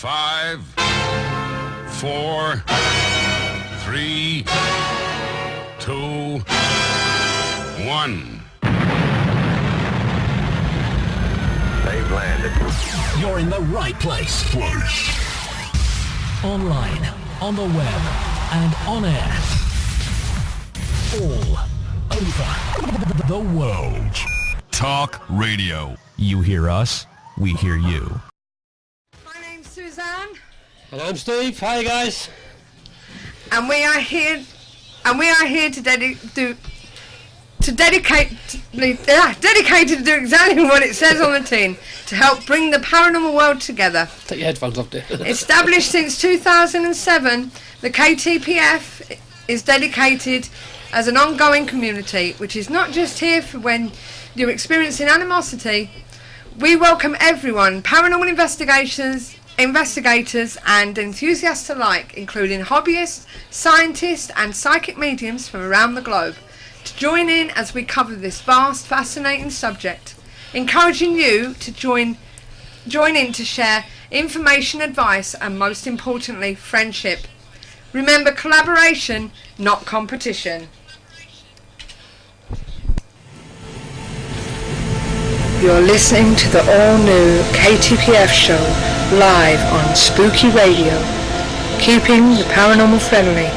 5, 4, 3, 2, 1. They've landed. You're in the right place. Online, on the web, and on air. All over the world. Talk Radio. You hear us, we hear you. My name's Suzanne. And I'm Steve. Hi guys. And we are here to dedicated to do exactly what it says on the tin, to help bring the paranormal world together. Take your headphones off, dear. Established since 2007, the KTPF is dedicated as an ongoing community, which is not just here for when you're experiencing animosity. We welcome everyone, paranormal investigators and enthusiasts alike, including hobbyists, scientists and psychic mediums from around the globe, to join in as we cover this vast, fascinating subject, encouraging you to join in to share information, advice and, most importantly, friendship. Remember, collaboration, not competition. You're listening to the all-new KTPF show, live on Spooky Radio, keeping the paranormal friendly,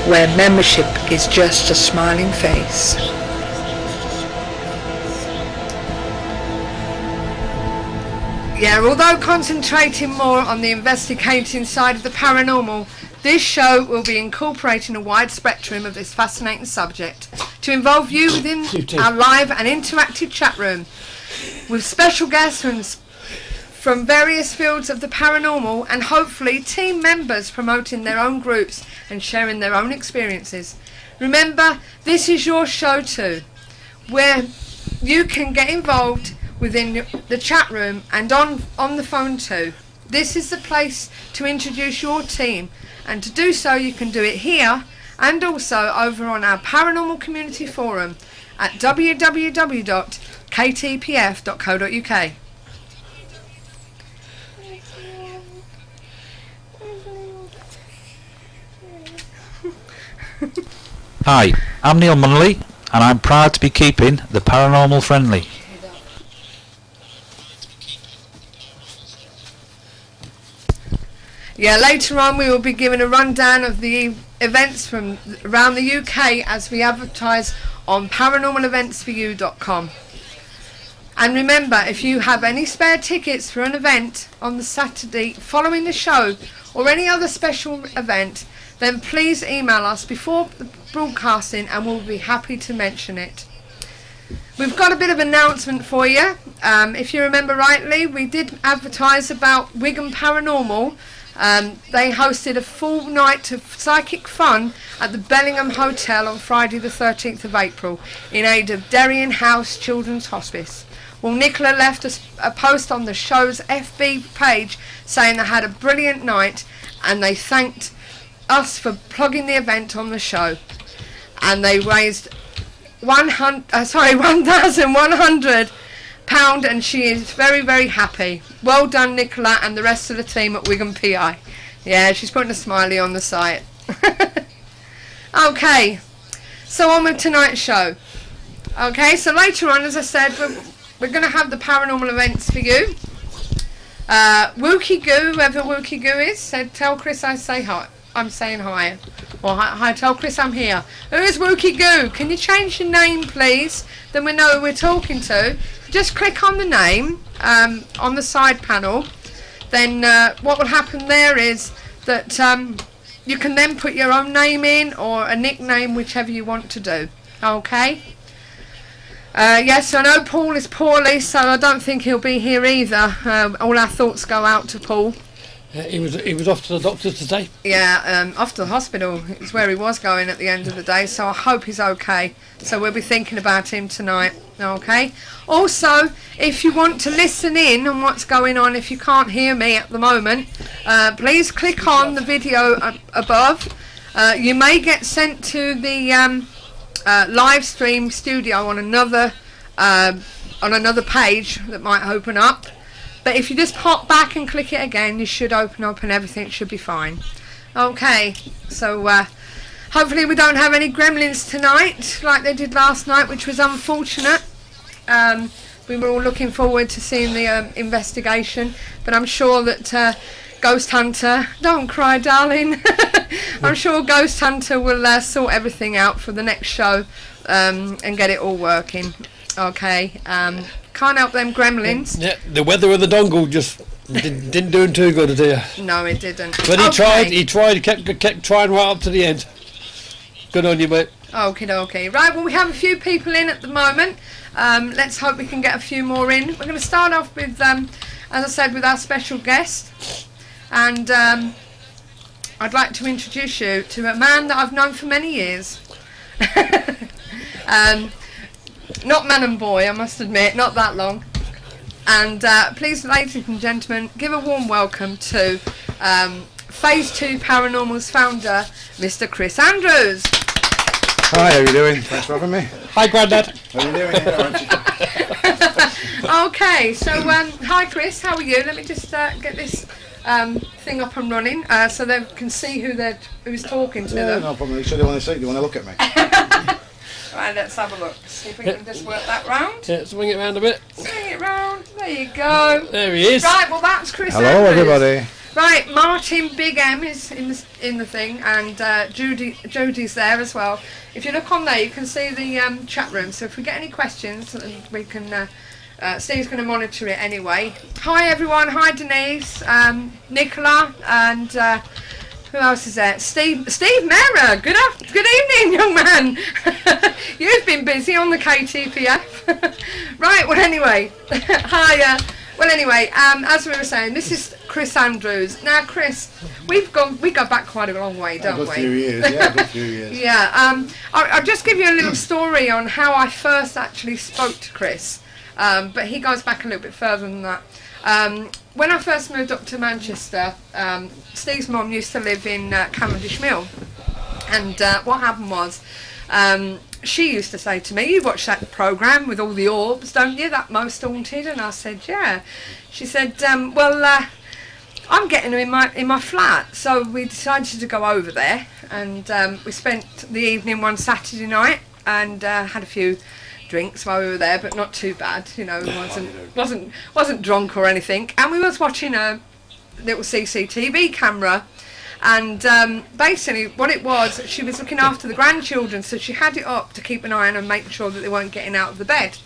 where membership is just a smiling face. Yeah, although concentrating more on the investigating side of the paranormal, this show will be incorporating a wide spectrum of this fascinating subject to involve you within our live and interactive chat room, with special guests from various fields of the paranormal, and hopefully team members promoting their own groups and sharing their own experiences. Remember, this is your show too, where you can get involved within the chat room and on the phone too. This is the place to introduce your team, and to do so you can do it here and also over on our Paranormal Community Forum at www.ktpf.co.uk. Hi, I'm Neil Munnelly, and I'm proud to be keeping the paranormal friendly. Yeah, later on we will be giving a rundown of the events from around the UK as we advertise on paranormaleventsforyou.com. And remember, if you have any spare tickets for an event on the Saturday following the show or any other special event, then please email us before the broadcasting and we'll be happy to mention it. We've got a bit of an announcement for you. If you remember rightly, we did advertise about Wigan Paranormal. They hosted a full night of psychic fun at the Bellingham Hotel on Friday the 13th of April in aid of Derrien House Children's Hospice. Well, Nicola left a post on the show's FB page saying they had a brilliant night and they thanked us for plugging the event on the show. And they raised £1,100 and she is very, very happy. Well done, Nicola and the rest of the team at Wigan PI. Yeah, she's putting a smiley on the site. Okay, so on with tonight's show. Okay, so later on, as I said, we're going to have the paranormal events for you. Wookie Goo, whoever Wookie Goo is, said, tell Chris I say hi. I'm saying hi. Or hi, tell Chris I'm here. Who is Wookie Goo? Can you change your name, please? Then we know who we're talking to. Just click on the name on the side panel. Then what will happen there is that you can then put your own name in or a nickname, whichever you want to do. Okay? Yes, I know Paul is poorly, so I don't think he'll be here either. All our thoughts go out to Paul. He was off to the doctors today. Yeah, off to the hospital is where he was going at the end of the day, so I hope he's okay. So we'll be thinking about him tonight, okay? Also, if you want to listen in on what's going on, if you can't hear me at the moment, please click on the video above. You may get sent to the live stream studio on another page that might open up. But if you just pop back and click it again, you should open up and everything should be fine. Okay, so hopefully we don't have any gremlins tonight like they did last night, which was unfortunate. We were all looking forward to seeing the investigation, but I'm sure that Ghost Hunter, don't cry darling, I'm sure Ghost Hunter will sort everything out for the next show and get it all working. Okay, can't help them gremlins. Yeah, the weather of the dongle just didn't do him too good, did it? No, it didn't. But he kept trying right up to the end. Good on you, mate. Okay. Right, well, we have a few people in at the moment. Let's hope we can get a few more in. We're going to start off with, as I said, with our special guest. And I'd like to introduce you to a man that I've known for many years. Not man and boy, I must admit, not that long. And please, ladies and gentlemen, give a warm welcome to Phase 2 Paranormal's founder, Mr. Chris Andrews. Hi, how are you doing? Thanks for having me. Hi, Grandad. How are you doing? Okay, so hi Chris, how are you? Let me just get this thing up and running so they can see who's talking to them. No problem. So do you want to see? Do you want to look at me? Right, let's have a look. See if we can just work that round. Yeah, swing it round a bit. Swing it round. There you go. There he is. Right, well that's Chris Hello, Andrews. everybody. Right, Martin Big M is in the thing, and Judy's there as well. If you look on there, you can see the chat room. So if we get any questions, we can. Steve's going to monitor it anyway. Hi everyone. Hi Denise, Nicola, and who else is there? Steve Mera. Good evening, young man. You've been busy on the KTPF. Right. Well, anyway. Hi. Well, anyway, as we were saying, this is Chris Andrews. Now, Chris, we go back quite a long way, don't we? A good few years, yeah, a good few years. Yeah, I'll just give you a little story on how I first actually spoke to Chris, but he goes back a little bit further than that. When I first moved up to Manchester, Steve's mum used to live in Cavendish Mill, and what happened was, she used to say to me, "You watch that programme with all the orbs, don't you? That Most Haunted?" And I said, "Yeah." She said, "Well, I'm getting them in my flat." So we decided to go over there, and we spent the evening one Saturday night and had a few drinks while we were there, but not too bad. You know, wasn't drunk or anything. And we was watching a little CCTV camera. And basically what it was, she was looking after the grandchildren, so she had it up to keep an eye on and make sure that they weren't getting out of the bed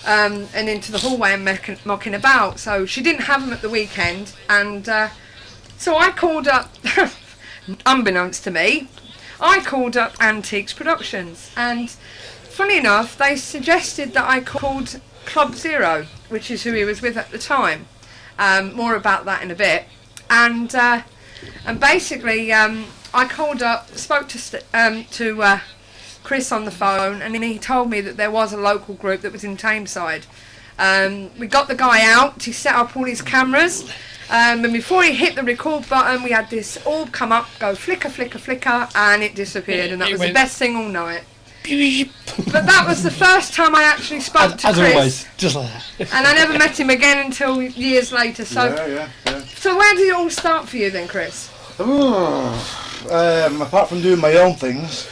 and into the hallway and mocking about. So she didn't have them at the weekend, and so I called up, unbeknownst to me, I called up Antiques Productions, and funny enough, they suggested that I called Club Zero, which is who he was with at the time. More about that in a bit. And basically, I called up, spoke to Chris on the phone, and then he told me that there was a local group that was in Tameside. We got the guy out, he set up all his cameras, and before he hit the record button, we had this orb come up, go flicker, flicker, flicker, and it disappeared, and that was the best thing all night. But that was the first time I actually spoke to Chris. As always, just like that. And I never met him again until years later. So, Yeah. So where did it all start for you then, Chris? Apart from doing my own things,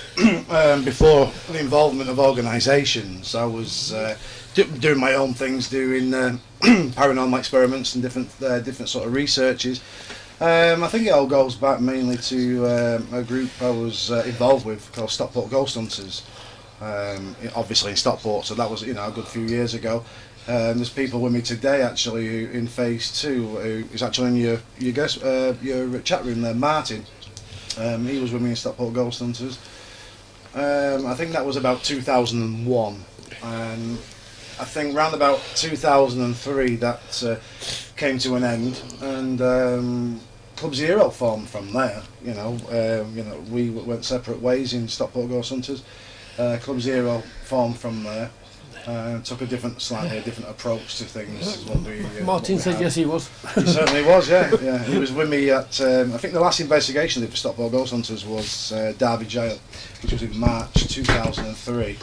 before the involvement of organisations, I was doing my own things, doing paranormal experiments and different sort of researches. I think it all goes back mainly to a group I was involved with called Stockport Ghost Hunters. Obviously in Stockport, so that was a good few years ago. There's people with me today actually who in Phase 2 who is actually in your chat room there, Martin. He was with me in Stockport Ghost Hunters. I think that was about 2001, and I think round about 2003 that came to an end, and Club Zero formed from there. We went separate ways in Stockport Ghost Hunters. Club Zero formed from there. Took a slightly different approach to things. Martin said yes, he was. He certainly was, yeah. He was with me at, I think the last investigation they did for Stockport Ghost Hunters was Derby Jail, which was in March 2003.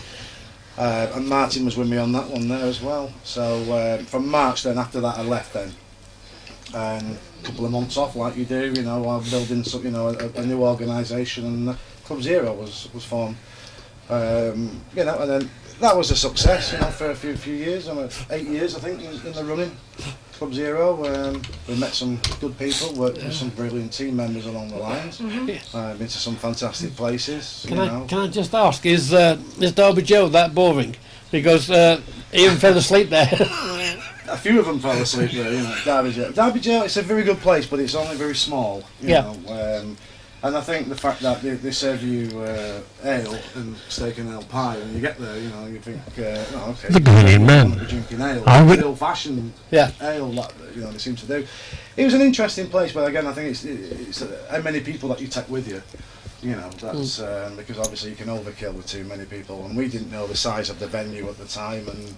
And Martin was with me on that one there as well. So from March then, after that I left then, and a couple of months off, like you do, you know, while building some, you know, a new organisation, and Club Zero was formed. You know, and then that was a success, you know, for a few years. 8 years, I think, in the running. Club Zero. We met some good people, worked with some brilliant team members along the lines. Been to some fantastic places. Can I just ask, is Derby Joe that boring? Because Ian fell asleep there. A few of them fell asleep there, you know. Derby Joe. Derby Joe, it's a very good place, but it's only very small. You know. And I think the fact that they serve you ale and steak and ale pie when you get there, you know, you think, oh, okay, the brilliant man. Drinking ale, the old-fashioned ale that, you know, they seem to do. It was an interesting place, but again, I think it's how many people that you take with you. You know, that's because obviously you can overkill with too many people, and we didn't know the size of the venue at the time, and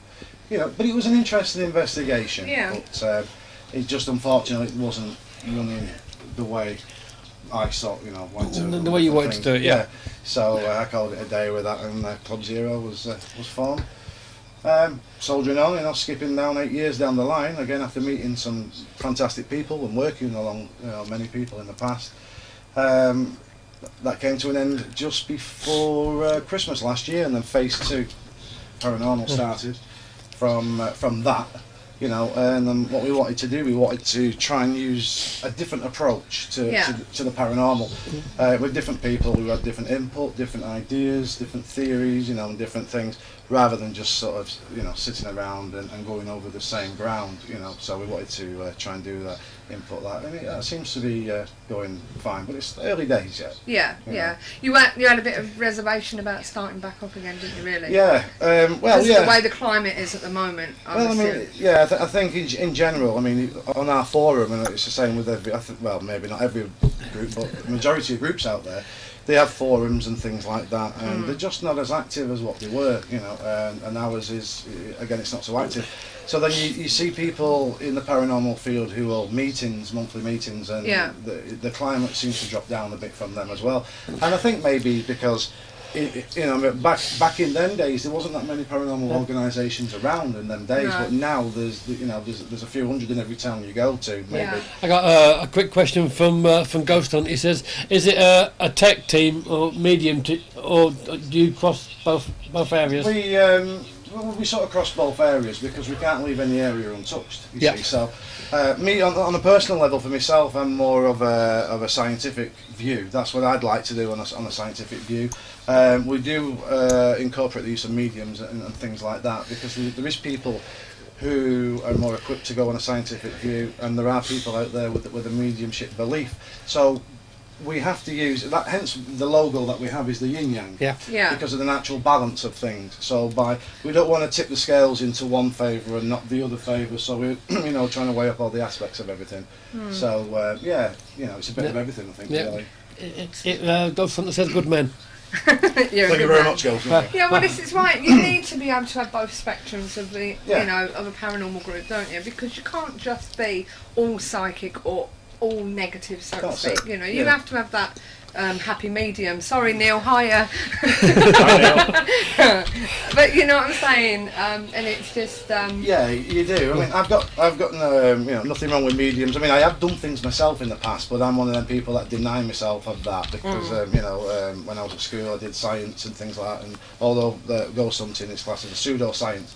you know, but it was an interesting investigation. But it just unfortunately it wasn't running the way I sort, you know, wanted to. The way you wanted to do it, yeah. So I called it a day with that, and Club Zero was formed. Soldiering on, you know, skipping down 8 years down the line, again after meeting some fantastic people and working along, you know, many people in the past. That came to an end just before Christmas last year, and then Phase 2 Paranormal started from that. You know, and then what we wanted to do, we wanted to try and use a different approach to the paranormal with different people who had different input, different ideas, different theories, you know, and different things, rather than just sort of, you know, sitting around and going over the same ground, you know. So we wanted to try and do that, input that, and it seems to be going fine, but it's early days yet. You had a bit of reservation about starting back up again, didn't you? Really? The way the climate is at the moment. I think in general, I mean, on our forum, and it's the same with every, well, maybe not every group, but the majority of groups out there, they have forums and things like that, and they're just not as active as what they were, you know, and ours is, again, it's not so active. So then you see people in the paranormal field who hold meetings, monthly meetings, and the climate seems to drop down a bit from them as well. And I think maybe because, you know, back in them days there wasn't that many paranormal organisations around in them days, but now there's a few hundred in every town you go to. Maybe. I got a quick question from Ghost Hunt. He says, is it a tech team or medium, or do you cross both areas? We sort of cross both areas because we can't leave any area untouched. You see, so me on a personal level, for myself, I'm more of a scientific view. That's what I'd like to do on a scientific view. We do incorporate the use of mediums and things like that, because there is people who are more equipped to go on a scientific view, and there are people out there with a mediumship belief. So we have to use that, hence the logo that we have is the yin-yang, because of the natural balance of things. So we don't want to tip the scales into one favour and not the other favour, so we're you know, trying to weigh up all the aspects of everything. So you know, it's a bit of everything, I think, really. Ghost Hunter says good men. Thank you very much, Ghost. Well, this is right. You need to be able to have both spectrums of the, you know, of a paranormal group, don't you? Because you can't just be all psychic or all negative, so to speak. You know, you have to have that happy medium. Sorry, Neil. Hiya. But you know what I'm saying, and it's just. Yeah, you do. I mean, I've got you know, nothing wrong with mediums. I mean, I have done things myself in the past, but I'm one of them people that deny myself of that because you know, when I was at school, I did science and things like that, and although the ghost hunting is classed as a pseudoscience,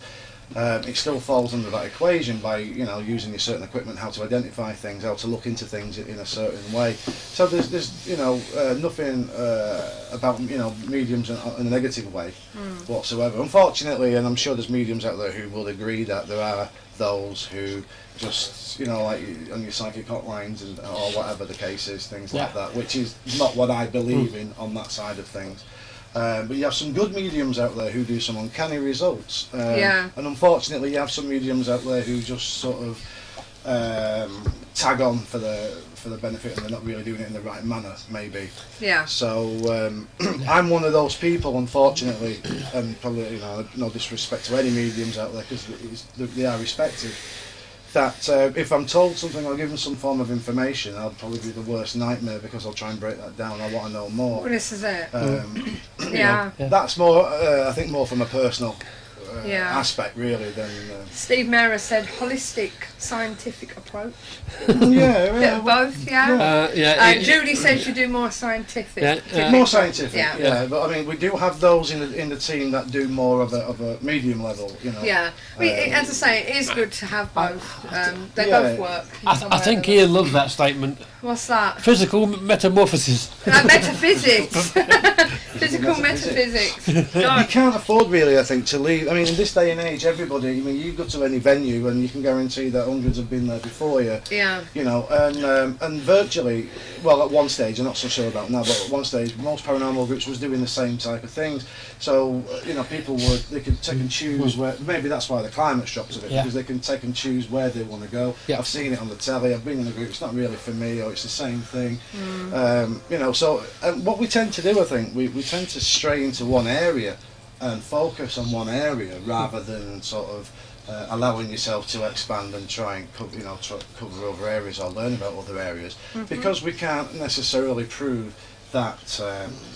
it still falls under that equation by, you know, using your certain equipment, how to identify things, how to look into things in a certain way. So there's you know, nothing about, you know, mediums in a negative way whatsoever. Unfortunately, and I'm sure there's mediums out there who will agree that there are those who just, you know, like on your psychic hotlines and or whatever the case is, things like that, which is not what I believe in on that side of things. But you have some good mediums out there who do some uncanny results, and unfortunately you have some mediums out there who just sort of tag on for the benefit, and they're not really doing it in the right manner, maybe. So I'm one of those people, unfortunately, and probably, you know, no disrespect to any mediums out there, because they are respected, that if I'm told something or given some form of information, I'll probably be the worst nightmare, because I'll try and break that down. I want to know more. Well, this is it. That's more, I think, more from a personal aspect really than. Steve Mera said holistic scientific approach. Yeah, Both, Judy says you do more scientific. more scientific. Yeah. But I mean, we do have those in the team that do more of a medium level. You know. Yeah. As I say, it is good to have both. They both work. I think Ian loves that statement. What's that? Physical metamorphosis. Metaphysics. Physical metaphysics. You can't afford really, I think, to leave. I mean, in this day and age, everybody. I mean, you go to any venue and you can guarantee that hundreds have been there before you. Yeah. You know, and virtually, well, at one stage, I'm not so sure about now, but at one stage, most paranormal groups was doing the same type of things. So, you know, they could take and choose where. Maybe that's why the climate's dropped a bit, because they can take and choose where they want to go. Yeah. I've seen it on the telly. I've been in a group. It's not really for me, or it's the same thing. You know, so what we tend to do, I think, we tend to stray into one area and focus on one area rather than sort of allowing yourself to expand and try and cover other areas or learn about other areas, because we can't necessarily prove that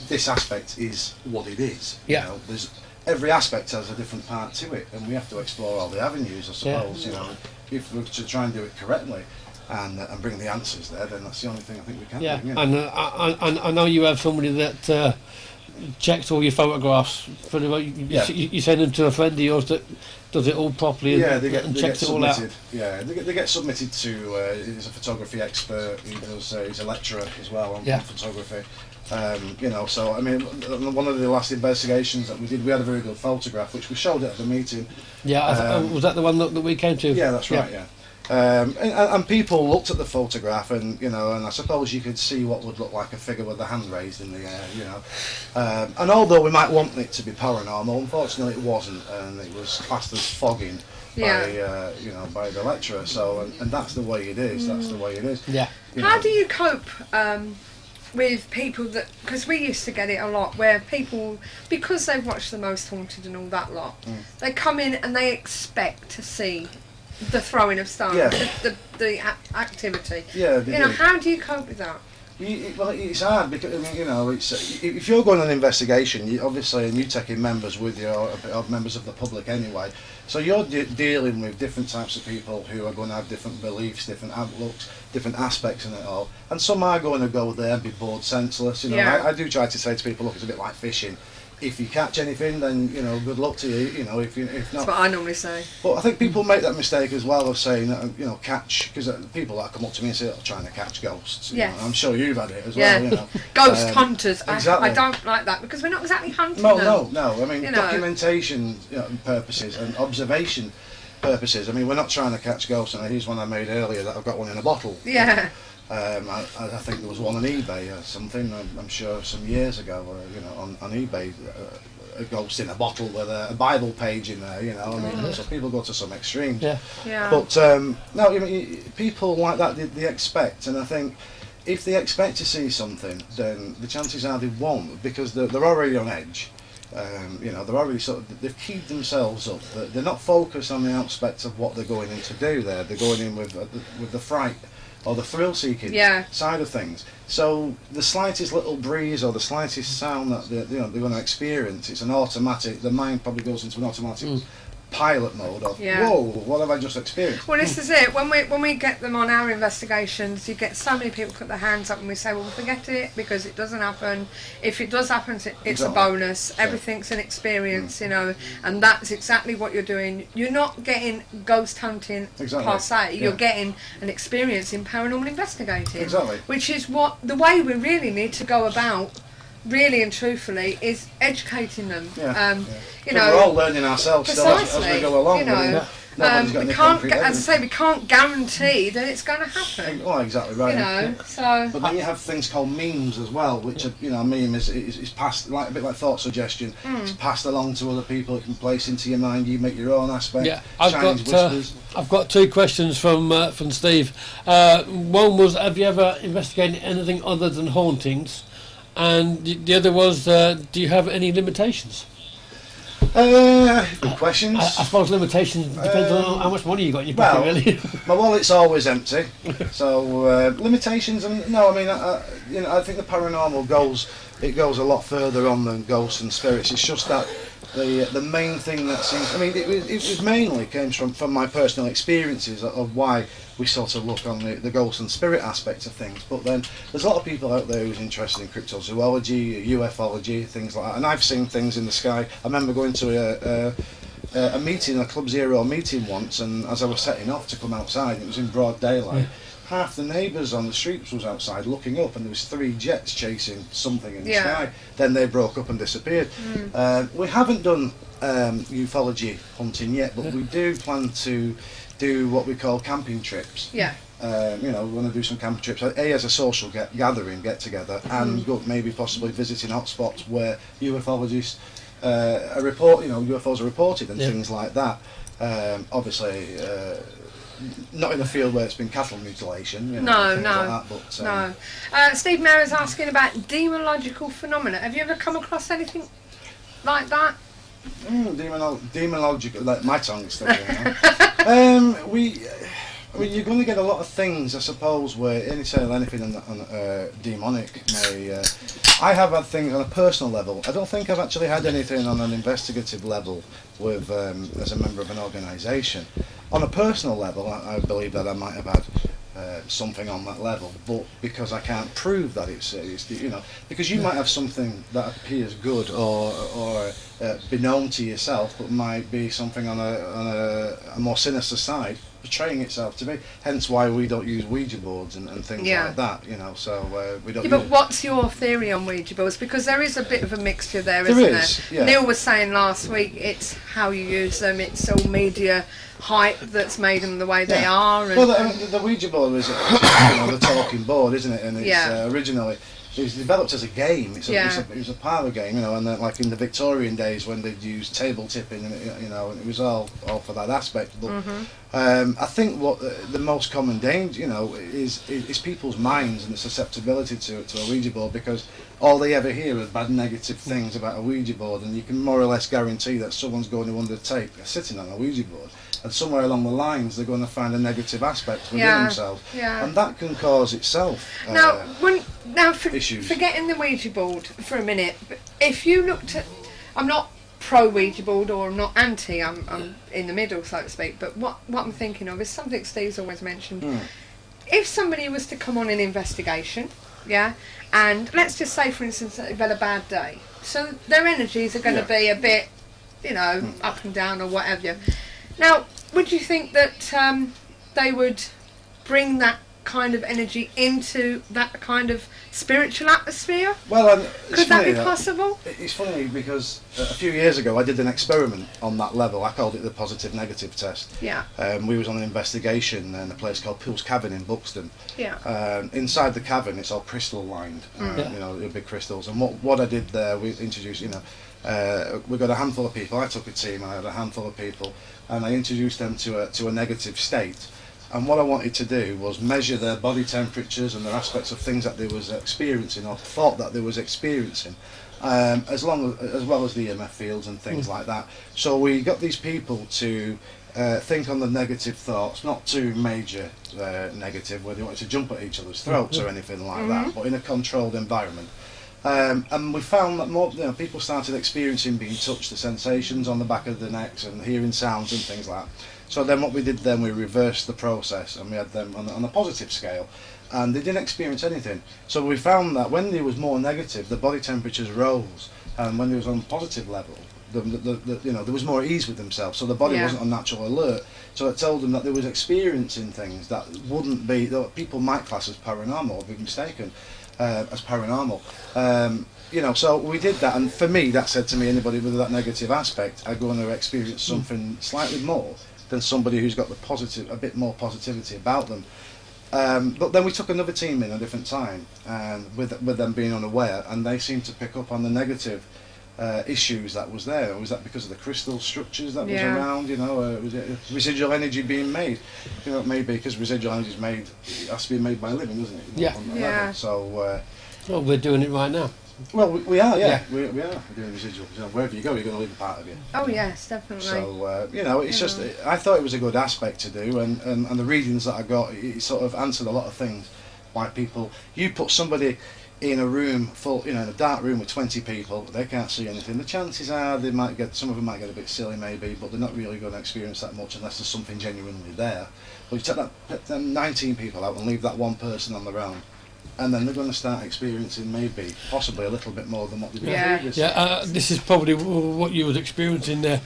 this aspect is what it is. Yeah. You know, every aspect has a different part to it, and we have to explore all the avenues, I suppose. You know, if we're to try and do it correctly and bring the answers there, then that's the only thing I think we can do. You know? And I know you have somebody that checks all your photographs. Pretty well. You send them to a friend of yours that does it all properly and checks it all out. Yeah, they get submitted to. He's a photography expert. He's a lecturer as well on photography. You know, so I mean, one of the last investigations that we did, we had a very good photograph which we showed at the meeting. Yeah, was that the one that we came to? Yeah, that's right. Yeah. And people looked at the photograph, and and I suppose you could see what would look like a figure with the hand raised in the air, and although we might want it to be paranormal, unfortunately it wasn't, and it was classed as fogging by the lecturer. So, and that's the way it is. That's the way it is. Yeah. How do you cope with people that, because we used to get it a lot, where people, because they've watched The Most Haunted and all that lot, they come in and they expect to see the throwing of stones, the activity. Yeah, how do you cope with that? Well, it's hard because it's if you're going on an investigation, obviously, and you taking members with you, or members of the public anyway. So you're dealing with different types of people who are going to have different beliefs, different outlooks, different aspects in it all. And some are going to go there and be bored senseless. I do try to say to people, look, it's a bit like fishing. If you catch anything, then good luck to you. If not, that's what I normally say. But I think people make that mistake as well of saying catch, because people that come up to me and say, "I'm trying to catch ghosts." I'm sure you've had it as well. Ghost hunters. Exactly. I don't like that because we're not exactly hunting No. them. I mean, documentation purposes and observation purposes. I mean, we're not trying to catch ghosts. And here's one I made earlier that I've got one in a bottle. Yeah. I think there was one on eBay or something. I'm sure some years ago, on eBay, a ghost in a bottle with a Bible page in there. So people go to some extremes. Yeah. But people like that they expect, and I think if they expect to see something, then the chances are they won't, because they're already on edge. They're already they've keyed themselves up. They're not focused on the aspect of what they're going in to do there. They're going in with the fright or the thrill-seeking side of things. So the slightest little breeze or the slightest sound that they're going to experience, it's an automatic. The mind probably goes into an automatic pilot mode of whoa, what have I just experienced? Well, this is it. When we get them on our investigations, you get so many people put their hands up and we say, well, forget it, because it doesn't happen. If it does happen, it's a bonus. Everything's an experience, and that's exactly what you're doing. You're not getting ghost hunting per se. You're getting an experience in paranormal investigating, which is the way we really need to go about. Really and truthfully, is educating them. We're all learning ourselves as we go along. We can't, as I say, we can't guarantee that it's going to happen. Oh, exactly right. But then you have things called memes as well, which are, a meme is passed a bit like thought suggestion. It's passed along to other people. It can place into your mind. You make your own aspect. Yeah, I've got two questions from Steve. One was, have you ever investigated anything other than hauntings? And the other was, do you have any limitations? Good questions. I suppose limitations depends on how much money you got in your pocket, really. My wallet's always empty, so limitations. No, I mean, I think the paranormal goes a lot further on than ghosts and spirits. It's just that the main thing that seems, I mean, it was mainly came from my personal experiences of why we sort of look on the ghost and spirit aspect of things. But then there's a lot of people out there who's interested in cryptozoology, ufology, things like that. And I've seen things in the sky. I remember going to a meeting, a Club Zero meeting once, and as I was setting off to come outside, it was in broad daylight. Half the neighbours on the streets was outside looking up, and there was 3 jets chasing something in the sky. Then they broke up and disappeared. We haven't done ufology hunting yet, but we do plan to do what we call camping trips. Yeah. You know, we want to do some camping trips. As a social gathering, get together, and go maybe possibly visiting hotspots where ufologists are UFOs are reported and things like that. Obviously. Not in a field where it's been cattle mutilation. You know, No. like that, but, No. Steve Mayer is asking about demonological phenomena. Have you ever come across anything like that? Demonological, like my tongue's still going on. I mean, you're going to get a lot of things, I suppose, where anything on demonic may. I have had things on a personal level. I don't think I've actually had anything on an investigative level with as a member of an organisation. On a personal level, I believe that I might have had something on that level, but because I can't prove that it's you know, because you might have something that appears good or be known to yourself, but might be something on a more sinister side, portraying itself to be. Hence why we don't use Ouija boards and things like that, you know. So we don't. But what's your theory on Ouija boards? Because there is a bit of a mixture there, There isn't is, there? yeah. Neil was saying last week it's how you use them. It's all media hype that's made them the way they are. And, Well, the Ouija board was the talking board, isn't it? And it's originally. It was developed as a game. It was a parlour game, you know, and then, like in the Victorian days when they'd use table tipping, and you know, and it was all for that aspect. But I think what the most common danger, you know, is people's minds and the susceptibility to a Ouija board, because all they ever hear are bad, negative things about a Ouija board, and you can more or less guarantee that someone's going to undertake sitting on a Ouija board, and somewhere along the lines they're going to find a negative aspect within themselves, and that can cause itself issues. Forgetting the Ouija board for a minute, but if you looked at, I'm not pro Ouija board or I'm not anti, I'm in the middle, so to speak, but what I'm thinking of is something Steve's always mentioned. If somebody was to come on an investigation, and let's just say, for instance, that they've had a bad day, so their energies are going to be a bit, you know, up and down or whatever. Now, would you think that they would bring that kind of energy into that kind of spiritual atmosphere? Well, could that be possible? It's funny because a few years ago I did an experiment on that level. I called it the positive negative test. Yeah. We was on an investigation in a place called Pools Cavern in Buxton. Yeah. Inside the cavern, it's all crystal lined. You know, the big crystals. And what I did there, we introduced, you know, we got a handful of people. I took a team. I had a handful of people, and I introduced them to a negative state. And what I wanted to do was measure their body temperatures and their aspects of things that they was experiencing or thought that they was experiencing, as well as the EMF fields and things like that. So we got these people to think on the negative thoughts, not too major negative, where they wanted to jump at each other's throats or anything like that, but in a controlled environment. And we found that more, you know, people started experiencing being touched, the sensations on the back of the necks and hearing sounds and things like that. So then what we did then, we reversed the process and we had them on a positive scale, and they didn't experience anything. So we found that when there was more negative, the body temperatures rose, and when there was on a positive level, you know, there was more ease with themselves, so the body wasn't on natural alert. So it told them that they was experiencing things that wouldn't be, that people might class as paranormal or be mistaken as paranormal. You know, so we did that, and for me, that said to me, anybody with that negative aspect are going to experience something slightly more than somebody who's got a bit more positivity about them. But then we took another team in a different time, and with them being unaware, and they seemed to pick up on the negative issues that was there. Was that because of the crystal structures that was around? You know, was it residual energy being made? You know, maybe because residual energy is made, it has to be made by living, doesn't it? You know, on that level. So. Well, we're doing it right now. Well, we are, we are. We're doing residual. You know, wherever you go, you're going to leave a part of you. Oh yes, definitely. So you know, it's just, I thought it was a good aspect to do, and the readings that I got, it sort of answered a lot of things. Why people, you put somebody in a room full, in a dark room with 20 people, they can't see anything. The chances are some of them might get a bit silly maybe, but they're not really going to experience that much unless there's something genuinely there. But you take them 19 people out and leave that one person on their own, and then they're going to start experiencing possibly a little bit more than what they did previously. This is probably what you was experiencing there.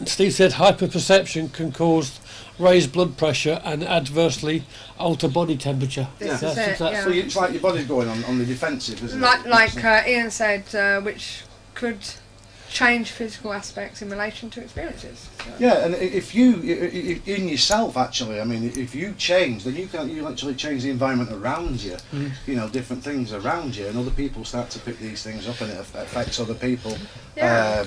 Steve said hyperperception can cause raised blood pressure and adversely alter body temperature. This is it, So it's like your body's going on the defensive, isn't it? Like Ian said, which could change physical aspects in relation to experiences. So. Yeah, and if you in yourself actually, I mean, if you change, then you actually change the environment around you. Different things around you, and other people start to pick these things up, and it affects other people. Yeah.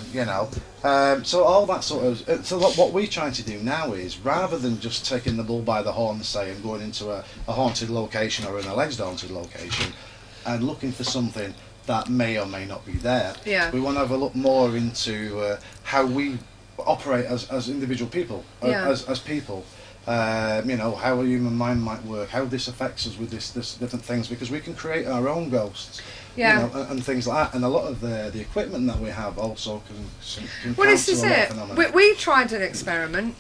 So all that sort of. So what we're trying to do now is, rather than just taking the bull by the horn, say, and going into a haunted location or an alleged haunted location, and looking for something that may or may not be there. Yeah. We want to have a look more into how we operate as individual people, as people. How a human mind might work, how this affects us with this different things, because we can create our own ghosts. And things like that. And a lot of the equipment that we have also can Well, this is counter a lot it. of phenomena. We tried an experiment.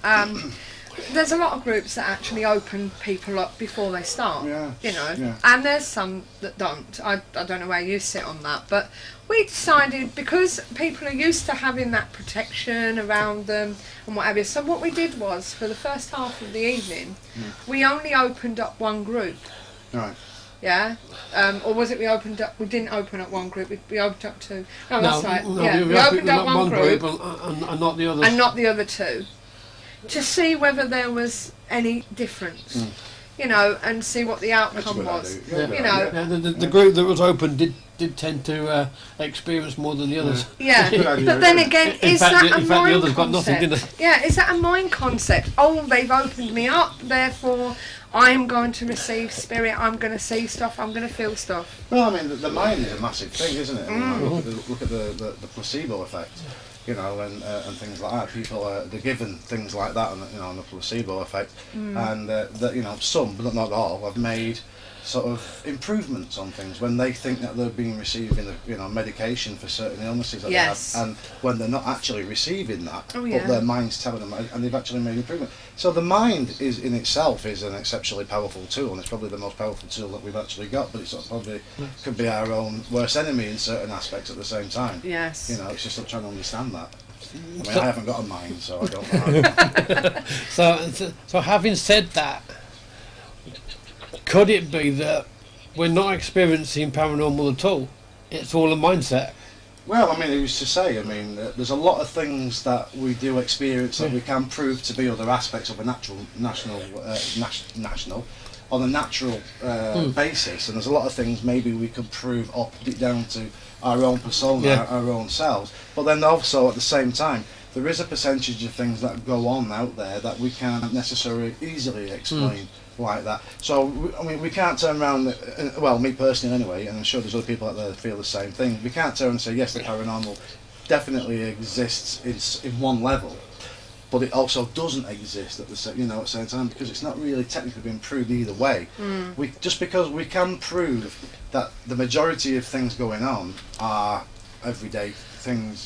There's a lot of groups that actually open people up before they start, and there's some that don't. I don't know where you sit on that, but we decided, because people are used to having that protection around them and whatever, so what we did was, for the first half of the evening, we only opened up one group. Right. Yeah, or was it we didn't open up one group, we opened up two. No, that's right. No, yeah, we opened up one group and not the others. and not the other two, to see whether there was any difference, and see what the outcome was. The group that was open did tend to experience more than the others. Yeah, but then again, is that a mind the others got nothing, did concept? they? Yeah, is that a mind concept? Oh, they've opened me up, therefore I'm going to receive spirit, I'm going to see stuff, I'm going to feel stuff. Well, I mean, the mind is a massive thing, isn't it? Look at the placebo effect. And things like that. People they're given things like that, on the placebo effect, and some, but not all, have made sort of improvements on things when they think that they're being receiving medication for certain illnesses that they have, and when they're not actually receiving that, but their mind's telling them, and they've actually made improvement. So the mind is in itself is an exceptionally powerful tool, and it's probably the most powerful tool that we've actually got, but it sort of probably could be our own worst enemy in certain aspects at the same time. Yes. It's just not trying to understand that. I mean, I haven't got a mind, so I don't know. So having said that, could it be that we're not experiencing paranormal at all? It's all a mindset. Well, I mean, it was to say, there's a lot of things that we do experience that we can prove to be other aspects of a national on a natural basis, and there's a lot of things maybe we could prove or put it down to our own persona, our own selves. But then also at the same time, there is a percentage of things that go on out there that we can't necessarily easily explain like that. So we can't turn around, well, me personally anyway, and I'm sure there's other people out there that feel the same thing. We can't turn and say, yes, the paranormal definitely exists in one level, but it also doesn't exist at the same time, because it's not really technically been proved either way. Just because we can prove that the majority of things going on are everyday things,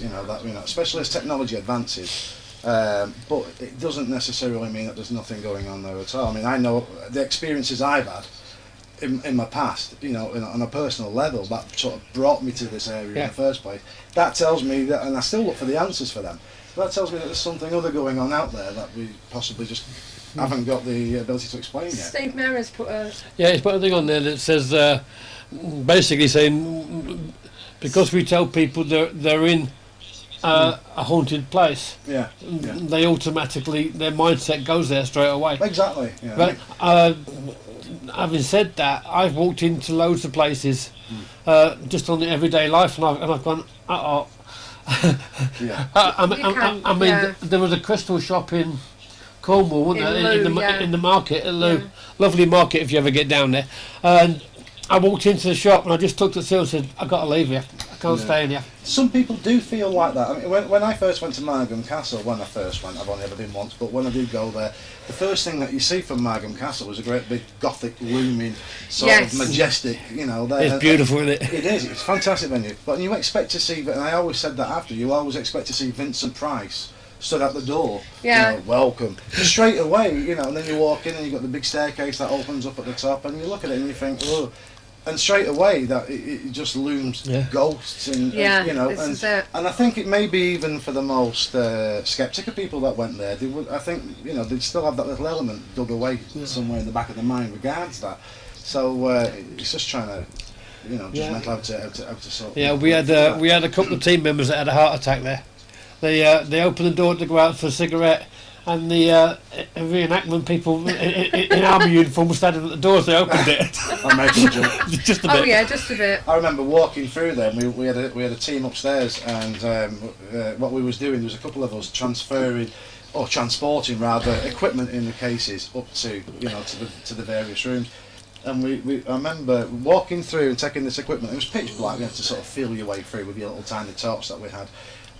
especially as technology advances. But it doesn't necessarily mean that there's nothing going on there at all. I mean, I know the experiences I've had in my past, on a personal level, that sort of brought me to this area in the first place. That tells me that, and I still look for the answers for them. That tells me that there's something other going on out there that we possibly just haven't got the ability to explain yet. Steve Maris put a... Yeah, he's put a thing on there that says, basically saying, because we tell people they're in a haunted place, they automatically, their mindset goes there straight away. Exactly. Yeah. But having said that, I've walked into loads of places just on the everyday life, and I've gone, I mean, there was a crystal shop in Cornwall, wasn't there? In the market, at Lou. Lovely market if you ever get down there. And I walked into the shop and I just looked at the seal and said, I've got to leave here. can't stay in here. Some people do feel like that. I mean, when I first went to Margam Castle, I've only ever been once, but when I did go there, the first thing that you see from Margam Castle was a great big Gothic, looming, sort of majestic, there. It's beautiful, isn't it? It is, it's a fantastic venue. But you expect to see, and I always said that after, you always expect to see Vincent Price stood at the door, welcome. Straight away, and then you walk in and you've got the big staircase that opens up at the top, and you look at it and you think, oh. And straight away, that it just looms ghosts, and I think it may be even for the most sceptical people that went there, I think they'd still have that little element dug away somewhere in the back of their mind regards that. So it's just trying to, just mental how to sort. Yeah, we had a couple of team members that had a heart attack there. They opened the door to go out for a cigarette, and the reenactment people in army uniform were standing at the door as they opened it. I made them jump. Just a bit. Oh yeah, just a bit. I remember walking through there. And we had a team upstairs, and what we was doing, there was a couple of us transporting rather equipment in the cases up to to the various rooms. And I remember walking through and taking this equipment. It was pitch black. You had to sort of feel your way through with your little tiny torch that we had.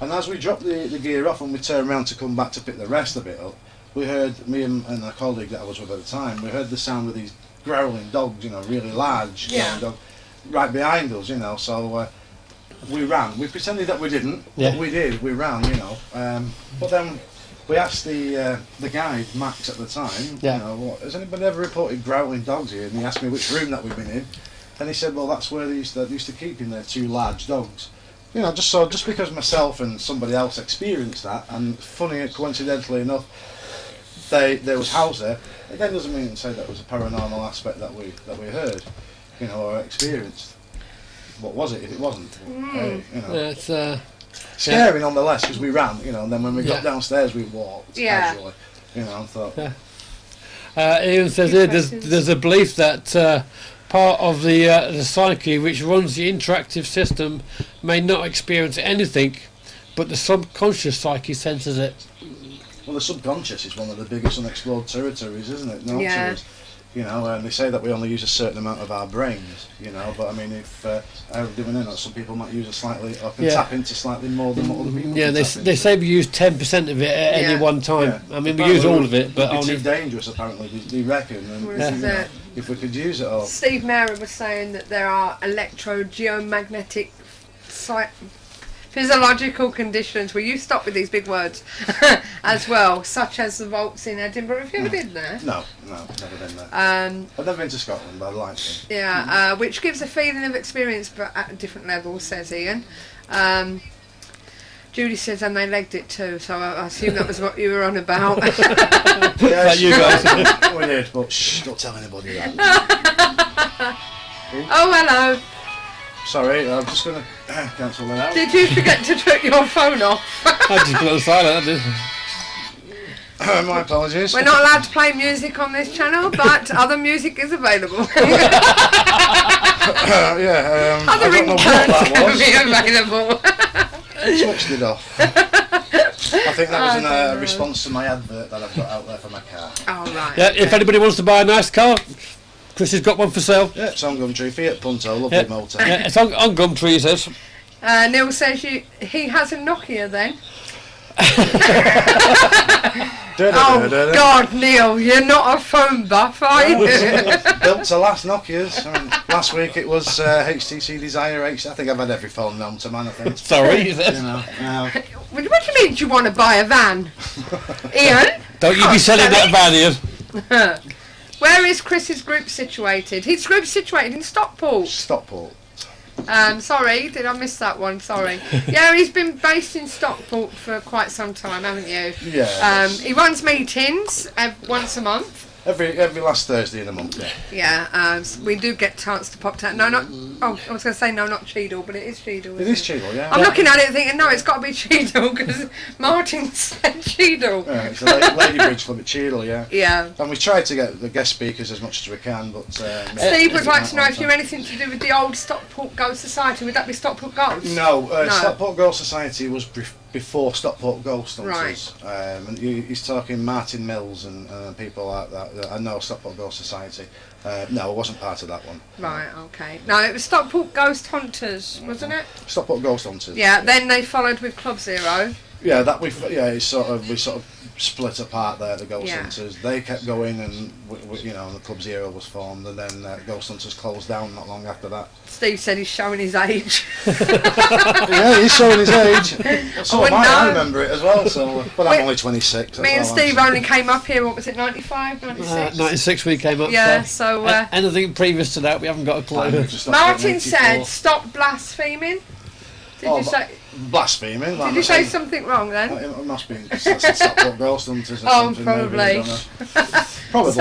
And as we dropped the gear off and we turned around to come back to pick the rest of it up, we heard, me and a colleague that I was with at the time, we heard the sound of these growling dogs, really large growling dogs, right behind us, so we ran. We pretended that we didn't, but we did, we ran, but then we asked the guide, Max, at the time, has anybody ever reported growling dogs here? And he asked me which room that we've been in, and he said, well, that's where they used to keep in there, 2 large dogs. Just because myself and somebody else experienced that, and coincidentally enough, they was housed there. Again, doesn't mean to say that was a paranormal aspect that we heard, or experienced. What was it if it wasn't? It's scary nonetheless, because we ran, and then when we got downstairs we walked casually, and thought. Ian says here, there's a belief that. Part of the psyche which runs the interactive system may not experience anything, but the subconscious psyche senses it. Well, the subconscious is one of the biggest unexplored territories, isn't it? And they say that we only use a certain amount of our brains, but I mean, if some people might use tap into slightly more than what other people can they say we use 10% of it at any one time. I mean, we use all of it, but only... It's too dangerous, apparently, they reckon, and if we could use it all. Steve Mary was saying that there are electrogeomagnetic physiological conditions. Will you stop with these big words? As well, such as the vaults in Edinburgh. Have you ever been there? No, never been there. I've never been to Scotland, but I'd like to. Yeah, which gives a feeling of experience, but at different levels, says Ian. Judy says, and they legged it too, so I assume that was what you were on about. Yeah, you guys. We did, but shh, don't tell anybody that. Oh, hello. Sorry, I'm just going to cancel that out. Did you forget to turn your phone off? I just put it on silent, I did. My apologies. We're not allowed to play music on this channel, but other music is available. Other ringtones can be available. Switched it off. I think that was in a response to my advert that I've got out there for my car. Oh, right. Yeah, okay. If anybody wants to buy a nice car, Chris has got one for sale. Yeah, it's on Gumtree, Fiat Punto, lovely motor. Yeah, it's on Gumtree, he says. Neil says he has a Nokia then. Oh God, Neil, you're not a phone buff, are you? Built to last Nokias. I mean, last week it was HTC Desire H. I think I've had every phone known to man, I think. Sorry. What do you mean? Do you want to buy a van, Ian? Don't you be selling that van, Ian. Where is Chris's group situated? His group's situated in Stockport. Stockport. Sorry, did I miss that one? Sorry. Yeah, he's been based in Stockport for quite some time, haven't you? Yeah. He runs meetings once a month. Every last Thursday in the month, yeah. Yeah, we do get chance to pop down. No, not. Oh, I was going to say no, not Cheadle, but it is Cheadle. It is Cheadle, yeah. I'm looking at it thinking, no, it's got to be Cheadle because Martin said Cheadle. Yeah, it's a Lady Bridge Club at Cheadle, yeah. Yeah. And we try to get the guest speakers as much as we can, but... Steve would like to know if you're anything to do with the old Stockport Girls Society. Would that be Stockport Girls? No, Stockport Girls Society was before Stockport Ghost Hunters. And he's talking Martin Mills and people like that. I know Stockport Ghost Society. No, I wasn't part of that one. Right, okay. No, it was Stockport Ghost Hunters, wasn't it? Stockport Ghost Hunters. Yeah, then they followed with Club Zero. Yeah, we sort of split apart there. The Ghost Hunters, they kept going, and the Club Zero was formed, and then Ghost Hunters closed down not long after that. Steve said he's showing his age. Yeah, he's showing his age. So I remember it as well. So, but I'm only 26. Me and Steve only came up here. What was it? 95, 96. 96 we came up. Yeah. So anything previous to that, we haven't got a clue. Martin said, "Stop blaspheming." Did you say? Blaspheming. Did you say something wrong then? It must be Stockport Ghost Hunters. Oh, probably. Probably.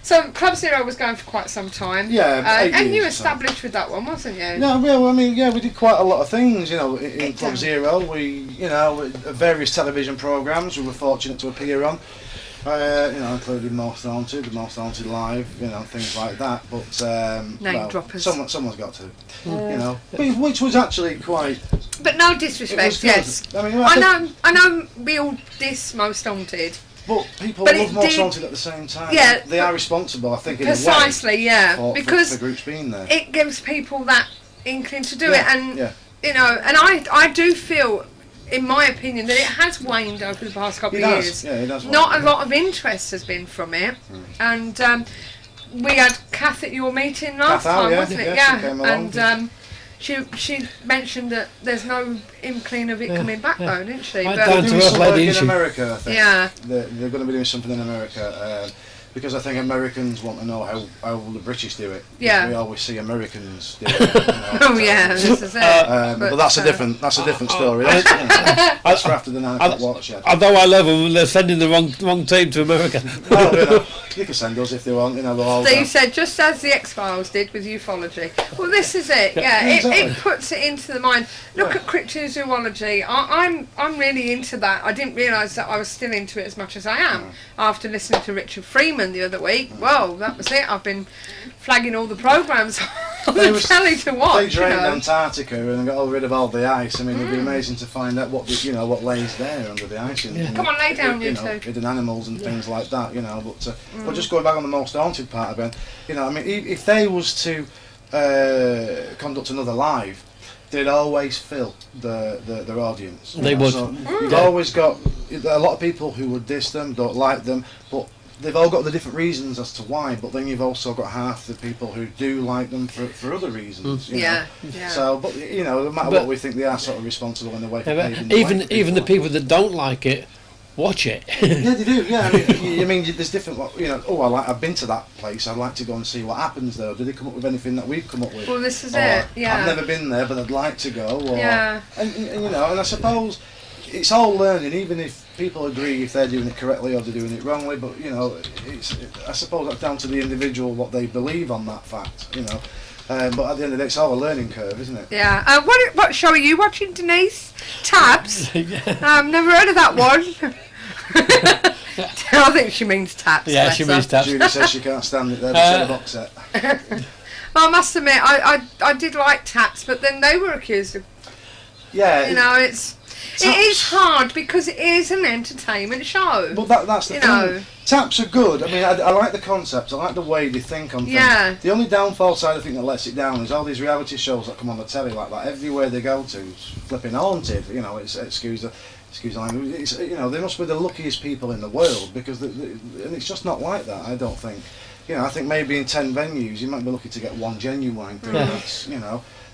So Club Zero was going for quite some time. Yeah, and you established with that one, wasn't you? No, well, I mean, we did quite a lot of things. In Club Zero, we, various television programmes we were fortunate to appear on. Including Most Haunted Live, things like that. But name droppers. Someone's got to, which was actually quite. But no disrespect, yes. I know we all diss Most Haunted. But people love Most Haunted at the same time. Yeah, they are responsible, I think, in precisely, a way, because for groups being there. It gives people that inkling to do it, and and I do feel, in my opinion, that it has waned over the past couple of years. Yeah, it has. Not a lot of interest has been from it, and we had Kath at your meeting last time, wasn't it? Yeah, she came along. And she mentioned that there's no inkling of it coming back, though, didn't she? Right, but down to earth lady, in America, I think. Yeah, they're going to be doing something in America. Because I think Americans want to know how the British do it. Yeah. We always see Americans do it. Oh yeah, this is it. But that's a different story. That's for after the 9 o'clock watershed. Although I love them, they're sending the wrong team to America. Well, you can send us if they want. They're all. So you said just as the X-Files did with ufology. Well, this is it. Yeah, it puts it into the mind. Look at cryptozoology. I'm really into that. I didn't realise that I was still into it as much as I am after listening to Richard Freeman the other week. Well, that was it. I've been flagging all the programmes on the telly to watch. They drained Antarctica and got rid of all the ice. I mean, it'd be amazing to find out what lays there under the ice. Come on, lay down, you two. Hidden animals and things like that. But just going back on the Most Haunted part of it, I mean, if they was to conduct another live, they'd always fill their audience. They would. So you've always got a lot of people who would diss them, don't like them, but they've all got the different reasons as to why. But then you've also got half the people who do like them for other reasons. Yeah. So, but no matter what we think, they are sort of responsible in the way. Even the people that don't like it, watch it. Yeah, they do. Yeah, I mean, there's different. I've been to that place. I'd like to go and see what happens there. Do they come up with anything that we've come up with? Well, this is it. Yeah. I've never been there, but I'd like to go. Yeah. And I suppose it's all learning, even if people agree if they're doing it correctly or they're doing it wrongly. But I suppose that's down to the individual what they believe on that fact. But at the end of the day, it's all a learning curve, isn't it? Yeah. What show are you watching, Denise? Tabs? Never heard of that one. I think she means Taps. Yeah, she means Taps. Judy says she can't stand it there, but she had a box set. Well, I must admit, I did like Taps, but then they were accused of... Yeah. It is hard because it is an entertainment show. But that's the thing. Taps are good. I mean, I like the concept. I like the way they think on things. Yeah. The only downfall side I think that lets it down is all these reality shows that come on the telly like that. Everywhere they go to, it's flipping haunted. It's excuse the language. They must be the luckiest people in the world because and it's just not like that. I don't think. I think maybe in 10 venues you might be lucky to get one genuine thing.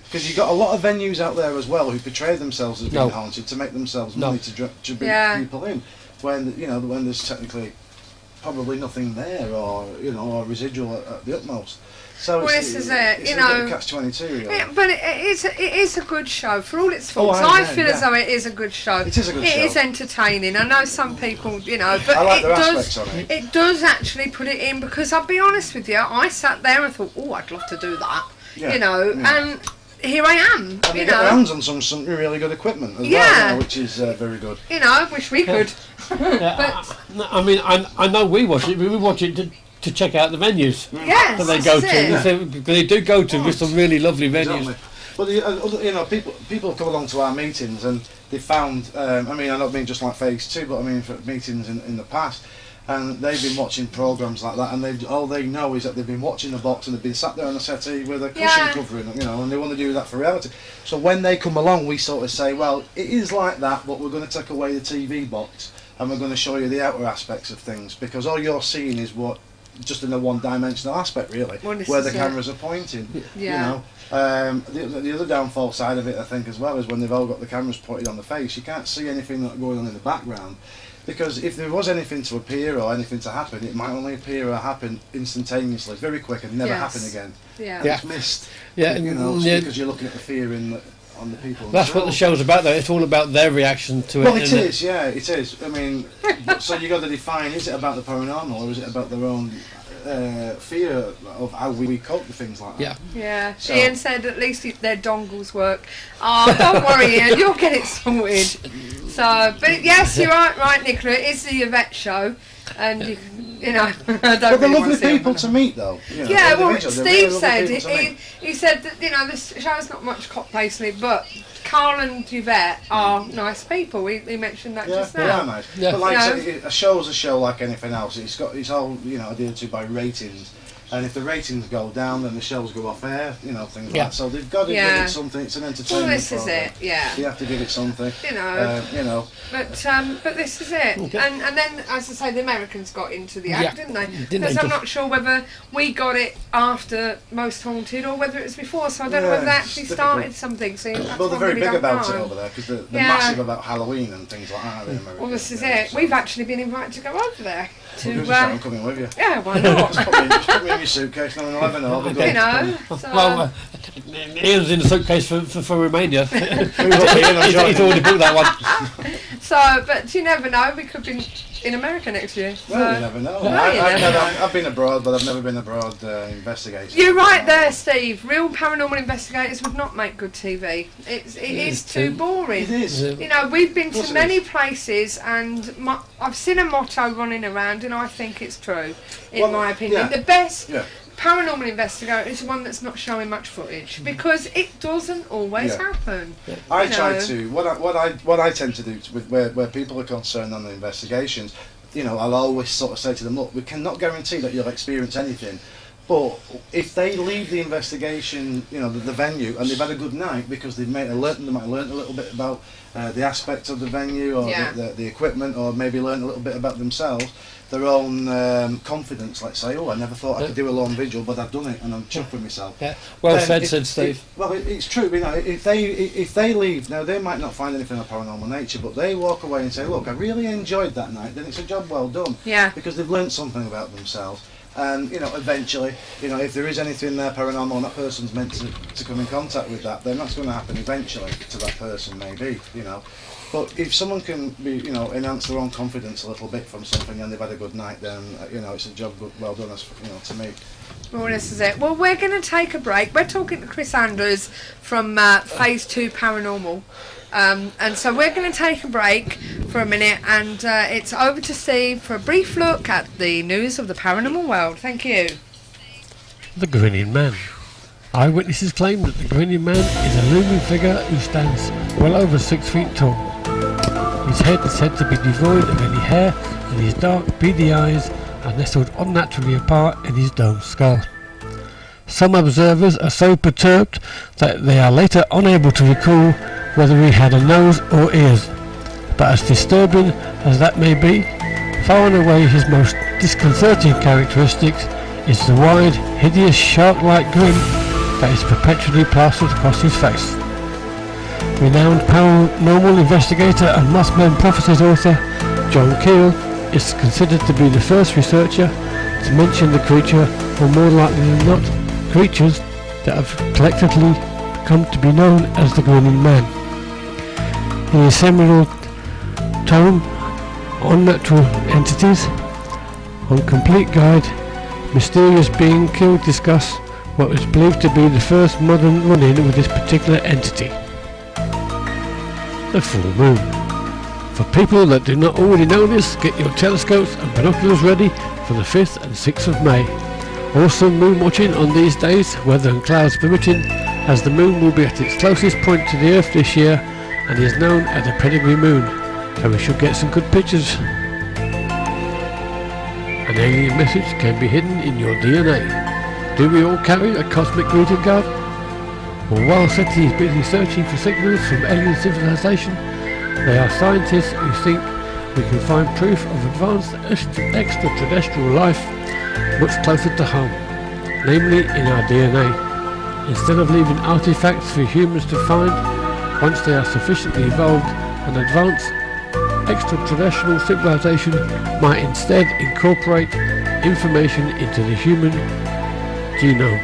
Because you've got a lot of venues out there as well who portray themselves as being haunted to make themselves money to bring people in, when when there's technically probably nothing there or residual at the utmost. So this is it. It's a bit of catch-22. Really. But it is a good show for all its faults. I feel as though it is a good show. It is a good show. It is entertaining. I know some people, but I like their aspects on it. It does actually put it in because I'll be honest with you, I sat there and thought, I'd love to do that. And here I am. And you get your hands on some really good equipment as well, which is very good. I wish we could. But I mean, I know we watch it. We watch it to check out the venues that they go to. They do go to with some really lovely venues. But you know, people come along to our meetings and they found. I mean, I don't mean just like Phase 2, but I mean for meetings in the past. And they've been watching programs like that, and all they know is that they've been watching the box and they've been sat there on a settee with a cushion covering, you know, and they want to do that for reality. So when they come along, we sort of say, well, it is like that, but we're going to take away the TV box and we're going to show you the outer aspects of things, because all you're seeing is what just in a one-dimensional aspect, really, where the cameras are pointing. Yeah. You know, the other downfall side of it, I think, as well, is when they've all got the cameras pointed on the face, you can't see anything that's going on in the background. Because if there was anything to appear or anything to happen, it might only appear or happen instantaneously, very quick, and never happen again. Yeah. It's missed. Yeah, You know, because you're looking at the fear on the people. That's what the show's about, though. It's all about their reaction to it. Well, it is, yeah, it is. I mean, so you got to define: is it about the paranormal, or is it about their own fear of how we cope with things like that? Yeah. So- Ian said at least their dongles work. Oh, don't worry, Ian, you'll get it sorted. So, but yes, you're right, Nicola. It is the Yvette show, and you know, I don't But they're really want lovely to see people them. to meet, though. You know, Yeah, well, individuals, they're Steve really lovely said people to meet. he said that, you know, this show's not much cop basically, but Carl and Yvette are nice people. He mentioned that Yeah, just they now. are nice. Yeah. But like I You said, a show's a show like anything else. It's all, you know, adhered to by ratings. And if the ratings go down, then the shows go off air, you know, things like that. So they've got to give it something. It's an entertainment Well, this is program. it, yeah. You have to give it something. You know. You know. But this is it. Okay. And then, as I say, the Americans got into the act, didn't they? Didn't Because they I'm just- not sure whether we got it after Most Haunted or whether it was before, so I don't know whether they Yeah, actually it's started difficult. something. So that's Well, what they're I very really big don't about it know. over there, because they're Yeah. massive about Halloween and things like that in America. Well, this is Yeah, it. so- We've actually been invited to go over there. Well, To, I'm coming with you. yeah, why not? Just put me in your suitcase and I'll never know. You know. So, Well, Ian's in the suitcase for Romania. He's He's already booked that one. but you never know. We could be in America next year. So. Well, you never know. Well, you never know. I've been abroad, but I've never been abroad investigating. You're right there, Steve. Real paranormal investigators would not make good TV. It is too boring. It is. You know, we've been course to it many is. places, and I've seen a motto running around, and I think it's true, in Well, my opinion. yeah. The best Yeah. paranormal investigator is one that's not showing much footage, because it doesn't always Yeah. happen. I You try know. to what I tend to do with where people are concerned on the investigations. You know, I'll always sort of say to them, look, we cannot guarantee that you'll experience anything, but if they leave the investigation, you know, the venue, and they've had a good night because they might have learnt a little bit about the aspects of the venue or Yeah. the equipment, or maybe learnt a little bit about themselves, their own confidence. Let's say, oh, I never thought I could do a long vigil, but I've done it, and I'm chuffed with myself. Yeah. Well Then said, Steve. It's true. You know, if they leave now, they might not find anything of paranormal nature, but they walk away and say, "Look, I really enjoyed that night." Then it's a job well done. Yeah. Because they've learned something about themselves, and you know, eventually, you know, if there is anything there paranormal, and that person's meant to come in contact with that, then that's going to happen eventually to that person, maybe. You know. But if someone can be, you know, enhance their own confidence a little bit from something, and they've had a good night, then you know, it's a job well done, as you know, to me. Well, this is it. Well, we're going to take a break. We're talking to Chris Andrews from Phase 2 Paranormal. And so we're going to take a break for a minute, and it's over to Steve for a brief look at the news of the paranormal world. Thank you. The Grinning Man. Eyewitnesses claim that the Grinning Man is a looming figure who stands well over 6 feet tall. His head is said to be devoid of any hair, and his dark, beady eyes are nestled unnaturally apart in his domed skull. Some observers are so perturbed that they are later unable to recall whether he had a nose or ears. But as disturbing as that may be, far and away his most disconcerting characteristics is the wide, hideous, shark-like grin that is perpetually plastered across his face. Renowned paranormal investigator and Mothman Prophecies author John Keel is considered to be the first researcher to mention the creature, or more likely than not, creatures that have collectively come to be known as the Grinning Man. In his seminal tome, Unnatural Entities, on Complete Guide, mysterious being Keel discuss what is believed to be the first modern run-in with this particular entity. The full moon. For people that do not already know this, get your telescopes and binoculars ready for the 5th and 6th of May. Also moon watching on these days, weather and clouds permitting, as the moon will be at its closest point to the Earth this year and is known as a pedigree moon, so we should get some good pictures. An alien message can be hidden in your DNA. Do we all carry a cosmic greeting card? Well, while SETI is busy searching for signals from alien civilization, they are scientists who think we can find proof of advanced extraterrestrial life much closer to home, namely in our DNA. Instead of leaving artifacts for humans to find, once they are sufficiently evolved, an advanced extraterrestrial civilization might instead incorporate information into the human genome,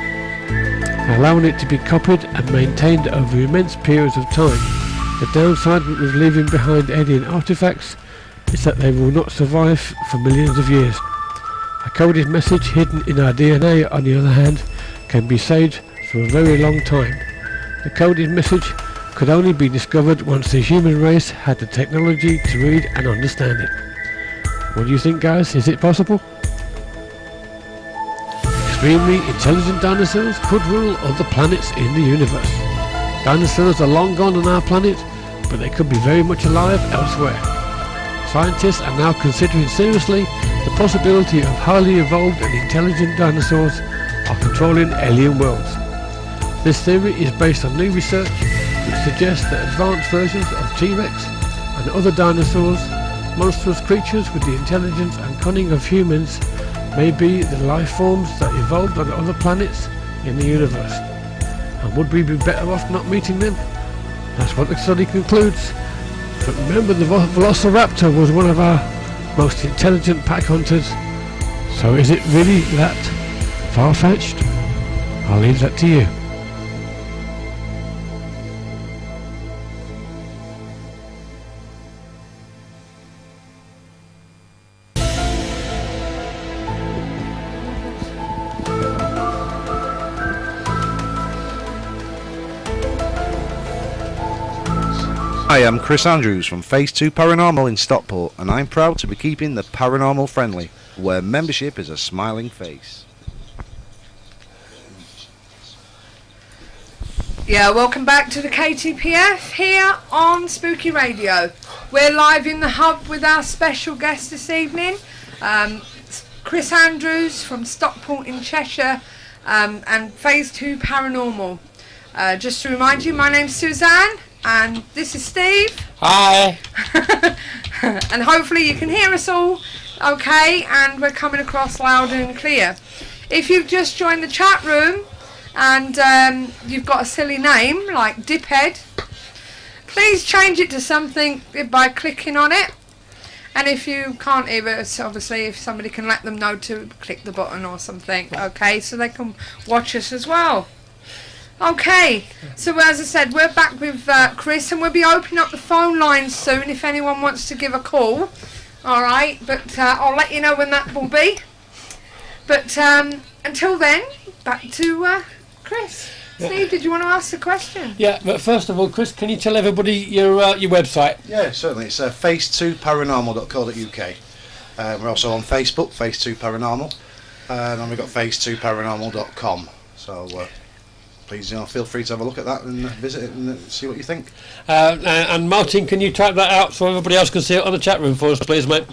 allowing it to be copied and maintained over immense periods of time. The downside with leaving behind alien artifacts is that they will not survive for millions of years. A coded message hidden in our DNA, on the other hand, can be saved for a very long time. The coded message could only be discovered once the human race had the technology to read and understand it. What do you think, guys? Is it possible? Extremely intelligent dinosaurs could rule other planets in the universe. Dinosaurs are long gone on our planet, but they could be very much alive elsewhere. Scientists are now considering seriously the possibility of highly evolved and intelligent dinosaurs are controlling alien worlds. This theory is based on new research which suggests that advanced versions of T-Rex and other dinosaurs, monstrous creatures with the intelligence and cunning of humans, may be the life forms that evolved on other planets in the universe. And would we be better off not meeting them? That's what the study concludes. But remember, the Velociraptor was one of our most intelligent pack hunters. So is it really that far-fetched? I'll leave that to you. Hi, I'm Chris Andrews from Phase 2 Paranormal in Stockport, and I'm proud to be keeping the paranormal friendly, where membership is a smiling face. Yeah, welcome back to the KTPF here on Spooky Radio. We're live in the hub with our special guest this evening, Chris Andrews from Stockport in Cheshire, and Phase 2 Paranormal. Just to remind you, my name's Suzanne. And this is Steve. Hi. And hopefully you can hear us all okay, and we're coming across loud and clear. If you've just joined the chat room and you've got a silly name like Diphead, please change it to something by clicking on it. And if you can't hear us, obviously, if somebody can let them know to click the button or something, okay, so they can watch us as well. Okay, so as I said, we're back with Chris, and we'll be opening up the phone lines soon if anyone wants to give a call. All right, but I'll let you know when that will be. But until then, back to Chris. Yeah. Steve, did you want to ask a question? Yeah, but first of all, Chris, can you tell everybody your website? Yeah, certainly. It's phase2paranormal.co.uk. We're also on Facebook, Phase 2 Paranormal, and we've got phase2paranormal.com. So please, feel free to have a look at that and visit it and see what you think. And Martin, can you type that out so everybody else can see it on the chat room for us, please, mate?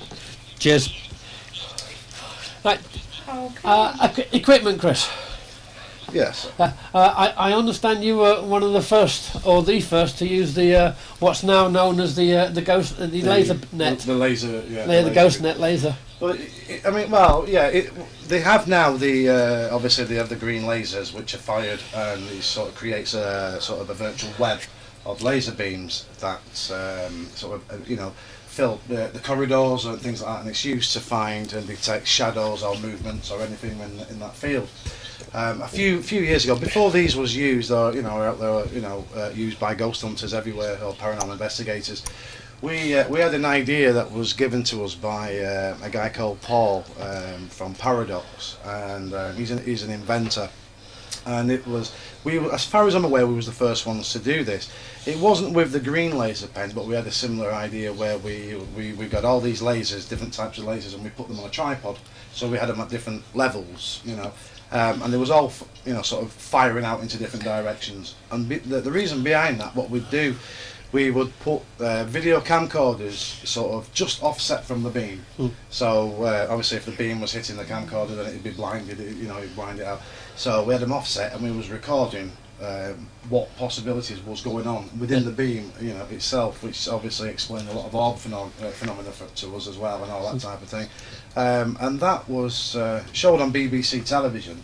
Cheers. Right. Okay. Equipment, Chris. Yes. I understand you were one of the first, or the first, to use the what's now known as the laser net. The laser, yeah. The ghost net laser. Well, they have now obviously they have the green lasers which are fired, and it sort of creates a sort of a virtual web of laser beams that fill the corridors and things like that, and it's used to find and detect shadows or movements or anything in that field. A few years ago, before these was used, or used by ghost hunters everywhere or paranormal investigators, we had an idea that was given to us by a guy called Paul from Paradox, and he's an inventor. And as far as I'm aware, we was the first ones to do this. It wasn't with the green laser pen, but we had a similar idea where we got all these lasers, different types of lasers, and we put them on a tripod, so we had them at different levels, and they was all sort of firing out into different directions. And the reason behind that, what we'd do, we would put video camcorders sort of just offset from the beam. So obviously if the beam was hitting the camcorder, then it'd be blinded, it'd blind it out. So we had them offset, and we was recording what possibilities was going on within the beam itself, which obviously explained a lot of orb phenomena to us as well, and all that type of thing. And that was showed on BBC television.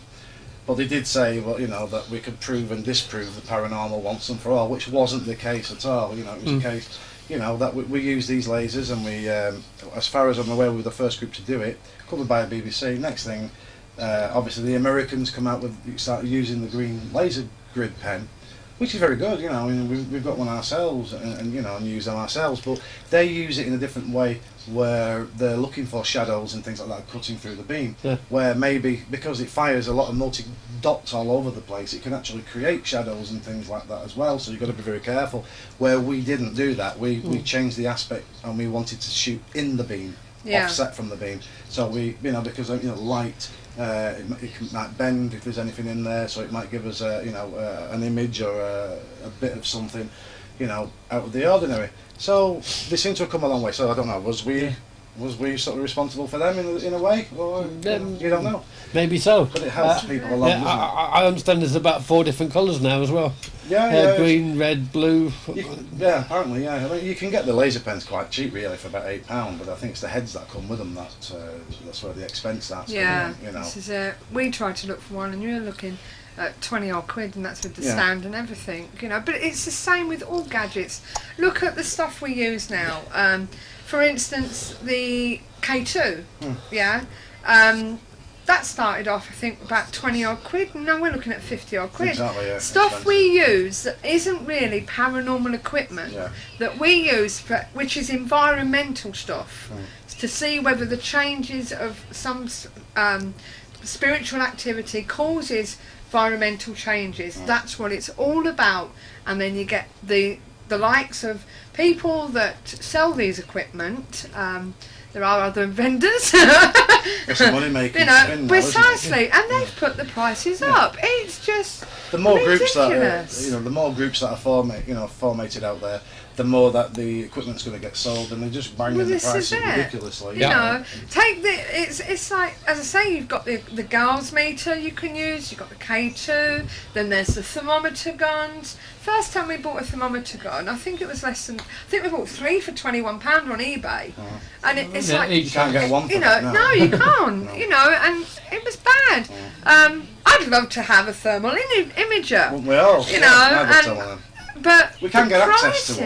But they did say, well, that we could prove and disprove the paranormal once and for all, which wasn't the case at all. It was a case, that we use these lasers, and we, as far as I'm aware, we were the first group to do it, covered by a BBC. Next thing, obviously the Americans come out with, start using the green laser grid pen, which is very good. We've got one ourselves, and use them ourselves. But they use it in a different way, where they're looking for shadows and things like that cutting through the beam. Where maybe because it fires a lot of multi dots all over the place, it can actually create shadows and things like that as well. So you've got to be very careful. Where we didn't do that, we changed the aspect, and we wanted to shoot in the beam, offset from the beam. So we, because light. It might bend if there's anything in there, so it might give us an image or a bit of something out of the ordinary. So they seem to have come a long way. So I don't know, was we sort of responsible for them in a way, or you don't know? Maybe so. But it helps people along, doesn't it? I understand there's about 4 different colours now as well. Green, red, blue. Apparently, I mean, you can get the laser pens quite cheap, really, for about £8. But I think it's the heads that come with them that's where the expense starts. This is it. We tried to look for one, and you're looking at 20 odd quid, and that's with the stand and everything. But it's the same with all gadgets. Look at the stuff we use now. For instance, the K2. That started off, I think, about 20 odd quid, and now we're looking at 50 odd quid. Exactly, yeah. Stuff Expensive. we use that isn't really paranormal equipment, that we use, which is environmental stuff, to see whether the changes of some spiritual activity causes environmental changes. That's what it's all about. And then you get the likes of people that sell these equipment. There are other vendors. It's a money making spin now, precisely, and they've put the prices up. It's just the more ridiculous. groups that the more groups that are formatted out there, the more that the equipment's going to get sold, and they're just banging the prices ridiculously. Take it's like, as I say, you've got the Gauss meter you can use. You've got the K2. Then there's the thermometer guns. First time we bought a thermometer gun, I think it was less than. I think we bought 3 for £21 on eBay, and it's like you can't get one. For that, no, you can't. And it was bad. I'd love to have a thermal imager. Wouldn't we all? But we can get prices,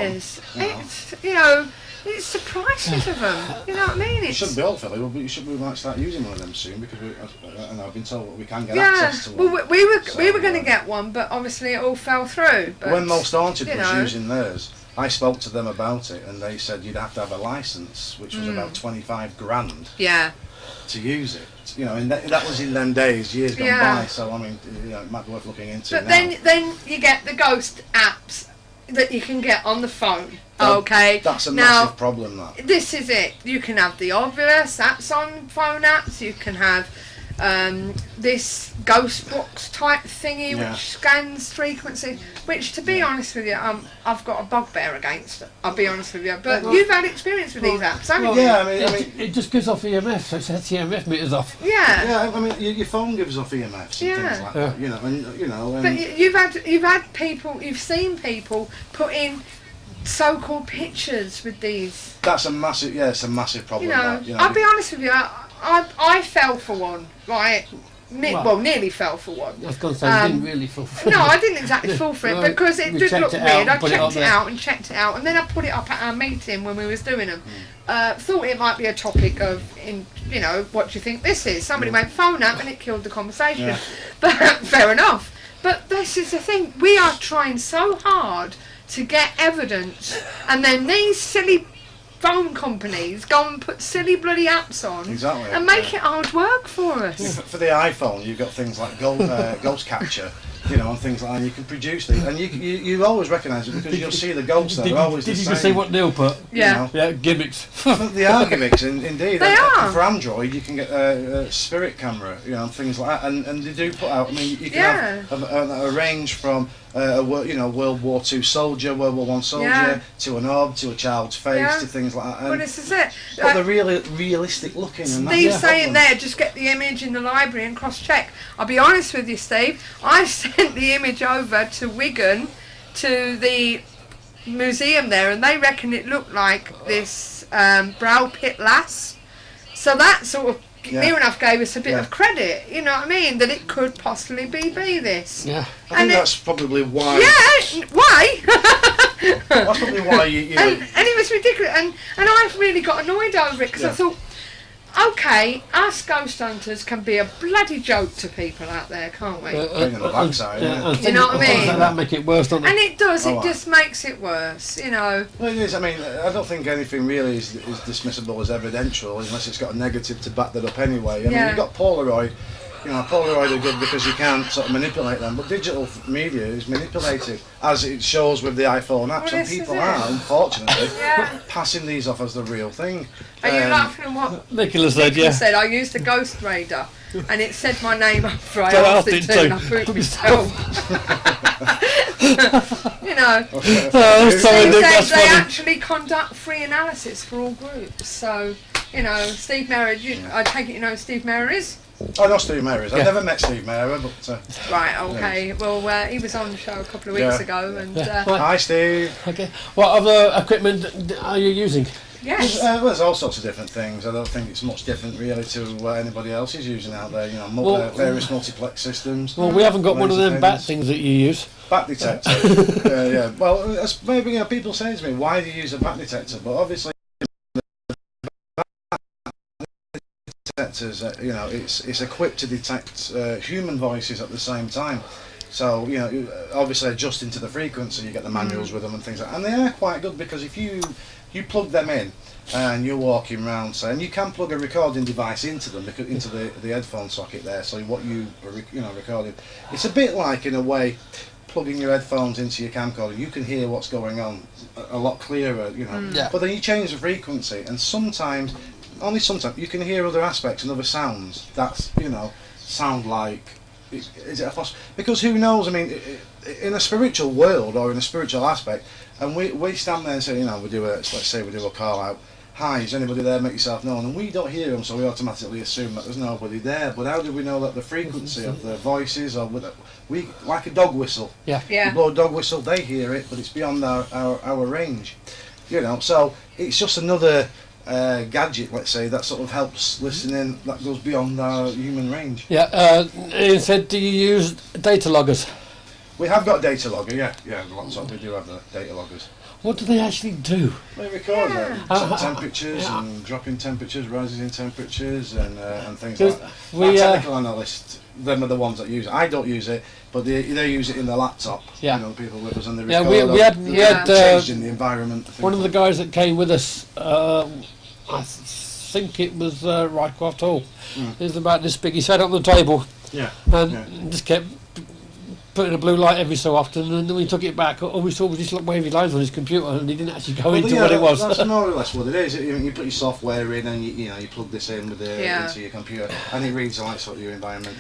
access to one. It's the prices of them. You know what I mean? It shouldn't be all, Philly. We might start using one of them soon, because I've been told we can get access to one. Well, we were going to get one, but obviously it all fell through. But when Most Haunted was using theirs, I spoke to them about it, and they said you'd have to have a license, which was about 25 grand. To use it. And that was in them days, years gone by. So I mean, it might be worth looking into. But now. then you get the ghost apps that you can get on the phone. Okay. That's a massive problem. That. This is it. You can have the obvious. That's on phone apps. You can have this ghost box type thingy which scans frequency. Which, to be honest with you, I've got a bugbear against it. I'll be honest with you. But you've had experience with these apps, haven't you? Yeah, I mean, it just gives off EMF, so it sets EMF meters off. Yeah. I mean, your phone gives off EMFs and things like that. But you've seen people put in so-called pictures with these. That's a massive. Yeah, it's a massive problem. I'll be honest with you. I fell for one, right? Nearly fell for one. I was going to say, you didn't really fall for it. No, I didn't exactly fall for it, because it did look weird. I checked it out, and then I put it up at our meeting when we was doing them. Thought it might be a topic of, what do you think this is? Somebody went phone up, and it killed the conversation. But fair enough. But this is the thing. We are trying so hard to get evidence, and then these silly phone companies go and put silly bloody apps on and make it hard work for us. For the iPhone, you've got things like Ghost Capture, you know, and things like that. And you can produce these, and you always recognise it because you'll see the ghosts there. They're always the Did you same. just see what Neil put? Yeah. You know. Yeah, gimmicks. They are gimmicks, indeed. They are. For Android, you can get a spirit camera, you know, and things like that, and they do put out. I mean, you can have a range from World War II soldier, World War I soldier, to an orb, to a child's face, to things like that. Well, this is it. But they're really realistic looking. And Steve's saying there, just get the image in the library and cross-check. I'll be honest with you, Steve. I sent the image over to Wigan, to the museum there, and they reckon it looked like this brow pit lass. So that sort of near enough gave us a bit of credit, you know what I mean, that it could possibly be this. Yeah. I think that's probably why. Yeah, why? That's probably why you and it was ridiculous, and I've really got annoyed over it because I thought, okay, us ghost hunters can be a bloody joke to people out there, can't we? on the backside, you know what I mean? Like that make it worse, don't they? And it does, it just makes it worse, you know. Well, it is. I mean, I don't think anything really is dismissible as evidential unless it's got a negative to back that up anyway. I mean, you've got Polaroid. You know, Polaroid are good because you can't sort of manipulate them, but digital media is manipulated, as it shows with the iPhone apps, and people are, unfortunately, passing these off as the real thing. Are you laughing at what Nicholas said, I used a Ghost Raider, and it said my name after I asked it to, and I proved myself. You know, they actually conduct free analysis for all groups, so, you know, Steve Mayer, I take it you know who Steve Mayer is? I know Steve Mayer is. I've never met Steve Mayer, but... right, okay. Well, he was on the show a couple of weeks ago, and... Hi, Steve. Okay. What other equipment are you using? Yes. There's all sorts of different things. I don't think it's much different, really, to what anybody else is using out there. You know, various multiplex systems. Well, we haven't got one of them bat things that you use. Bat detector. Yeah. Well, that's maybe people say to me, why do you use a bat detector? But obviously... detectors, you know, it's equipped to detect human voices at the same time. So, you know, obviously adjusting to the frequency, you get the manuals with them and things like that. And they are quite good because if you plug them in and you're walking around, say, and you can plug a recording device into them, into the headphone socket there, so what you are recording, it's a bit like, in a way, plugging your headphones into your camcorder. You can hear what's going on a lot clearer, you know. But then you change the frequency, and sometimes, only sometimes, you can hear other aspects and other sounds that, you know, sound like, is it a because who knows, I mean, in a spiritual world or in a spiritual aspect, and we stand there and say, you know, let's say we do a call out, hi, is anybody there, make yourself known, and we don't hear them, so we automatically assume that there's nobody there. But how do we know that the frequency of the voices, or like a dog whistle, you blow a dog whistle, they hear it, but it's beyond our range, you know. So it's just another gadget, let's say, that sort of helps listening, that goes beyond our human range. Ian said, do you use data loggers? We have got a data logger, the laptop, we do have the data loggers. What do they actually do? They record temperatures and dropping temperatures, rises in temperatures, and things like that. Our technical analysts, them are the ones that use it. I don't use it, but they use it in their laptop. You know, people with us, and they record. We had changed in the environment. One of the guys that came with us, I think it was Rycroft Hall. It was about this big. He sat on the table, and just kept putting a blue light every so often, and then we took it back. All we saw was these wavy lines on his computer, and he didn't actually go into what it was. That's more or less what it is. You put your software in, and you plug this in with into your computer, and it reads like sort of your environment.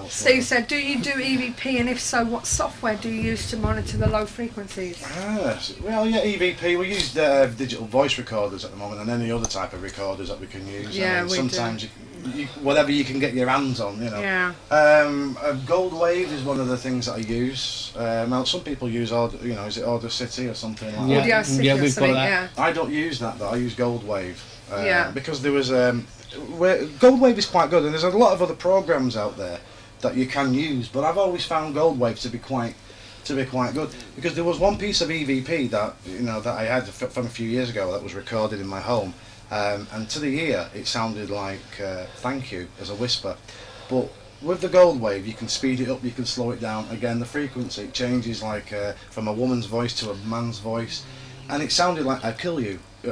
Steve said, "Do you do EVP, and if so, what software do you use to monitor the low frequencies?" Well, EVP. We use digital voice recorders at the moment, and any other type of recorders that we can use. Yeah, we sometimes do. Whatever you can get your hands on, you know. Yeah. Gold Wave is one of the things that I use. Now some people use is it Order City or something like that? Audio City or something, I don't use that though. I use Gold Wave. Because there was Gold Wave is quite good, and there's a lot of other programs out there that you can use. But I've always found Gold Wave to be quite good, because there was one piece of EVP that that I had from a few years ago that was recorded in my home. And to the ear, it sounded like thank you as a whisper. But with the Gold Wave, you can speed it up, you can slow it down. Again, the frequency changes like from a woman's voice to a man's voice. And it sounded like I'd kill you. So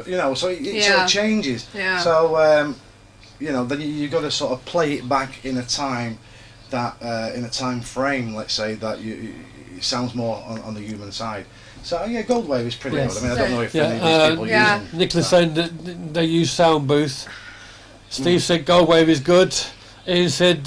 it sort of changes. Yeah. So, then you've got to sort of play it back in a time that in a time frame, let's say, that it sounds more on the human side. So yeah, gold wave is pretty good. I mean, I don't know if any of these people use them. Nicholas said that they use sound booth. Steve said gold wave is good. He said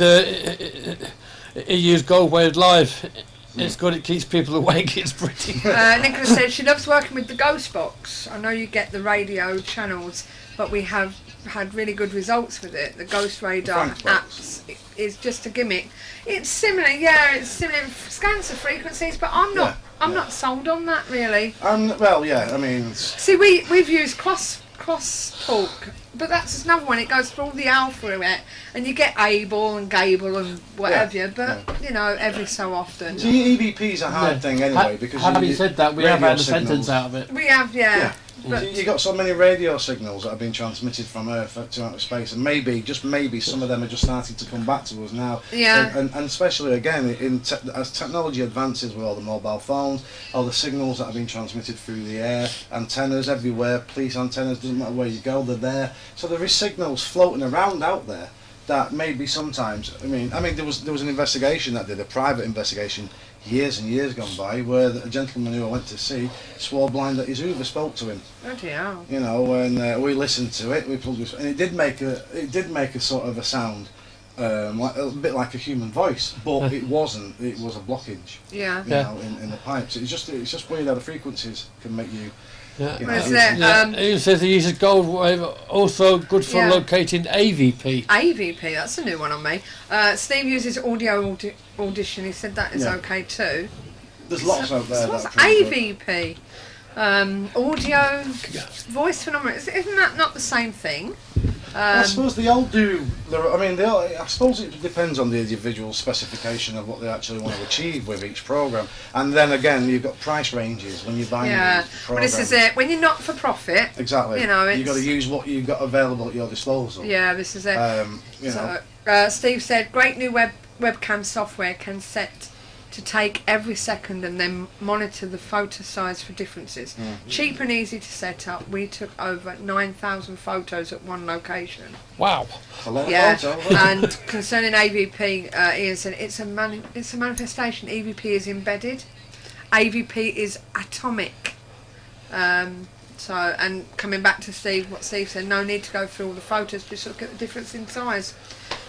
he used gold wave live. It's good, it keeps people awake, it's pretty. Nicholas said she loves working with the Ghost Box. I know you get the radio channels, but we have had really good results with it. The Ghost Radar apps is just a gimmick. It's similar, it scans the frequencies, but I'm not sold on that really. Well, yeah, I mean... See, we've used cross talk, but that's another one. It goes through all the alphabet, and you get Able and Gable and whatever. But you know, every so often. See, EVP's a hard thing anyway because. Having said that, we have had a sentence out of it. We have, But you got so many radio signals that have been transmitted from Earth to outer space, and maybe, just maybe, some of them are just starting to come back to us now. Yeah. And especially again, as technology advances with all the mobile phones, all the signals that have been transmitted through the air, antennas everywhere, police antennas, doesn't matter where you go, they're there. So there is signals floating around out there that maybe sometimes. I mean, there was an investigation that did a private investigation. Years and years gone by, where a gentleman who I went to see swore blind that his Hoover spoke to him. Bloody hell. You know, and we listened to it. And it did make a sort of a sound, like a bit like a human voice, but it wasn't. It was a blockage. Yeah. You know, in the pipes. It's just weird how the frequencies can make you. Yeah. You know, He says he uses gold wave, also good for locating AVP. AVP, that's a new one on me. Steve uses audio audition. He said that is okay too. There's lots out there. What's AVP? Audio voice phenomena. Isn't that not the same thing? I suppose they all do. I suppose it depends on the individual specification of what they actually want to achieve with each program. And then again, you've got price ranges when you're buying these programs. But this is it. When you're not for profit, exactly. You know, you've got to use what you've got available at your disposal. Yeah, this is it. Steve said, great new webcam software can set to take every second and then monitor the photo size for differences. Cheap and easy to set up. We took over 9,000 photos at one location. Wow. A lot of photos. And concerning AVP, Ian said it's a manifestation. EVP is embedded. AVP is atomic. And coming back to Steve, what Steve said, no need to go through all the photos, just look at the difference in size.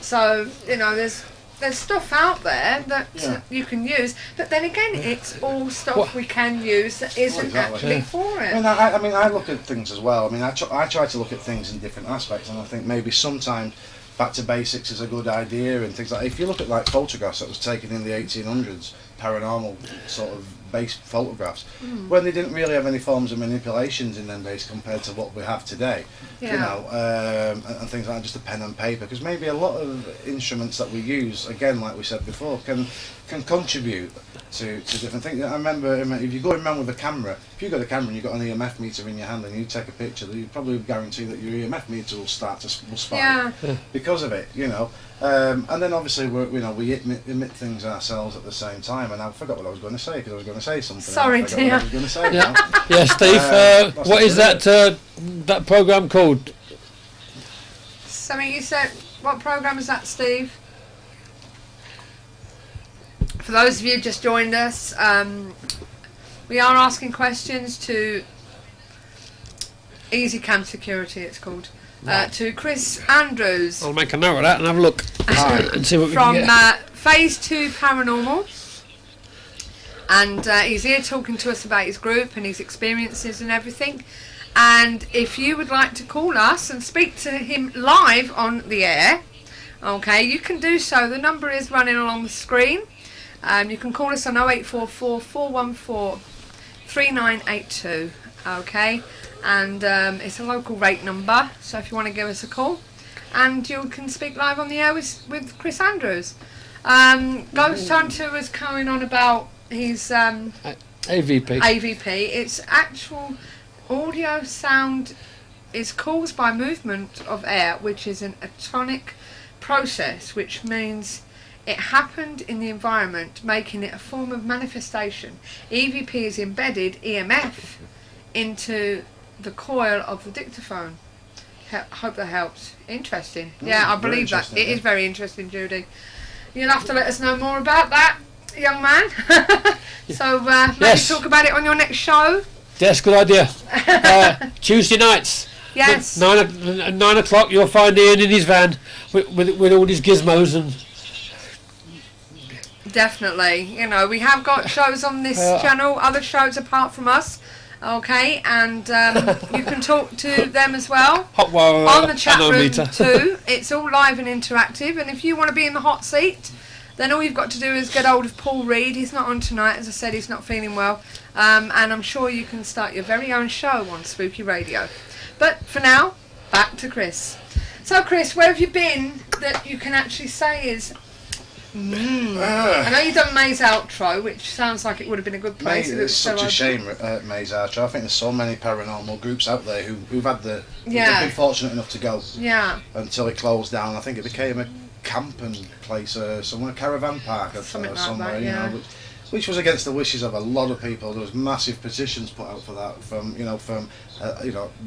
So, you know, there's stuff out there that you can use, but then again, it's all stuff we can use that isn't actually for it. I look at things as well. I mean, I try to look at things in different aspects, and I think maybe sometimes back to basics is a good idea and things like. If you look at like photographs that was taken in the 1800s, paranormal sort of based photographs, when they didn't really have any forms of manipulations in them days compared to what we have today. You know, and things like just a pen and paper, because maybe a lot of instruments that we use, again, like we said before, can contribute to different things. I remember if you're going around with a camera, if you've got a camera and you've got an EMF meter in your hand and you take a picture, you probably guarantee that your EMF meter will spike because of it, you know. And then obviously we emit things ourselves at the same time, and I forgot what I was going to say because I was going to say something. Sorry, dear. What I was going to say Yeah, Steve. What is that program called? Something you said. What program is that, Steve? For those of you who just joined us, we are asking questions to Easy Cam Security. It's called. To Chris Andrews. I'll make a note of that and have a look and see what we can get. From Phase 2 Paranormal. And he's here talking to us about his group and his experiences and everything. And if you would like to call us and speak to him live on the air, okay, you can do so. The number is running along the screen. You can call us on 0844 414 3982, okay? And it's a local rate number, so if you want to give us a call, and you can speak live on the air with Chris Andrews. Ghost Hunter was going on about his AVP. It's actual audio sound is caused by movement of air, which is an atonic process, which means it happened in the environment, making it a form of manifestation. EVP is embedded EMF into the coil of the dictaphone. Hope that helps. Interesting. Yeah, I believe that. It is very interesting, Judy. You'll have to let us know more about that, young man. So maybe Yes. talk about it on your next show. Yes, good idea. Tuesday nights. Yes. 9 o'clock. You'll find Ian in his van with all his gizmos and. Definitely. You know, we have got shows on this channel, other shows apart from us. Okay, and you can talk to them as well on the chat room too. It's all live and interactive, and if you want to be in the hot seat, then all you've got to do is get hold of Paul Reed. He's not on tonight, as I said, he's not feeling well, and I'm sure you can start your very own show on Spooky Radio. But for now, back to Chris. So Chris, where have you been that you can actually say is... I know you've done May's outro, which sounds like it would have been a good place. It's such a shame, May's outro. I think there's so many paranormal groups out there who've had they've been fortunate enough to go until it closed down. I think it became a camping place somewhere, caravan park or somewhere, that, you know, which was against the wishes of a lot of people. There was massive petitions put out for that from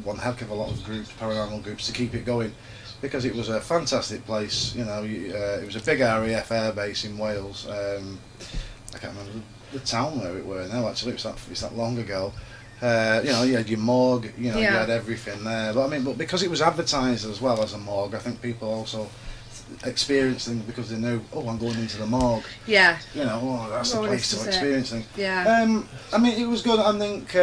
one heck of a lot of groups, paranormal groups, to keep it going. Because it was a fantastic place, you know. It was a big RAF air base in Wales. I can't remember the town where it were now. Actually, it's that long ago. You know, you had your morgue. You know, you had everything there. But because it was advertised as well as a morgue, I think people also experienced things because they knew. Oh, I'm going into the morgue. Yeah. You know, that's the place to experience things. Yeah. It was good. I think.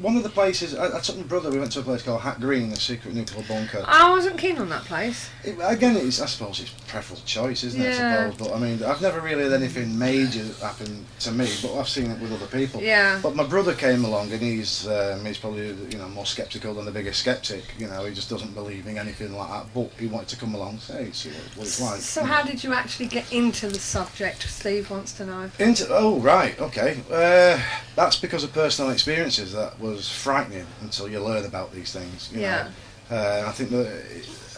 One of the places, I took my brother, we went to a place called Hat Green, a secret nuclear bunker. I wasn't keen on that place. I suppose it's preferable choice, isn't it, I suppose? But I've never really had anything major happen to me, but I've seen it with other people. Yeah. But my brother came along and he's probably, more sceptical than the biggest skeptic, he just doesn't believe in anything like that, but he wanted to come along and say, see what it's like. So how did you actually get into the subject, Steve wants to know? Right, okay. That's because of personal experiences that was frightening until you learn about these things. You know? I think that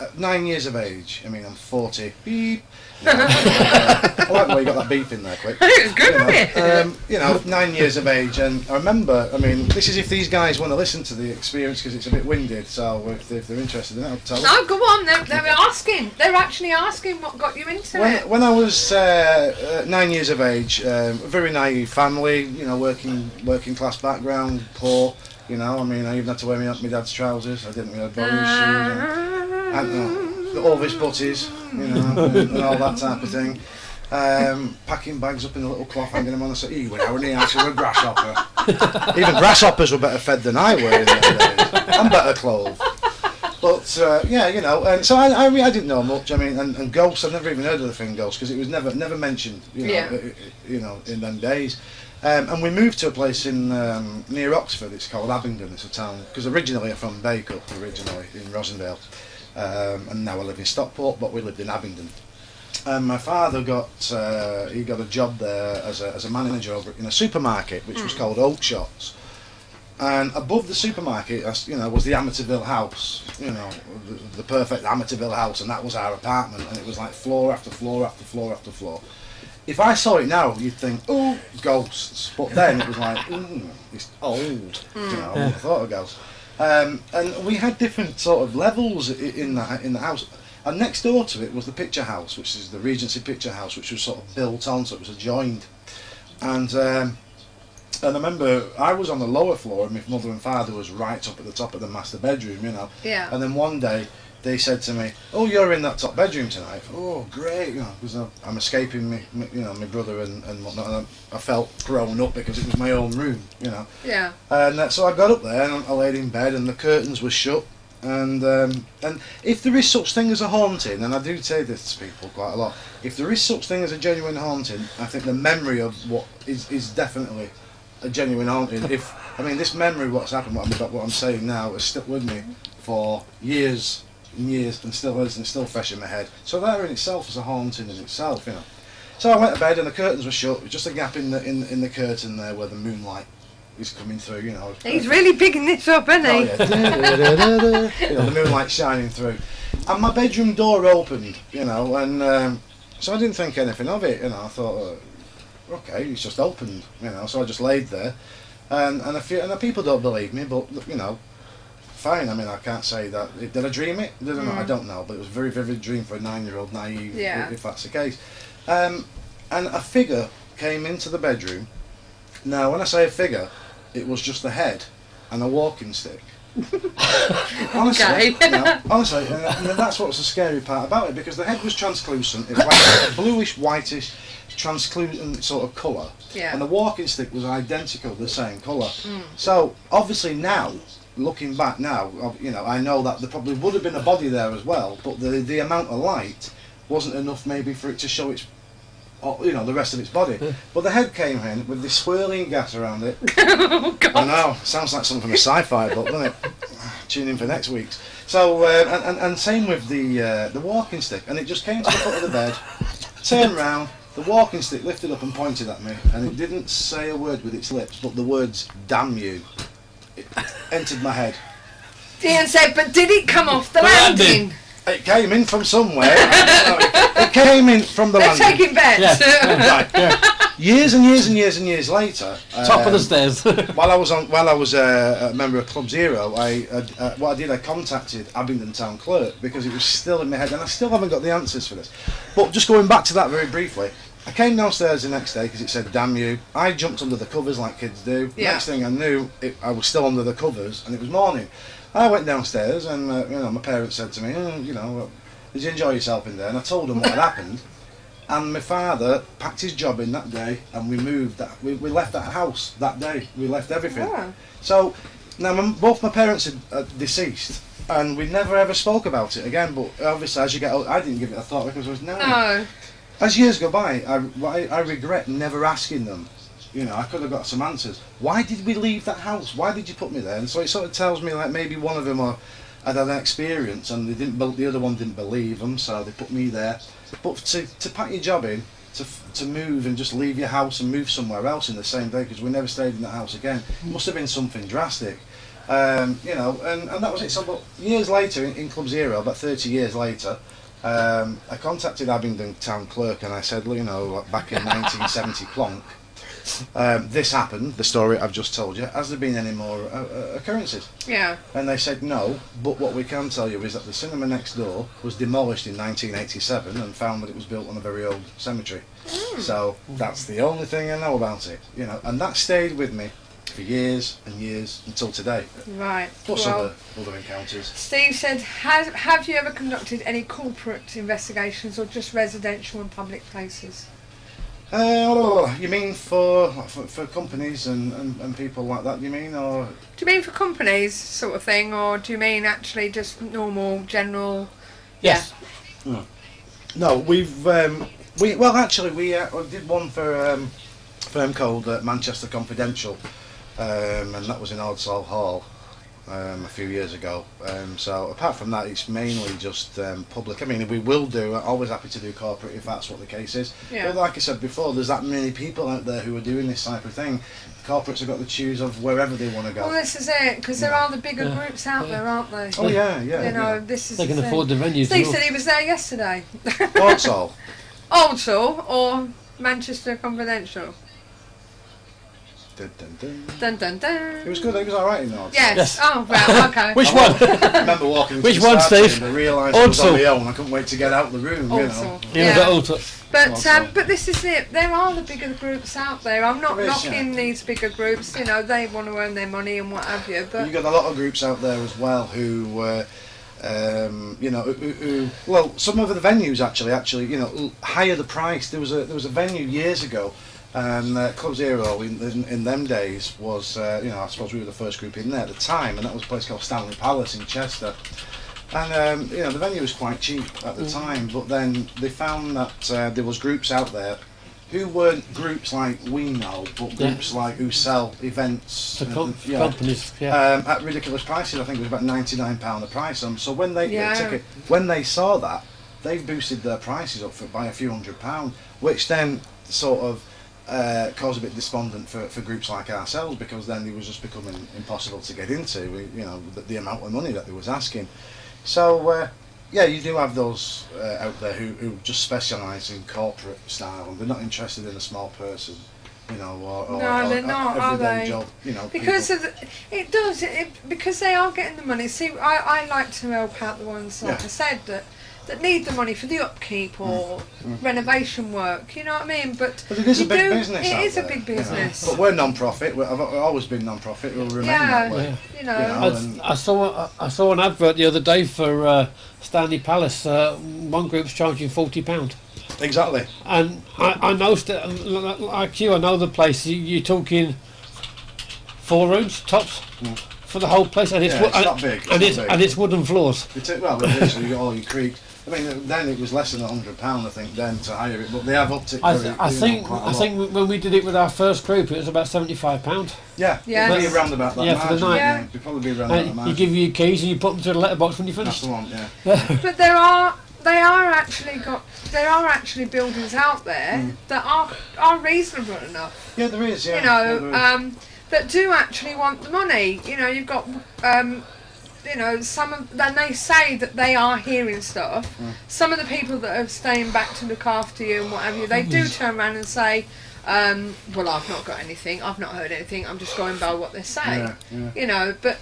at 9 years of age, I'm 40. Beep. I like the way you got that beep in there quick. It was good, wasn't it? 9 years of age, and I remember. This is if these guys want to listen to the experience because it's a bit winded. So if they're interested in it, I'll tell them. No, go on. They're asking. They're actually asking what got you into it. When I was 9 years of age, a very naive family. Working class background, poor. I even had to wear my dad's trousers. I didn't wear Boris shoes. And all his putties, and all that type of thing. Packing bags up in a little cloth, hanging them on the side. You were only actually a grasshopper. Even grasshoppers were better fed than I were in those days. And better clothed. But, so I didn't know much. And ghosts, I've never even heard of the thing ghosts, because it was never mentioned, in them days. And we moved to a place in near Oxford. It's called Abingdon. It's a town, because originally I'm from Bacup, originally in Rosendale, and now I live in Stockport, but we lived in Abingdon. And my father got a job there as a manager over in a supermarket, which was called Oakshots. And above the supermarket, was the Amityville house, the perfect Amityville house, and that was our apartment, and it was like floor after floor after floor after floor. If I saw it now, you'd think, oh, ghosts. But then it was like, it's old. I wouldn't have thought of ghosts. And we had different sort of levels in the house. And next door to it was the picture house, which is the Regency picture house, which was sort of built on, so it was adjoined. And I remember I was on the lower floor, and my mother and father was right up at the top of the master bedroom, Yeah. And then one day, they said to me, "Oh, you're in that top bedroom tonight." Oh, great! Because I'm escaping my brother and whatnot. And I felt grown up because it was my own room, Yeah. And so I got up there and I laid in bed and the curtains were shut. And if there is such thing as a haunting, and I do say this to people quite a lot, if there is such thing as a genuine haunting, I think the memory of what is definitely a genuine haunting. This memory, what's happened, what I'm saying now, has stuck with me for years. And still is, and still fresh in my head. So that in itself is a haunting in itself, So I went to bed and the curtains were shut. It was just a gap in the curtain there where the moonlight is coming through, He's really picking this up, isn't he? Oh, yeah. The moonlight shining through. And my bedroom door opened, and so I didn't think anything of it, I thought, okay, it's just opened, so I just laid there. And the people don't believe me, but, fine. I mean, I can't say that. Did I dream it? I don't know, but it was a very vivid dream for a 9-year-old, naive, if that's the case. And a figure came into the bedroom. Now, when I say a figure, it was just a head and a walking stick. Honestly, honestly, and that's what's the scary part about it, because the head was translucent. It was like a bluish, whitish, translucent sort of colour, and the walking stick was identical, the same colour. So obviously now, looking back now, I know that there probably would have been a body there as well, but the amount of light wasn't enough maybe for it to show its, the rest of its body. But the head came in with this swirling gas around it. Oh, God. I know, sounds like something from a sci-fi book, doesn't it? Tune in for next week's. So, and same with the walking stick, and it just came to the foot of the bed, turned round, the walking stick lifted up and pointed at me, and it didn't say a word with its lips, but the words, "damn you," it entered my head. Ian said, but did it come off the landing? It came in from somewhere. It came in from the They're landing. taking bets. Right. Years and years and years and years later, Top of the stairs. while I was a member of Club Zero, I contacted Abingdon Town Clerk because it was still in my head, and I still haven't got the answers for this. But just going back to that very briefly, I came downstairs the next day because it said "damn you." I jumped under the covers like kids do. Yeah. Next thing I knew, I was still under the covers, and it was morning. I went downstairs, and my parents said to me, "Did you enjoy yourself in there?" And I told them what had happened. And my father packed his job in that day, and we moved. We left that house that day. We left everything. Yeah. So now both my parents are deceased, and we never ever spoke about it again. But obviously, as you get older, I didn't give it a thought because I was No. As years go by, I regret never asking them. I could have got some answers. Why did we leave that house? Why did you put me there? And so it sort of tells me like maybe one of them had an experience, and the other one didn't believe them, so they put me there. But to pack your job in, to move and just leave your house and move somewhere else in the same day, because we never stayed in that house again, it must have been something drastic. And that was it. So, but years later, in Club Zero, about 30 years later, I contacted Abingdon Town Clerk and I said, back in 1970 plonk, this happened, the story I've just told you. Has there been any more occurrences? Yeah. And they said no, but what we can tell you is that the cinema next door was demolished in 1987 and found that it was built on a very old cemetery. So that's the only thing I know about it, and that stayed with me for years and years until today. Right. Plus Well, other encounters. Steve said, have you ever conducted any corporate investigations or just residential and public places? You mean for companies and people like that, you mean, or? Do you mean for companies, sort of thing, or do you mean actually just normal, general? Yes. Yeah. No, we did one for a firm called Manchester Confidential, and that was in Ardsall Hall a few years ago. So apart from that, it's mainly just public. I mean, we will do. Always happy to do corporate if that's what the case is. Yeah. But like I said before, there's that many people out there who are doing this type of thing. Corporates have got to choose of wherever they want to go. Well, this is it, because there are the bigger groups out there, aren't they? Oh yeah. This is. They can the afford the venue. Steve said he was there yesterday. Ardsall. Ardsall or Manchester Confidential. Dun, dun, dun. Dun dun dun. It was good. It was all right in Ardsall. Yes. Oh, well, okay. Which one? I remember walking into Which the one, start Steve? and I realised I was on Ardsall. my own. I couldn't wait to get out of the room. Ardsall. Yeah. But this is it. There are the bigger groups out there. I'm not There is, knocking these bigger groups. They want to earn their money and what have you. But You've got a lot of groups out there as well who, well, some of the venues actually, higher the price. There was a venue years ago, and Club Zero in them days was, I suppose we were the first group in there at the time, and that was a place called Stanley Palace in Chester. And the venue was quite cheap at the time, but then they found that there was groups out there who weren't groups like we know, but groups like who sell events The companies, at ridiculous prices. I think it was about £99 a price. So when they saw that, they've boosted their prices up by a few £100, which then sort of caused a bit despondent for groups like ourselves, because then it was just becoming impossible to get into. The amount of money that they was asking. So you do have those out there who just specialise in corporate style, and they're not interested in a small person. you know, or No, they're not, are everyday they? job, you know. Because people. because they are getting the money. See, I like to help out the ones, like Yeah. I said, that need the money for the upkeep or renovation work. You know what I mean? But it is a you big do- business. It out is a there, big you know. business. But we're non-profit. I've always been non-profit. We'll remain Yeah, that way. you know. You know, and- I saw an advert the other day for Stanley Palace. One group's charging £40, Exactly. and I know like you, I know the place. You're talking 4 rooms tops for the whole place, and it's Yeah, it's not big. and it's wooden floors. Well, literally, you got all your creeks. I mean, then it was less than £100, I think, then to hire it. But they have upped it. I think when we did it with our first group, it was about £75. Yeah, Yeah. it'd be around about that. Yeah, for the margin, night. Yeah. It'd probably be around that And margin. you give you your keys and you put them to the letterbox when you That's finish. the one. Yeah. But there are actually buildings out there that are reasonable enough. Yeah, there is. Yeah. You know, Yeah, there is. that do actually want the money. You know, you've got, you know, then they say that they are hearing stuff. Some of the people that are staying back to look after you and what have you, they do turn around and say, well, I've not got anything, I've not heard anything, I'm just going by what they say. Yeah. You know, but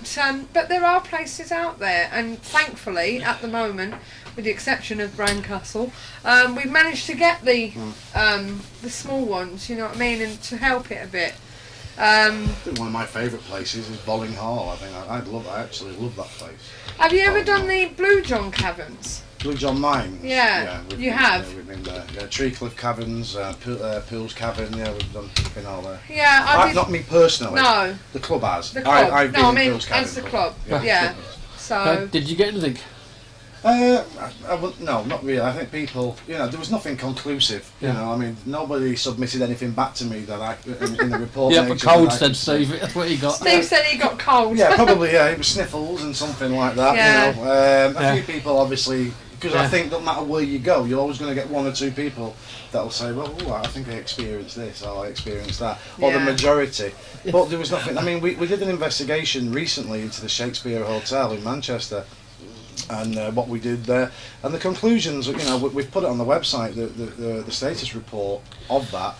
there are places out there, and thankfully, at the moment, with the exception of Castle, we've managed to get the small ones, you know what I mean, and to help it a bit. I think one of my favourite places is Bolling Hall. I think I actually love that place. Have you ever Bolling done Hall. the Blue John Caverns? Blue John Mines. Yeah, we've you been, have. Yeah, we've been there. Yeah, Treecliff Caverns, Pools Cavern. Yeah, we've been all there. Yeah, I did. Not me personally. No, The club has. the club. I've been No, I in mean Pools Cavern as the before. club. Yeah. So Did you get anything? No, not really. I think people, you know, there was nothing conclusive. You Yeah. know, I mean, nobody submitted anything back to me that in the report. Yeah, but nature cold that I said could see. Steve. That's what he got. Steve said he got cold. Yeah, probably. Yeah, it was sniffles and something like that. Yeah. You know, a Yeah. few people obviously, because I think no matter where you go, you're always going to get 1 or 2 people that'll say, well, ooh, I think I experienced this or I experienced that, or the Yeah. majority. But there was nothing. I mean, we did an investigation recently into the Shakespeare Hotel in Manchester. And what we did there, and the conclusions, you know, we've put it on the website, the status report of that.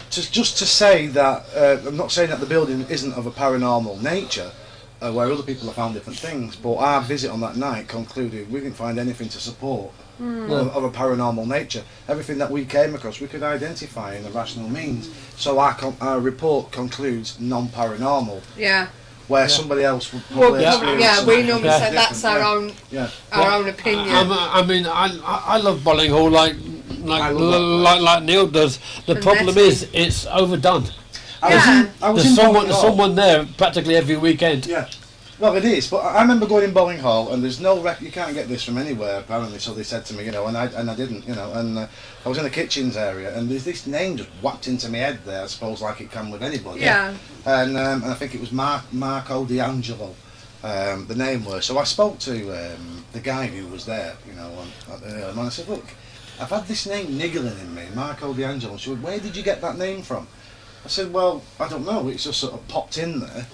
Just to say that, I'm not saying that the building isn't of a paranormal nature, where other people have found different things, but our visit on that night concluded we didn't find anything to support of a paranormal nature. Everything that we came across, we could identify in a rational means. So our report concludes non-paranormal. Yeah. Where somebody else would Well, probably experience yeah, we something normally Yeah. say that's our own Yeah. our own opinion. I mean, I love Bolling Hall I love that like Neil does. The And problem Nettie. is it's overdone. Yeah. I was There's in Bolling Hall. someone there practically every weekend. Yeah. Well, it is, but I remember going in Bolling Hall, and there's no you can't get this from anywhere apparently. So they said to me, you know, and I didn't, you know, and I was in the kitchens area, and there's this name just whacked into my head there, I suppose, like it can with anybody. Yeah. And I think it was Marco D'Angelo, the name was. So I spoke to the guy who was there, you know, and I said, look, I've had this name niggling in me, Marco D'Angelo. She said, where did you get that name from? I said, well, I don't know, it's just sort of popped in there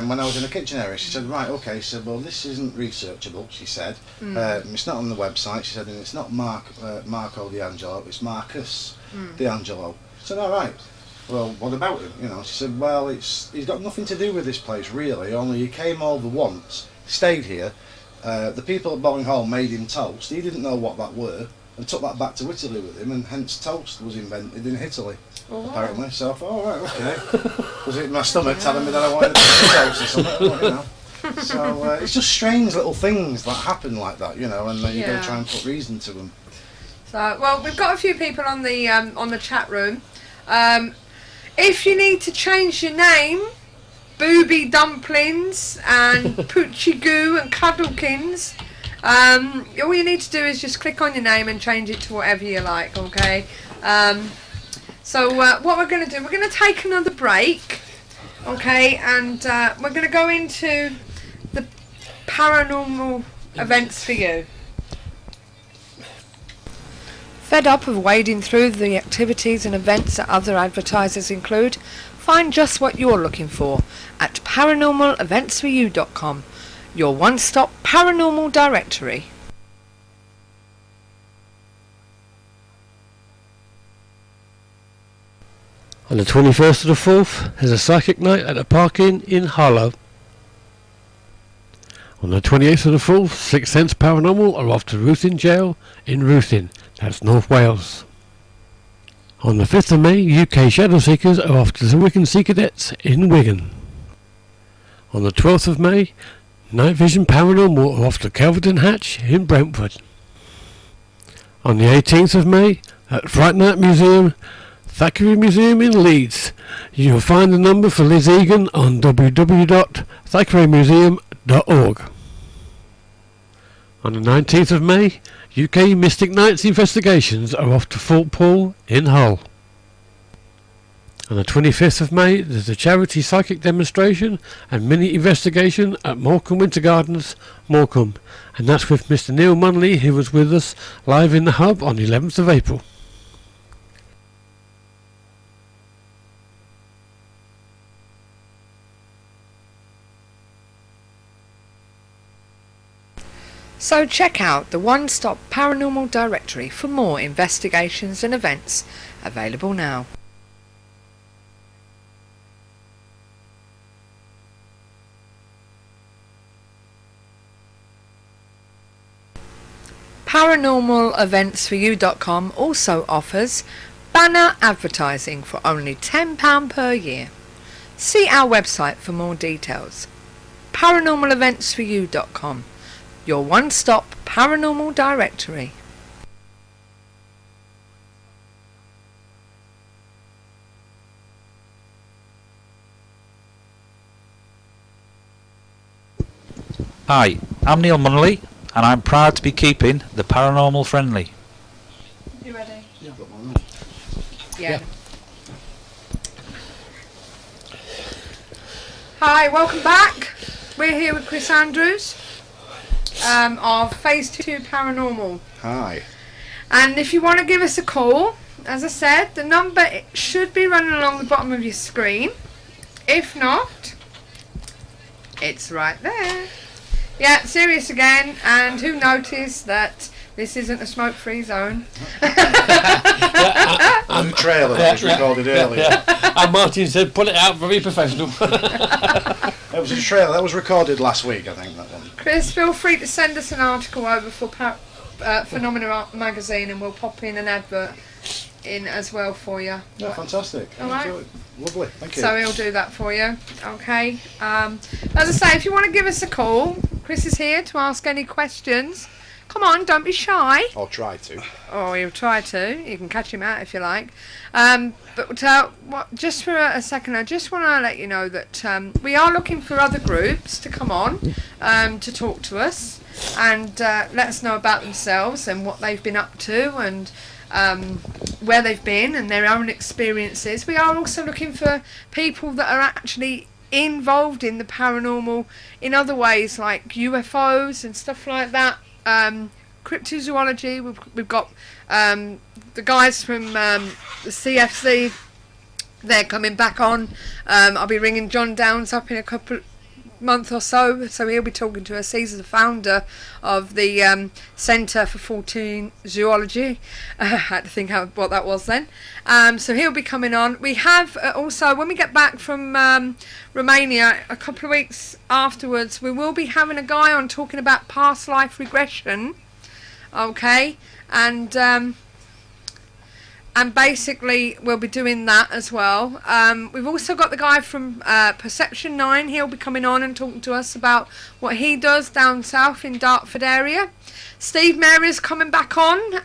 when I was in the kitchen area. She said, right, okay. She said, well, this isn't researchable, she said. It's not on the website, she said, and it's not Marco D'Angelo, it's Marcus D'Angelo. I said, all right, well, what about him? You know, she said, well, he's got nothing to do with this place, really, only he came over once, stayed here, the people at Bolling Hall made him toast, he didn't know what that were, and took that back to Italy with him, and hence toast was invented in Italy. Apparently, so I thought, oh right, okay. Was it my stomach telling me that I wanted a toast or something? Well, you know. So it's just strange little things that happen like that, you know, and you've got to try and put reason to them. So, well, we've got a few people on the chat room. If you need to change your name, Booby Dumplings and Poochie Goo and Cuddlekins, all you need to do is just click on your name and change it to whatever you like, okay? So what we're going to do, we're going to take another break, okay, and we're going to go into the paranormal events for you. Fed up of wading through the activities and events that other advertisers include? Find just what you're looking for at paranormaleventsforyou.com, your one-stop paranormal directory. On the 21st of the 4th, there's a psychic night at the Park Inn in Harlow. On the 28th of the 4th, Sixth Sense Paranormal are off to Ruthin Jail in Ruthin, that's North Wales. On the 5th of May, UK Shadow Seekers are off to the Wigan Sea Cadets in Wigan. On the 12th of May, Night Vision Paranormal are off to Kelvedon Hatch in Brentford. On the 18th of May, at Fright Night Museum, Thackeray Museum in Leeds. You'll find the number for Liz Egan on www.thackeraymuseum.org. On the 19th of May, UK Mystic Nights Investigations are off to Fort Paul in Hull. On the 25th of May, there's a charity psychic demonstration and mini investigation at Morecambe Winter Gardens, Morecambe, and that's with Mr. Neil Munley, who was with us live in the hub on the 11th of April. So check out the one-stop paranormal directory for more investigations and events, available now. ParanormalEventsForYou.com also offers banner advertising for only £10 per year. See our website for more details. ParanormalEventsForYou.com, your one-stop paranormal directory. Hi, I'm Neil Munley, and I'm proud to be keeping the Paranormal friendly. You ready? Yeah, I've got one. Yeah. Hi, welcome back. We're here with Chris Andrews of Phase 2 Paranormal. Hi. And if you want to give us a call, as I said, the number should be running along the bottom of your screen. If not, it's right there. Yeah, serious again, and who noticed that this isn't a smoke-free zone? The trailer that was recorded earlier. And Martin said, put it out, very professional. It was a trailer that was recorded last week, I think, that one. Chris, feel free to send us an article over for Phenomena Magazine, and we'll pop in an advert in as well for you. Yeah, fantastic. All right. Lovely, thank you. So he'll do that for you. Okay. As I say, if you want to give us a call, Chris is here to ask any questions. Come on, don't be shy. I'll try to. Oh, he'll try to. You can catch him out if you like. But just for a second, I just want to let you know that we are looking for other groups to come on to talk to us and let us know about themselves and what they've been up to and where they've been and their own experiences. We are also looking for people that are actually involved in the paranormal in other ways, like UFOs and stuff like that. Cryptozoology. We've got the guys from the CFC. They're coming back on. I'll be ringing John Downs up in a month or so he'll be talking to us. He's the founder of the Centre for 14 Zoology. I had to think what that was then. So he'll be coming on. We have also, when we get back from Romania a couple of weeks afterwards, we will be having a guy on talking about past life regression. Okay, and basically we'll be doing that as well. We've also got the guy from Perception 9. He'll be coming on and talking to us about what he does down south in Dartford area. Steve Mary's coming back on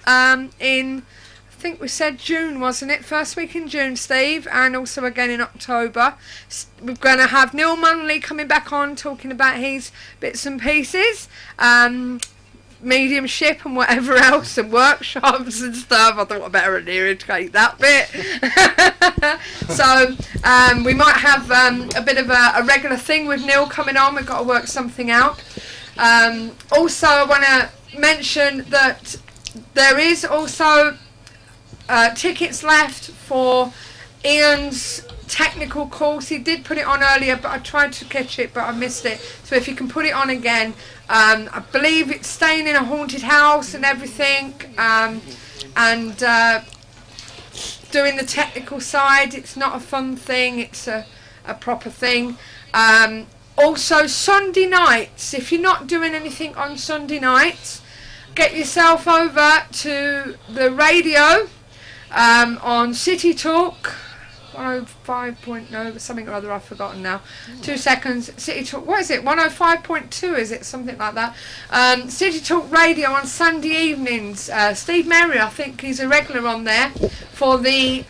in, I think we said June, wasn't it? First week in June, Steve, and also again in October. We're going to have Neil Munley coming back on talking about his bits and pieces. Mediumship and whatever else, and workshops and stuff. I thought I better reiterate that bit. So we might have a bit of a regular thing with Neil coming on. We've got to work something out. Also, I want to mention that there is also tickets left for Ian's technical course. He did put it on earlier, but I tried to catch it, but I missed it. So if you can put it on again. I believe it's staying in a haunted house and everything, and doing the technical side. It's not a fun thing, it's a proper thing. Also Sunday nights, if you're not doing anything on Sunday nights, get yourself over to the radio on City Talk 105.0, something or other, I've forgotten now. 2 seconds. City Talk, what is it? 105.2, is it? Something like that. City Talk Radio on Sunday evenings. Steve Merry, I think he's a regular on there for the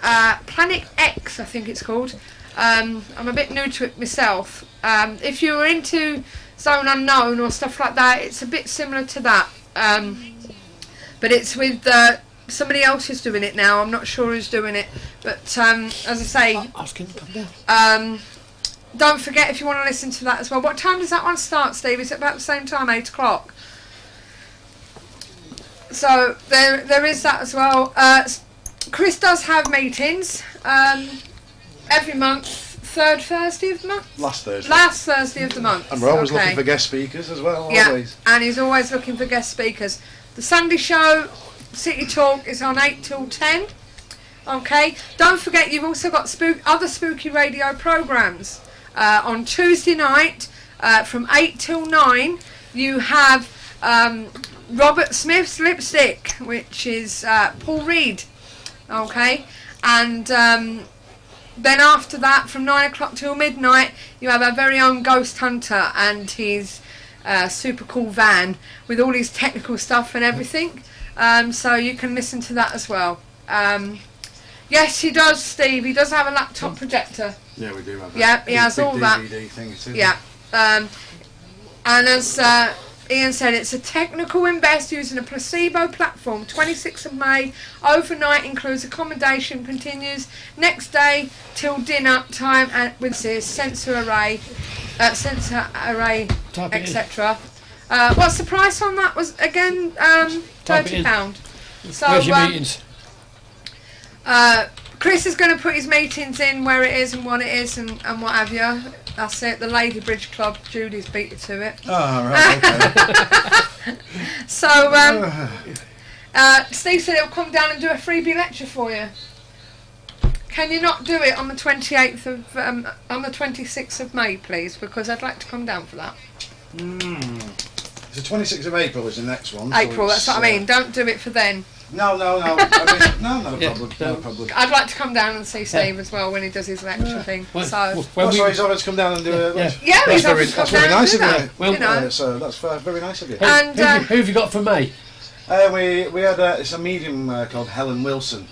Planet X, I think it's called. I'm a bit new to it myself. If you're into Zone Unknown or stuff like that, it's a bit similar to that. But it's with somebody else is doing it now. I'm not sure who's doing it, but as I say, ask him to come down. Don't forget if you want to listen to that as well. What time does that one start, Steve? Is it about the same time, 8 o'clock? So there is that as well. Chris does have meetings every month, third Thursday of the month. Last Thursday. Last Thursday of the month. And we're always looking for guest speakers as well. Yeah, always. and he's always looking for guest speakers. The Sunday show, City Talk, is on 8 till 10. Okay, don't forget you've also got other spooky radio programmes. On Tuesday night from 8 till 9 you have Robert Smith's Lipstick, which is Paul Reed. Okay, and then after that from 9 o'clock till midnight you have our very own Ghost Hunter and his super cool van with all his technical stuff and everything. So you can listen to that as well. Yes, he does, Steve. He does have a laptop projector. Yeah, we do have that. Yeah, he has big all that. DVD thing too. Yeah. And as Ian said, it's a technical invest using a placebo platform. 26th of May, overnight, includes accommodation, continues next day till dinner time, and with sensor array, etc. What's the price on that? Was again £30. So where's your meetings? Chris is going to put his meetings in where it is and what it is and what have you. That's it. The Lady Bridge Club. Judy's beat you to it. Oh, right, okay. So Steve said he'll come down and do a freebie lecture for you. Can you not do it on the 28th of on the 26th of May, please? Because I'd like to come down for that. It's the 26th of April is the next one. April, so that's what I mean. Don't do it for then. No. I mean, no, not a problem. Not a problem. I'd like to come down and see Steve as well when he does his lecture thing. So He's always come down and do it. yeah, he's that's very nice of you. Well, you know. So that's very nice of you. And who have you got for May? We had it's a medium called Helen Wilson.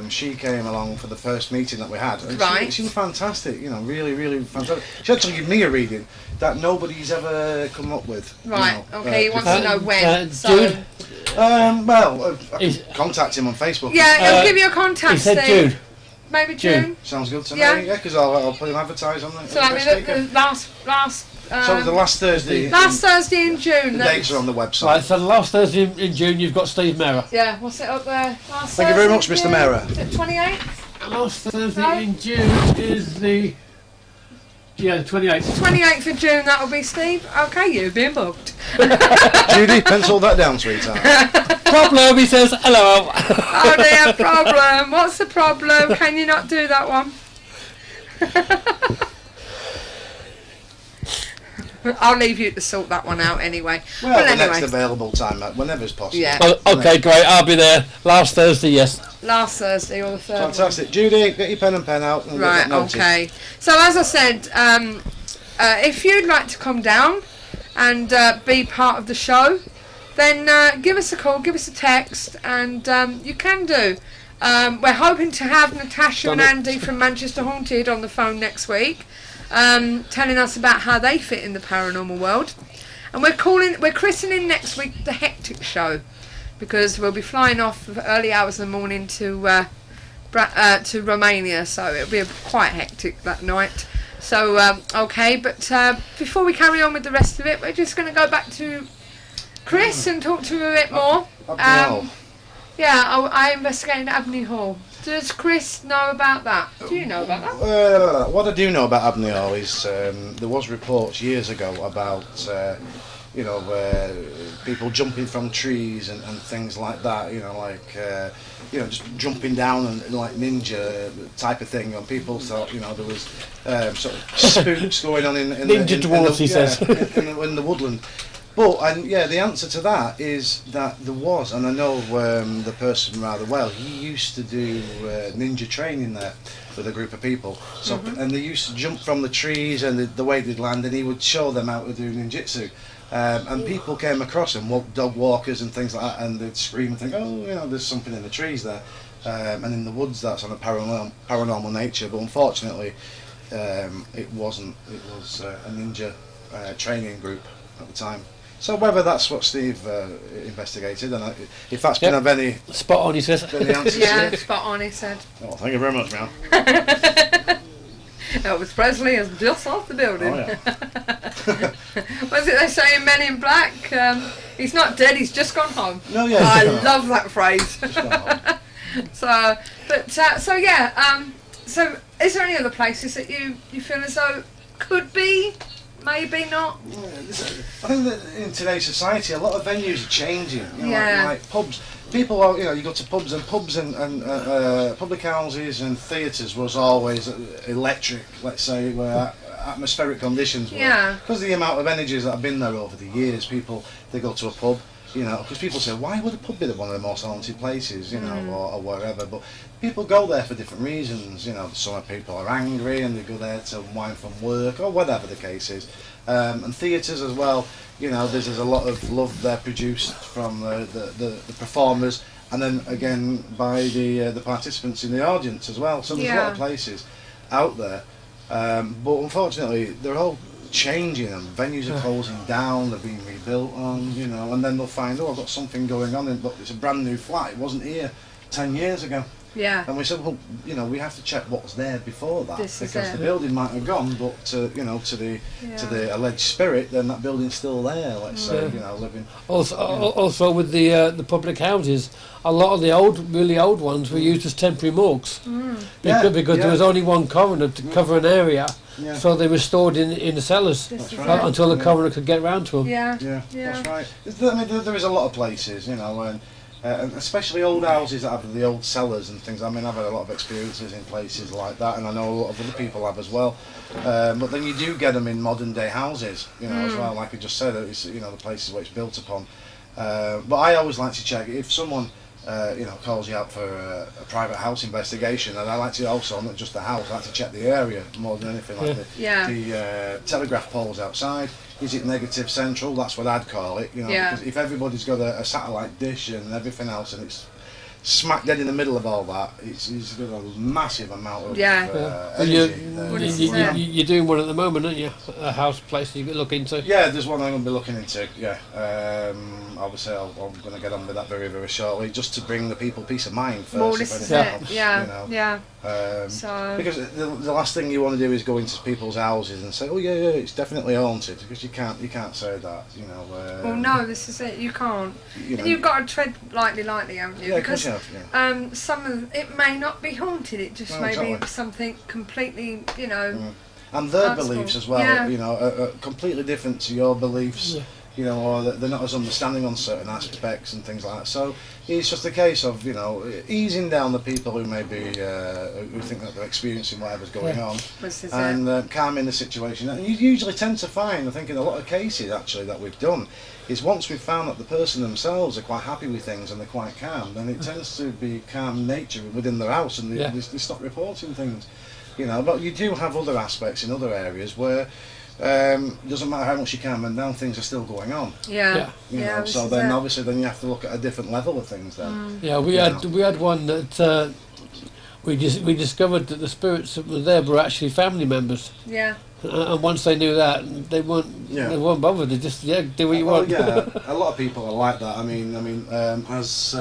She came along for the first meeting that we had. And right. She was fantastic. You know, really, really fantastic. She actually gave me a reading that nobody's ever come up with. Right. You know, Okay. He wants to know when. Jude? I can contact him on Facebook. Yeah, he'll give you a contact. He said Steve. Jude. Maybe June. Sounds good to Yeah. me. Yeah, because I'll put him advertise on it. So I mean, the last. So the last Thursday. Last Thursday in June. The dates are on the website. Right, so the last Thursday in June you've got Steve Mera. Yeah. What's it up there? Last Thank you very much, Thursday Mr. Mera. Is it 28th? Last Thursday No. in June is the 28th. 28th of June. That'll be Steve. Okay, you've been booked. Judy, pencil that down, sweetheart. Problem, he says hello. Oh dear, problem. What's the problem? Can you not do that one? I'll leave you to sort that one out anyway. Well, but the anyway, next available time, whenever's possible. Yeah. Oh, okay, great. I'll be there. Last Thursday, yes. last Thursday or the third. Fantastic. Judy, get your pen and pen out. And get Right, that noted. okay. So as I said, if you'd like to come down and be part of the show, then give us a call, give us a text, and you can do. We're hoping to have Natasha and Andy from Manchester Haunted on the phone next week, telling us about how they fit in the paranormal world. And we're christening next week the Hectic Show, because we'll be flying off early hours in the morning to Romania, so it'll be quite hectic that night. So okay, but before we carry on with the rest of it, we're just going to go back to Chris and talk to him a bit more. Yeah, I investigated Abney Hall. Does Chris know about that? Do you know about that? What I do know about Abney Hall is there was reports years ago about you know, people jumping from trees and things like that, you know, like, you know, just jumping down and like ninja type of thing. And people thought, you know, there was sort of spooks going on in Ninja dwarfs, he says. in the woodland. But, and yeah, the answer to that is that there was, and I know the person rather well, he used to do ninja training there with a group of people. So, and they used to jump from the trees and the way they'd land, and he would show them how to do ninjutsu. And people came across him, dog walkers and things like that, and they'd scream and think, oh, you know, there's something in the trees there. And in the woods, that's on a paranormal nature. But unfortunately, it wasn't. It was a ninja training group at the time. So whether that's what Steve investigated, and if that's been of any... Spot on, he says. Yeah, spot on, he said. Oh, thank you very much, man. Elvis Presley is just off the building. Oh, yeah. Was it they say in Men in Black? He's not dead, he's just gone home. No, yeah. I love that phrase. Just gone home. So yeah. So is there any other places that you feel as though could be? Maybe not. Yeah, I think that in today's society, a lot of venues are changing. You know, Yeah. like pubs. People are, you know, you go to pubs and public houses and theatres was always electric. Let's say where atmospheric conditions were. Yeah. Because of the amount of energies that have been there over the years, people they go to a pub. You know, because people say, why would a pub be one of the most haunted places, you know, or wherever? But people go there for different reasons. You know, some people are angry and they go there to wind from work or whatever the case is. And theatres as well. You know, there's a lot of love there produced from the performers, and then again by the participants in the audience as well. So there's a lot of places out there, but unfortunately they're all changing, and venues are closing down, they're being rebuilt on, you know, and then they'll find, oh, I've got something going on, but it's a brand new flat, it wasn't here 10 years ago. Yeah. And we said, well, you know, we have to check what was there before that, This is because it. the building might have gone, but to the alleged spirit, then that building's still there. Let's say, you know, living. Also with the public houses, a lot of the really old ones were used as temporary morgues because there was only one coroner to cover an area, so they were stored in the cellars until the coroner could get round to them. Yeah. That's right. I mean, there is a lot of places, you know, and especially old houses that have the old cellars and things. I mean, I've had a lot of experiences in places like that, and I know a lot of other people have as well. But then you do get them in modern day houses, you know, as well. Like I just said, it's, you know, the places where it's built upon. But I always like to check if someone, you know, calls you out for a private house investigation, and I like to also, not just the house, I like to check the area more than anything, like the telegraph poles outside. Is it negative central? That's what I'd call it, you know, because if everybody's got a satellite dish and everything else, and it's smack dead in the middle of all that, it's got a massive amount of energy. You're doing one at the moment, aren't you? A house place you could look into. Yeah, there's one I'm going to be looking into. Yeah, obviously I'm going to get on with that very, very shortly, just to bring the people peace of mind first. More this is it. Yeah, you know. So because the last thing you want to do is go into people's houses and say, oh yeah, it's definitely haunted, because you can't say that, you know. Well, no, this is it. You can't. You know, and you've got to tread lightly, haven't you? Yeah, because some of it may not be haunted. It just may be something completely, you know. And their beliefs as well, you know, are completely different to your beliefs. Yeah. You know, or they're not as understanding on certain aspects and things like that. So it's just a case of, you know, easing down the people who maybe who think that they're experiencing whatever's going on, and calming the situation. And you usually tend to find, I think, in a lot of cases actually that we've done, is once we've found that the person themselves are quite happy with things and they're quite calm, then it tends to be calm nature within their house, and they stop reporting things. You know, but you do have other aspects in other areas where. Doesn't matter how much you calm them down, things are still going on. You know, so then obviously then you have to look at a different level of things then. Yeah, we had one that we discovered that the spirits that were there were actually family members. Yeah. And once they knew that, they weren't bothered. They just do what you want. Yeah, a lot of people are like that. I mean, as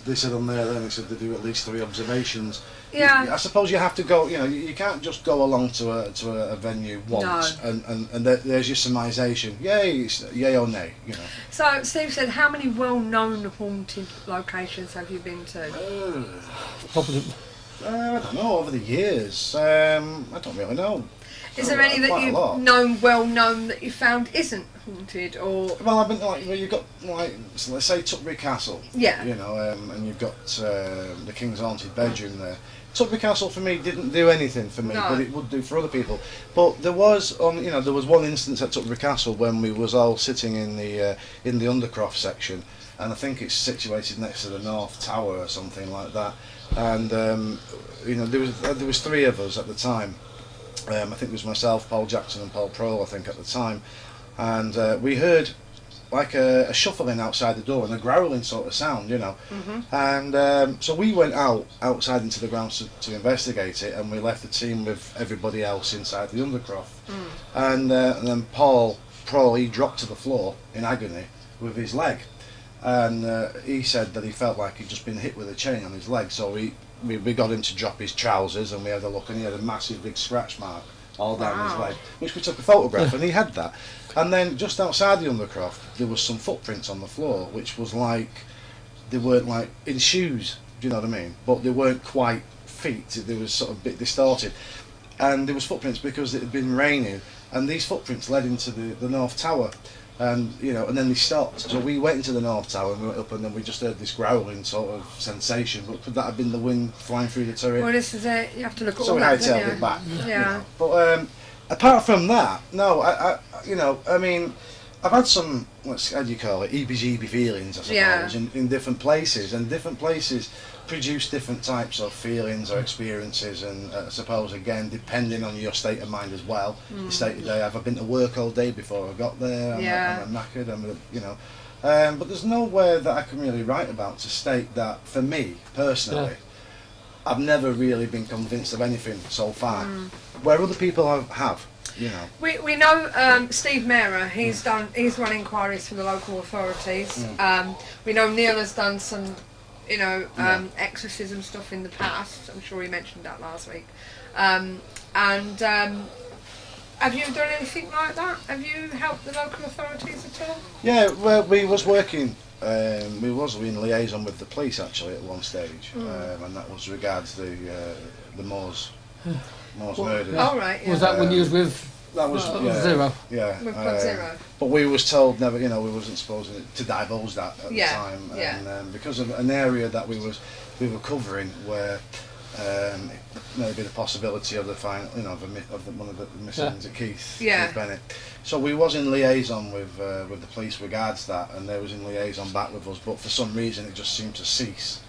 they said on there, then they said they do at least 3 observations. Yeah. I suppose you have to go. You know, you can't just go along to a venue once and there's your surmisation. Yay or nay. You know. So Steve said, how many well-known haunted locations have you been to? Probably. I don't know. Over the years, I don't really know. Is there any that you've known, well known, that you found isn't haunted or? Well, I've been like, well, you've got like, so let's say Tutbury Castle. Yeah. You know, and you've got the King's Haunted Bedroom there. Tutbury Castle for me didn't do anything for me, No. but it would do for other people. But there was there was one instance at Tutbury Castle when we was all sitting in the Undercroft section, and I think it's situated next to the North Tower or something like that. And there was three of us at the time. I think it was myself, Paul Jackson, and Paul Prohl, I think, at the time. And we heard like a shuffling outside the door and a growling sort of sound, you know. And so we went outside into the grounds to investigate it, and we left the team with everybody else inside the Undercroft. And then Paul Prohl, he dropped to the floor in agony with his leg. And he said that he felt like he'd just been hit with a chain on his leg, so we got him to drop his trousers, and we had a look, and he had a massive big scratch mark all down his leg, which we took a photograph, and he had that. And then just outside the Undercroft there was some footprints on the floor, which was like, they weren't like in shoes, do you know what I mean, but they weren't quite feet, they was sort of a bit distorted, and there was footprints because it had been raining, and these footprints led into the North Tower. And and then they stopped. So we went into the North Tower and we went up, and then we just heard this growling sort of sensation. But could that have been the wind flying through the turret? Well, this is it. You have to look at So all we that, hightailed don't it you? back. Yeah. But apart from that, no. I mean, I've had some, how do you call it, EBGB feelings, I suppose, in different places, and different places produce different types of feelings or experiences, and I suppose again depending on your state of mind as well, your state of day. Have I been to work all day before I got there? I'm knackered. But there's nowhere that I can really write about to state that for me personally. I've never really been convinced of anything so far, where other people have. We know Steve Mehra. He's run inquiries for the local authorities. We know Neil has done some exorcism stuff in the past. I'm sure he mentioned that last week. Have you done anything like that? Have you helped the local authorities at all? Yeah, well, we was working. We in liaison with the police actually at one stage, and that was regards the Moors murders. Oh right. Yeah. Was that when you was with? That was Zero. Yeah. With Club Zero. But we was told never, we wasn't supposed to divulge that at the time, and because of an area that we were covering where maybe the possibility of the final, one of the missings at Keith Bennett. So we was in liaison with the police regards that, and they was in liaison back with us. But for some reason, it just seemed to cease,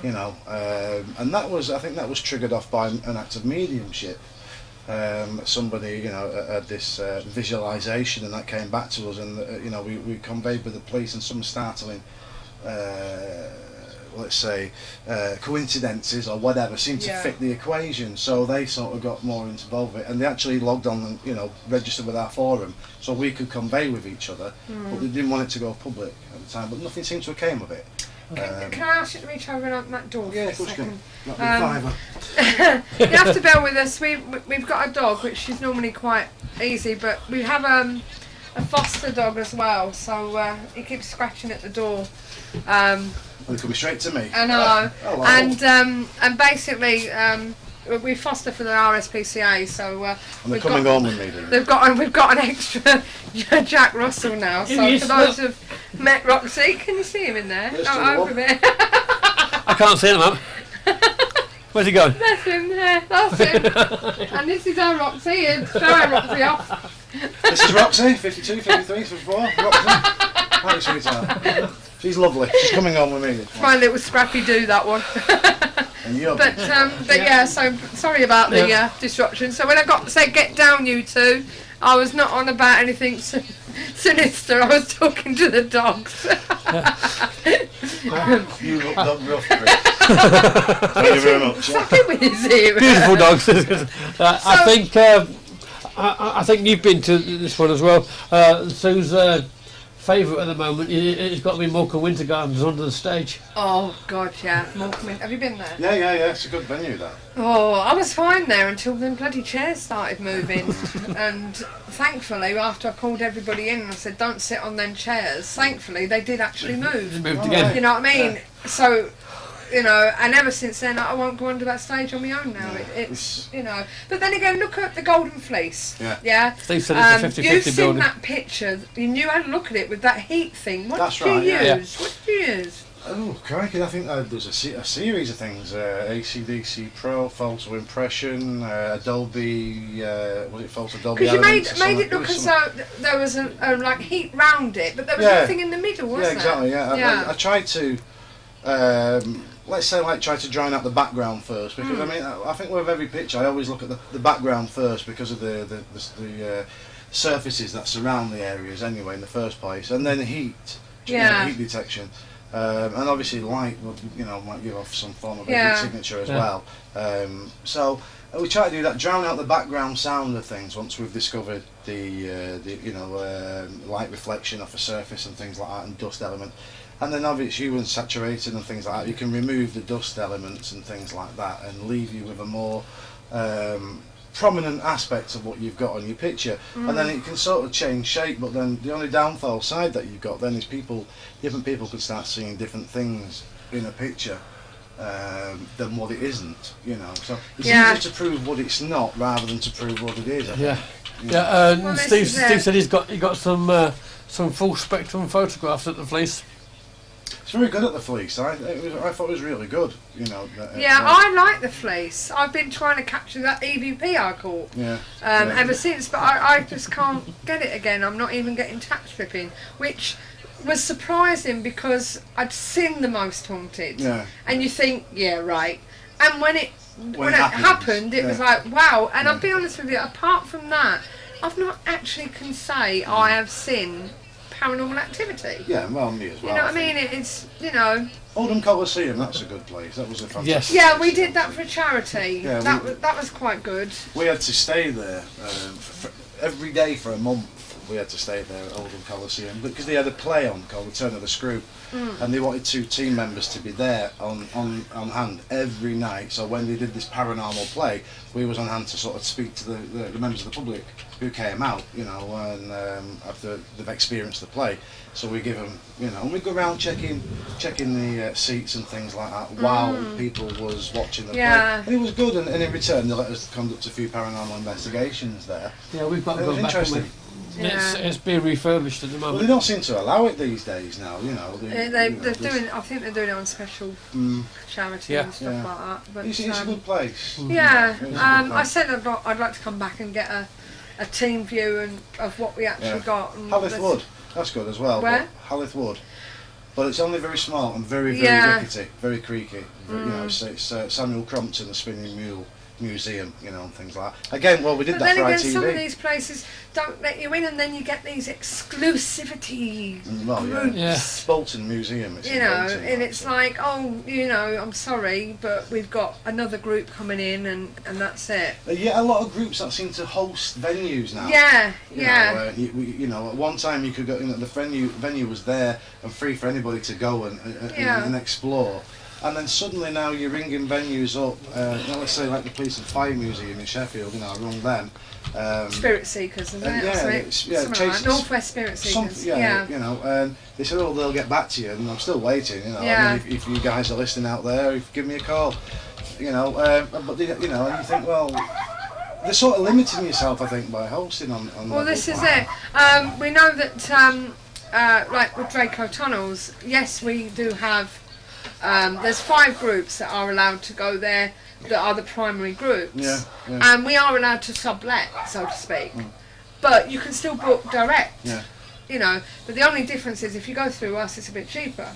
and I think that was triggered off by an act of mediumship. Somebody had this visualization, and that came back to us, and we conveyed with the police, and some startling let's say coincidences or whatever seemed to fit the equation, so they sort of got more involved with it, and they actually logged on and registered with our forum so we could convey with each other, but they didn't want it to go public at the time, but nothing seemed to have came of it. Can I ask you to reach over and open that door for a second? That'd You have to bear with us. We've got a dog, which is normally quite easy, but we have a foster dog as well, so he keeps scratching at the door. It could be straight to me. I know. Hello. And basically we foster for the RSPCA, so and they're coming on with me. We've got an extra Jack Russell now. So for those who've met Roxy, can you see him in there? Over a bit. I can't see him up. Where's he going? That's him there. That's him. And this is our Roxy. And show our Roxy off. This is Roxy, 52, 53, 54. Roxy. Hi, sweetheart. She's lovely. She's coming on with me. My little scrappy do that one. But yeah, so sorry about the disruption. So when I said get down you two, I was not on about anything sinister. I was talking to the dogs. You look dog rough, Chris. Thank you very much. Beautiful dogs. I think you've been to this one as well. Sue's favourite at the moment, it's got to be Morecambe Winter Gardens under the stage. Oh God, yeah, Morecambe. Have you been there? Yeah, it's a good venue, that. Oh, I was fine there until them bloody chairs started moving, and thankfully, after I called everybody in and I said, "Don't sit on them chairs," thankfully they did actually move. They moved again. You know what I mean? So you know, and ever since then I won't go onto that stage on my own now. Yeah, It's you know, but then again, look at the Golden Fleece. Yeah. Steve said it's a 50-50 you've seen building. that picture. You knew how to look at it with that heat thing. What That's did you right, use? yeah. What did you use? Oh, crikey, I think there's a series of things. ACDC Pro, Photo Impression, Adobe, was it Photo Adobe Because you Elements or made something? it look There was as some- though there was a like heat round it, but there was Yeah. nothing in the middle, was Yeah, there? exactly, yeah. Yeah. I tried to, let's say, try to drown out the background first, because I mean, I think with every picture I always look at the background first because of the surfaces that surround the areas anyway in the first place, and then heat, Yeah. heat detection. And obviously light will, might give off some form of a Yeah. heat signature as Yeah. well. So we try to do that, drown out the background sound of things once we've discovered the light reflection off a surface and things like that, and dust element. And then obviously when saturated and things like that, you can remove the dust elements and things like that and leave you with a more prominent aspect of what you've got on your picture, and then it can sort of change shape. But then the only downfall side that you've got then is different people can start seeing different things in a picture than what it isn't, so it's easier to prove what it's not rather than to prove what it is, I think. Well, Steve this is said he got some full spectrum photographs at the Fleece. It's very good at the Fleece. I thought it was really good, Yeah, I like the Fleece. I've been trying to capture that EVP I caught ever since, but I just can't get it again. I'm not even getting tack stripping, which was surprising because I'd seen The Most Haunted, and you think, yeah, right. And when it happened, it was like, wow. And I'll be honest with you, apart from that, I've not actually can say I have seen Paranormal Activity. Yeah, well, me as well. You know what I mean? It's, Oldham Coliseum, that's a good place. That was a fantastic Yes. Yeah, place we to did go that to. for a charity. Yeah, that was quite good. We had to stay there for every day for a month. We had to stay there at Oldham Coliseum because they had a play on called The Turn of the Screw, and they wanted 2 team members to be there on hand every night. So when they did this paranormal play, we was on hand to sort of speak to the members of the public who came out, and after they've experienced the play. So we give them, and we go around checking the seats and things like that while people was watching the play. And it was good, and in return they let us conduct a few paranormal investigations there. Yeah, we've got It was interesting. It's being refurbished at the Well, moment. they don't seem to allow it these days now, They're doing. I think they're doing it on special charity and stuff like that. But It's a good place. yeah, It's a good I place. said I'd like to come back and get a team view of what we actually got. And Hallith there's- Wood, that's good as well. Where? But Hallith Wood. But it's only very small and very rickety, very creaky. It's Samuel Crompton, the Spinning Mule Museum, and things like that. Again, well, we did But that then for again, ITV. some of these places don't let you in, and then you get these exclusivity Well, groups. Yeah. Bolton Museum. It's in Bolton, And it's like, I'm sorry, but we've got another group coming in, and that's it. Yeah, a lot of groups that seem to host venues now. Yeah, You know, at one time you could go. The venue was there and free for anybody to go and explore. And then suddenly now you're ringing venues up. Let's say like the Police and Fire Museum in Sheffield. I rung them. Spirit Seekers, isn't it? Something like that. Northwest Spirit Seekers. And they said, "Oh, they'll get back to you," and I'm still waiting. Yeah. I mean, if you guys are listening out there, give me a call. But and you think, well, they're sort of limiting yourself, I think, by hosting on. Well, this is it. We know that, like with Draco Tunnels, yes, we do have. There's 5 groups that are allowed to go there that are the primary groups. Yeah. And we are allowed to sublet, so to speak. But you can still book direct. Yeah. But the only difference is if you go through us, it's a bit cheaper.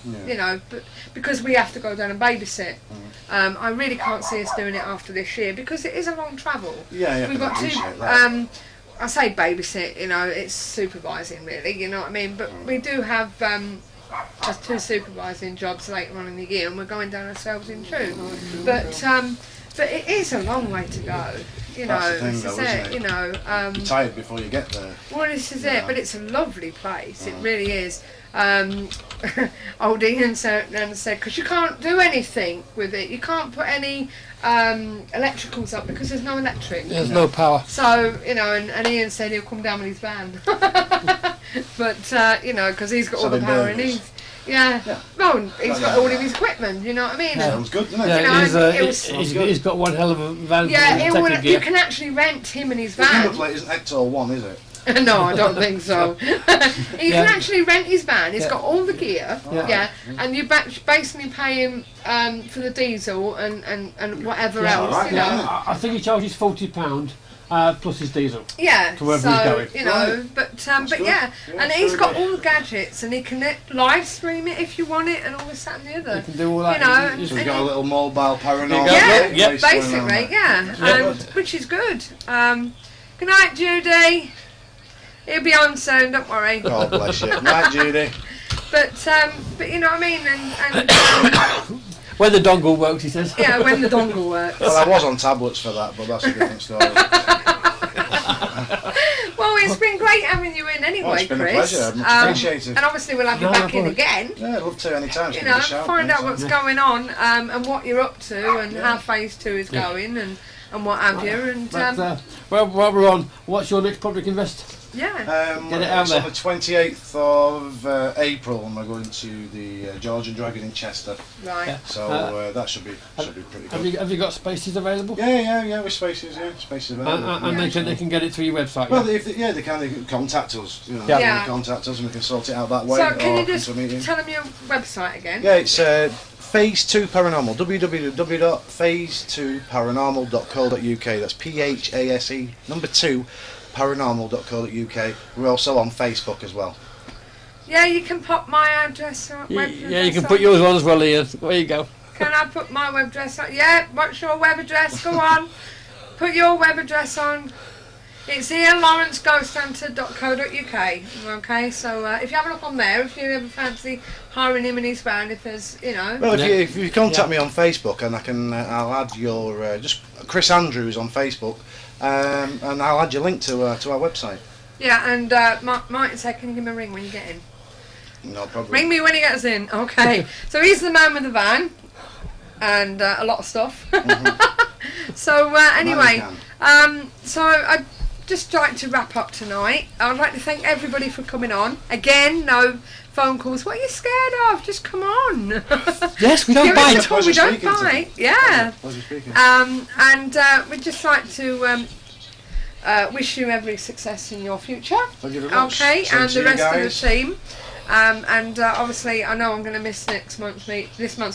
But because we have to go down and babysit. I really can't see us doing it after this year because it is a long travel. Yeah, We've got to. I say babysit, it's supervising really, you know what I mean? But we do have just 2 supervising jobs later on in the year, and we're going down ourselves in June. But it is a long way to go. That's the thing, This though, is isn't it. You're tired before you get there. Well, this is it. But it's a lovely place. It really is. Old Ian said, because you can't do anything with it. You can't put any electricals up because there's no electric. There's no power. So, and Ian said he'll come down with his van. But, because he's got all the Selling power burgers. and he's... Yeah. Well, he's got all of his equipment, you know what I mean? Sounds good, doesn't it? Yeah, You know, he's got one hell of a van. Yeah, for taking you gear. can actually rent him and his The number van. plate isn't Hector 1, is it? No, I don't think so. You can actually rent his van. He's got all the gear, and you basically pay him for the diesel and whatever else, right, you know. yeah. I think he charges £40 plus his diesel. Yeah, To wherever he's so going. you know, but good. yeah, Yeah, and he's got all the gadgets, and he can live stream it if you want it, and all this, that, and the other. He can do all that. You know, He- So we've got a little mobile paranormal. Yeah, Yeah, place going on basically, there. yeah, Yeah. which is good. Good night, Judy. He'll be on soon, don't worry. God bless you. Right, Judy. But you know what I mean, and when the dongle works, he says. yeah, when the dongle works. Well, I was on tablets for that, but that's a different story. Well, it's been great having you in anyway, Oh, it's been a Chris. pleasure. Much appreciated. And obviously we'll have you No, back no in problem. again. Yeah, I'd love to anytime. You Just know, give us a shout, find out anytime. what's going on and what you're up to and how Phase 2 is going and what have you. And But, well, while we're on, what's your next public invest? yeah, Get it out it's there. on the 28th of April, and we're going to the George and Dragon in Chester. right. Yeah. So that should be pretty good. Have you got spaces available? Yeah, with spaces, spaces available. And they can get it through your website. Well, yeah? they can contact us. You know, Yeah. they Yeah. can contact us, and we can sort it out that way. So can or you just come to a meeting. tell them your website again? Yeah, it's Phase 2 Paranormal. www.phase2paranormal.co.uk. That's PHASE number 2 paranormal.co.uk. We're also on Facebook as well. Yeah, you can pop my address on. Yeah, you can put yours on as well, Ian. There you go. Can I put my web address on? Yeah, what's your web address? Go on. Put your web address on. It's ianlawrenceghosthunter.co.uk. Okay, so if you have a look on there, if you ever fancy hiring him in his van, if there's, you know. Well, Yeah. if you contact me on Facebook, and I'll add your just Chris Andrews on Facebook, and I'll add your link to our website. Yeah, and Martin said, can you give me a ring when you get in? No problem. Ring me when he gets in. Okay. So he's the man with the van and a lot of stuff. So anyway, so I'd just like to wrap up tonight. I'd like to thank everybody for coming on. Again, no phone calls. What are you scared of? Just come on. Yes, we don't Give us a bite. call. We Pleasure don't speaking to you. bite. Yeah. Pleasure speaking. And we'd just like to wish you every success in your future. Thank you very much. Okay, Same and to the you rest of guys. the team. And obviously, I know I'm going to miss this month's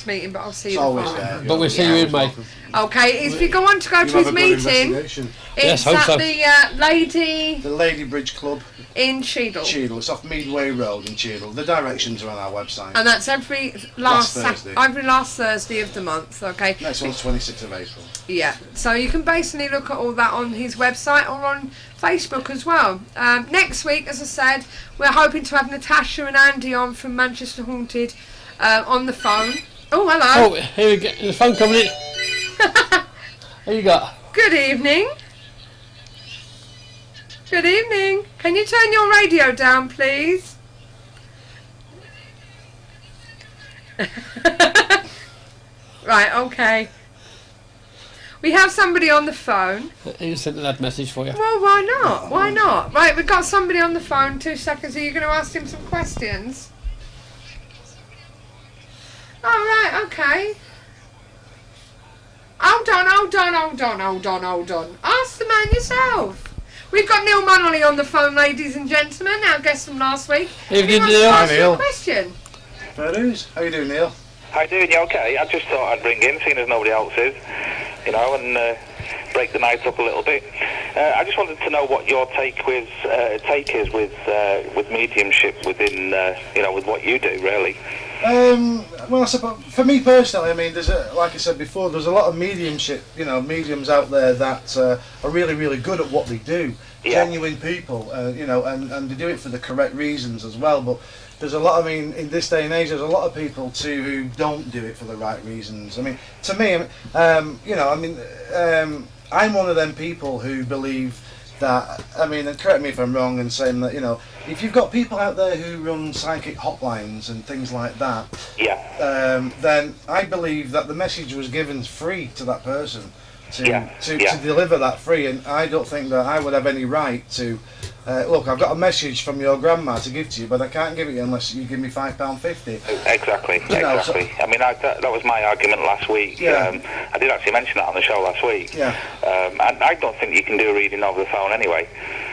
meeting, but I'll see It's you the always following. there. But we'll see you in May. Okay, if you go on to go to You have his a good meeting, investigation. it's Yes, hope at so. the Lady The Lady Bridge Club, in Cheadle. Cheadle. It's off Meadway Road in Cheadle. The directions are on our website. And that's every Last Thursday. every last Thursday of the month, okay? Next one's 26th of April. Yeah, so you can basically look at all that on his website or on Facebook as well. Next week, as I said, we're hoping to have Natasha and Andy on from Manchester Haunted on the phone. Oh, hello. Oh, here we go. The phone coming in. Here you go. Good evening. Good evening. Can you turn your radio down, please? Right, okay. We have somebody on the phone. He sent that message for you. Well, why not? Why not? Right, we've got somebody on the phone. 2 seconds. Are you going to ask him some questions? Oh, right, okay. Hold on. Ask the man yourself. We've got Neil Munnelly on the phone, ladies and gentlemen, our guest from last week. Evening, He wants to Neil. ask Hi, you a Neil. question. Fair dues. How you doing, Neil? How you doing? You okay? I just thought I'd ring in, seeing as nobody else is, you know, and break the night up a little bit. I just wanted to know what your take is with mediumship within, you know, with what you do, really. Well, I suppose for me personally, I mean, like I said before, there's a lot of mediumship, mediums out there that are really, really good at what they do. Yeah. Genuine people, and they do it for the correct reasons as well. But there's a lot. I mean, in this day and age, there's a lot of people too who don't do it for the right reasons. I mean, to me, I'm one of them people who believe that, I mean, and correct me if I'm wrong in saying that, if you've got people out there who run psychic hotlines and things like that, Yeah. then I believe that the message was given free to that person to Yeah. deliver that free, and I don't think that I would have any right to look, I've got a message from your grandma to give to you, but I can't give it you unless you give me £5.50. Exactly, You know, exactly. I mean, that was my argument last week. Yeah. I did actually mention that on the show last week. Yeah. I don't think you can do a reading over the phone anyway.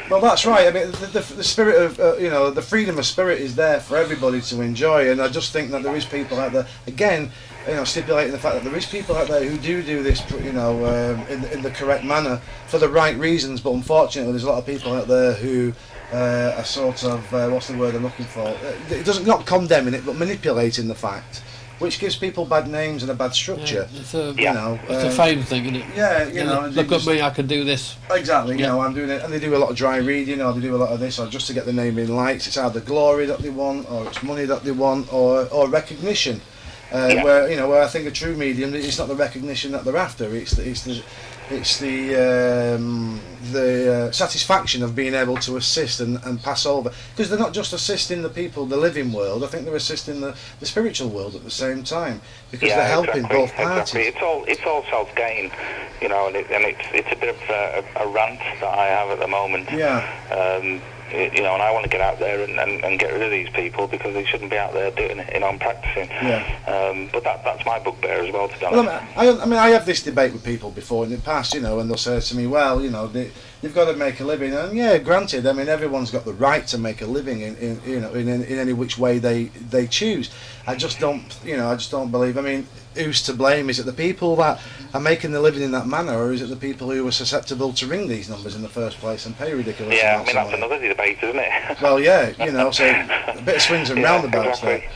Well, that's right. I mean, the spirit of, you know, the freedom of spirit is there for everybody to enjoy, and I just think that there is people out there, again, you know, stipulating the fact that there is people out there who do this, you know, in the correct manner for the right reasons, but unfortunately there's a lot of people out there who are sort of, what's the word I'm looking for? It doesn't, not condemning it, but manipulating the fact, which gives people bad names and a bad structure. Yeah, you know, it's a fame thing, isn't it? Yeah, you know. Look at me, I can do this. Exactly, you Yeah. know, I'm doing it, and they do a lot of dry reading, or they do a lot of this, or just to get the name in lights. It's either glory that they want, or it's money that they want, or recognition. Where, you know, where I think a true medium, it's not the recognition that they're after. It's the satisfaction of being able to assist and pass over, because they're not just assisting the people, the living world. I think they're assisting the spiritual world at the same time, because they're helping both parties. Exactly. It's all self-gain, you know, and it's a bit of a rant that I have at the moment. Yeah. You know, and I want to get out there and get rid of these people, because they shouldn't be out there doing it, you know, and practicing. Yeah. But that's my bugbear as well, to be honest. Well, I mean, I have this debate with people before in the past, you know, and they'll say to me, well, you know, you've got to make a living, and yeah, granted, I mean, everyone's got the right to make a living in you know, in any which way they choose. I just don't believe. I mean, who's to blame? Is it the people that are making the living in that manner, or is it the people who are susceptible to ring these numbers in the first place and pay ridiculous amounts? Yeah, I mean, that's another debate, isn't it? Well, yeah, you know, so a bit of swings and roundabouts exactly. there.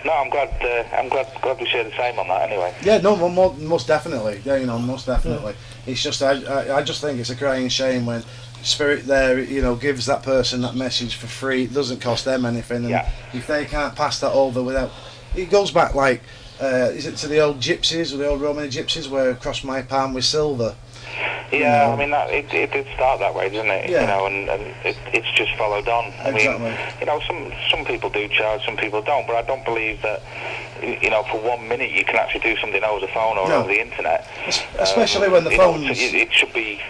No, I'm glad we share the same on that anyway. Yeah, no, most definitely. Yeah, you know, most definitely. It's just, I just think it's a crying shame when Spirit there, you know, gives that person that message for free. It doesn't cost them anything, and if they can't pass that over without, it goes back like, is it to the old gypsies, or the old Roman gypsies, where cross my palm with silver? Yeah, I mean, it did start that way, didn't it? Yeah. You know, and it's just followed on. I mean, you know, some people do charge, some people don't, but I don't believe that, you know, for 1 minute you can actually do something over the phone or over the internet. Especially when the phone's... It should be...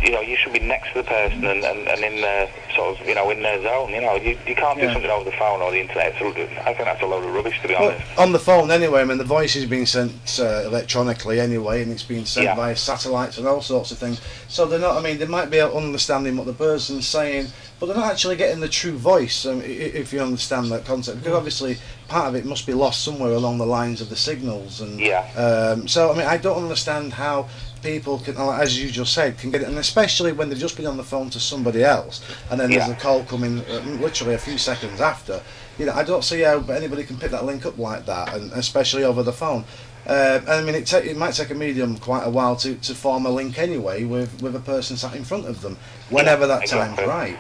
You know, you should be next to the person and in their sort of, you know, in their zone. You know, you can't do something over the phone or the internet. I think that's a load of rubbish, to be honest. On the phone anyway, I mean, the voice is being sent electronically anyway, and it's being sent via satellites and all sorts of things. So they're not, I mean, they might be understanding what the person's saying, but they're not actually getting the true voice, if you understand that concept, because obviously part of it must be lost somewhere along the lines of the signals. And so, I mean, I don't understand how people can, as you just said, can get it, and especially when they've just been on the phone to somebody else, and then there's a call coming literally a few seconds after. You know, I don't see how anybody can pick that link up like that, and especially over the phone. I mean, it might take a medium quite a while to form a link anyway with a person sat in front of them, whenever that time's right.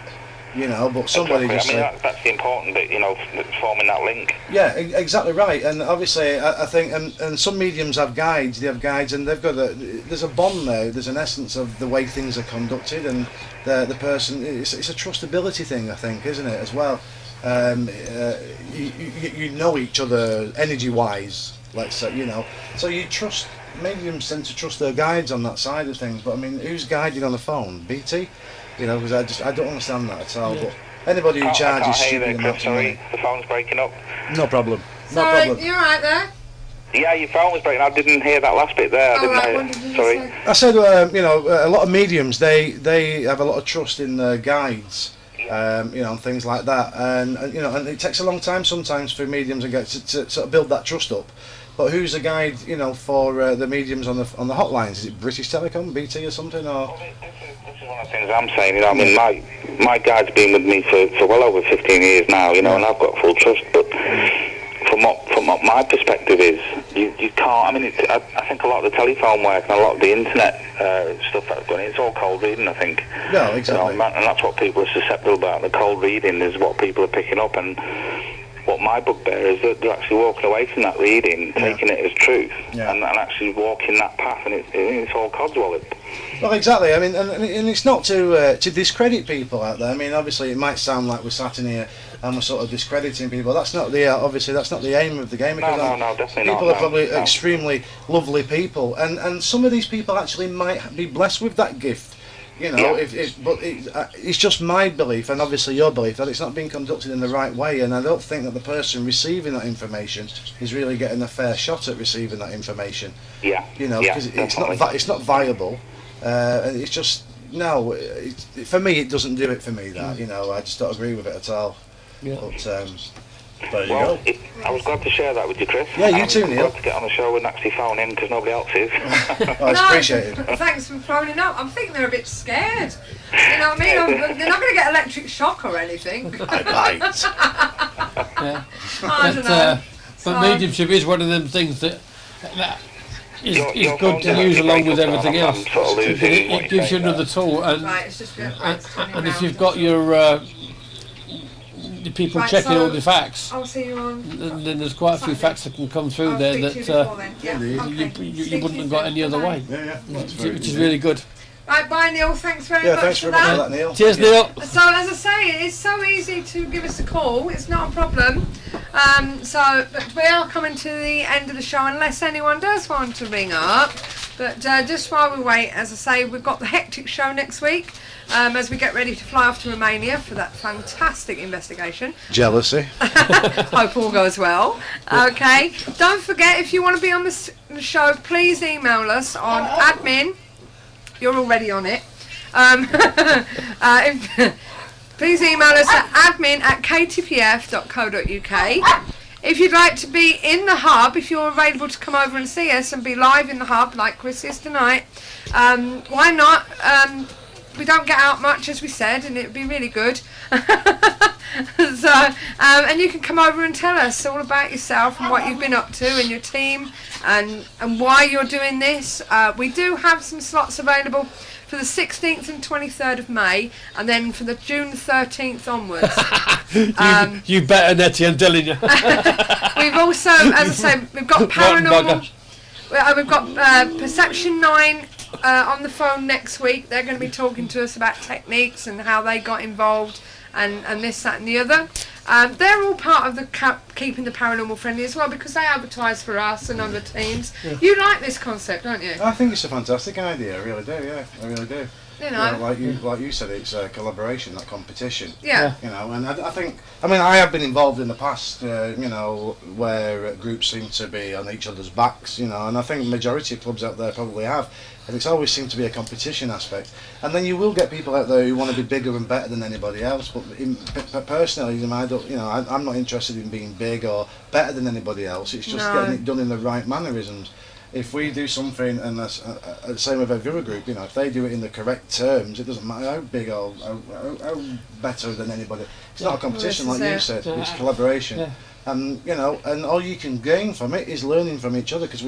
You know, but somebody just... I mean, that's the important bit, you know, forming that link. Yeah, exactly right. And obviously, I think, and some mediums have guides. They have guides, and they've got there's a bond there. There's an essence of the way things are conducted, and the person. It's a trustability thing, I think, isn't it, as well? You know each other energy-wise. Let's say, you know, so you trust. Mediums tend to trust their guides on that side of things. But I mean, who's guiding on the phone? BT. You know, because I don't understand that at all. But anybody who charges stupid amounts of money. The phone's breaking up. No problem. Sorry, you're right there. Yeah, your phone was breaking. I didn't hear that last bit there. Sorry. I said, you know, a lot of mediums they have a lot of trust in their guides. You know, and things like that, and you know, and it takes a long time sometimes for mediums to get to sort of build that trust up. But who's the guide, you know, for the mediums on the hotlines? Is it British Telecom, BT, or something? Or this is one of the things I'm saying. You know, I mean, my guide's been with me for well over 15 years now. You know, and I've got full trust. But from what my perspective is, you can't. I mean, I think a lot of the telephone work and a lot of the internet stuff that's going, it's all cold reading, I think. No, exactly. You know, and that's what people are susceptible about. The cold reading is what people are picking up, and what my bugbear is that they're actually walking away from that reading, taking it as truth, and actually walking that path, and it's all codswallop. Well, exactly. I mean, and it's not to discredit people out there. I mean, obviously, it might sound like we're sat in here and we're sort of discrediting people. That's not the obviously that's not the aim of the game. Because no, definitely not. People are probably extremely lovely people, and some of these people actually might be blessed with that gift. You know, it's just my belief, and obviously your belief, that it's not being conducted in the right way, and I don't think that the person receiving that information is really getting a fair shot at receiving that information. Yeah. You know, because it's not viable. It's just for me, it doesn't do it for me. That, you know, I just don't agree with it at all. Yeah. But there you go. I was glad to share that with you, Chris. Yeah, you too, Neil. I'm glad to get on the show and actually phone in because nobody else is. Oh, it's appreciated. Thanks for phoning up. I'm thinking they're a bit scared. You know what I mean? They're not going to get electric shock or anything. I bite. Yeah. I don't know. But mediumship is one of them things that is Your good to phone's use along with electric everything shock, else. I'm sort of losing what It you're gives you saying another there. tool, and Right, it's just and if you've got your the people Right, checking so all the facts, I'll see you on. then there's quite a few Saturday. facts that can come through I'll there speak to you before that then. Yeah, okay. you wouldn't have got any other way, Yeah. which is really good. Right, bye Neil. Thanks very Yeah, much thanks for very much for that. that, Neil. Cheers, Yeah. Neil. So as I say, it's so easy to give us a call. It's not a problem. But we are coming to the end of the show unless anyone does want to ring up. But just while we wait, as I say, we've got the hectic show next week as we get ready to fly off to Romania for that fantastic investigation. Jealousy. Hope all goes well. Okay. Don't forget, if you want to be on the show, please email us on admin. You're already on it. Please email us at admin@ktpf.co.uk. If you'd like to be in the hub, if you're available to come over and see us and be live in the hub like Chris is tonight, why not? We don't get out much, as we said, and it'd be really good. And you can come over and tell us all about yourself and what you've been up to and your team and why you're doing this. We do have some slots available for the 16th and 23rd of May, and then for the June 13th onwards. You better, Nettie, I'm telling you. We've also, as I say, we've got paranormal. We've got Perception 9 on the phone next week. They're going to be talking to us about techniques and how they got involved and this, that and the other. They're all part of the Keeping the Paranormal Friendly as well, because they advertise for us and other teams. Yeah. You like this concept, don't you? I think it's a fantastic idea, I really do, yeah, I really do. You know, like you said, it's a collaboration, not competition. Yeah. You know, and I think, I mean, I have been involved in the past, you know, where groups seem to be on each other's backs, you know, and I think the majority of clubs out there probably have, and it's always seemed to be a competition aspect. And then you will get people out there who want to be bigger and better than anybody else, but personally, I don't, you know, I'm not interested in being big or better than anybody else. It's just getting it done in the right mannerisms. If we do something, and that's the same with every other group, you know, if they do it in the correct terms, it doesn't matter how big or how better than anybody. It's not a competition, like you said. It's collaboration, and you know, and all you can gain from it is learning from each other, because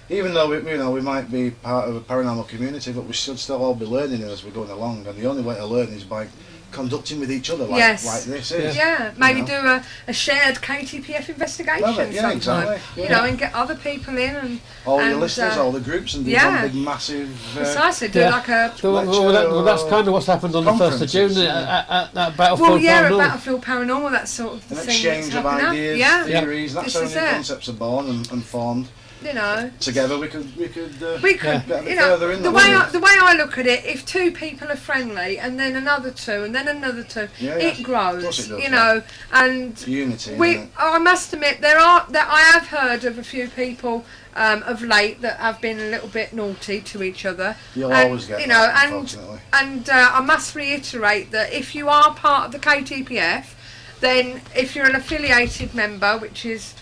even though we might be part of a paranormal community, but we should still all be learning as we're going along, and the only way to learn is by conducting with each other like this is. Yeah, maybe do a shared KTPF investigation sometime. Exactly. You know, and get other people in and all the listeners, all the groups, and do one big massive precisely do like a well, that's kind of what's happened on the 1st of June at Battlefield Paranormal. At Battlefield Paranormal, that's sort of the an thing exchange of ideas, theories. That's how new concepts are born and formed. You know, together we could get a bit further in the way I look at it, if two people are friendly and then another two and then another two, it grows. Of course it does, you know, and unity. I must admit I have heard of a few people of late that have been a little bit naughty to each other. You'll always get that, unfortunately. And I must reiterate that if you are part of the KTPF, then if you're an affiliated member, which is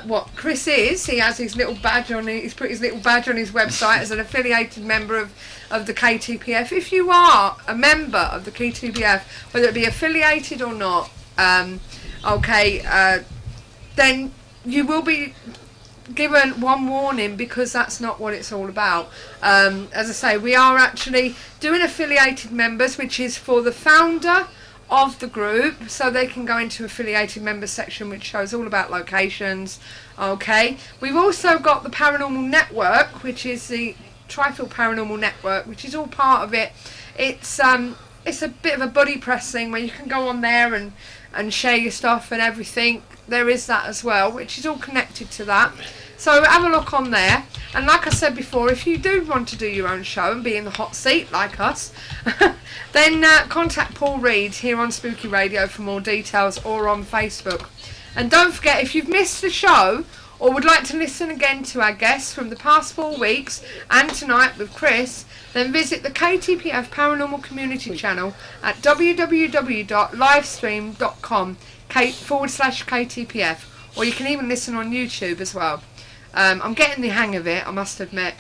what Chris is, he has his little badge on. He's put his little badge on his website as an affiliated member of the KTPF. If you are a member of the KTPF, whether it be affiliated or not, then you will be given one warning, because that's not what it's all about. As I say, we are actually doing affiliated members, which is for the founder of the group, so they can go into affiliated members section, which shows all about locations. We've also got the Paranormal Network, which is the Trifield Paranormal Network, which is all part of it. It's a bit of a buddy press thing where you can go on there and share your stuff and everything. There is that as well, which is all connected to that. So have a look on there. And like I said before, if you do want to do your own show and be in the hot seat like us, then contact Paul Reed here on Spooky Radio for more details, or on Facebook. And don't forget, if you've missed the show or would like to listen again to our guests from the past 4 weeks and tonight with Chris, then visit the KTPF Paranormal Community channel at www.livestream.com/KTPF, or you can even listen on YouTube as well. I'm getting the hang of it, I must admit.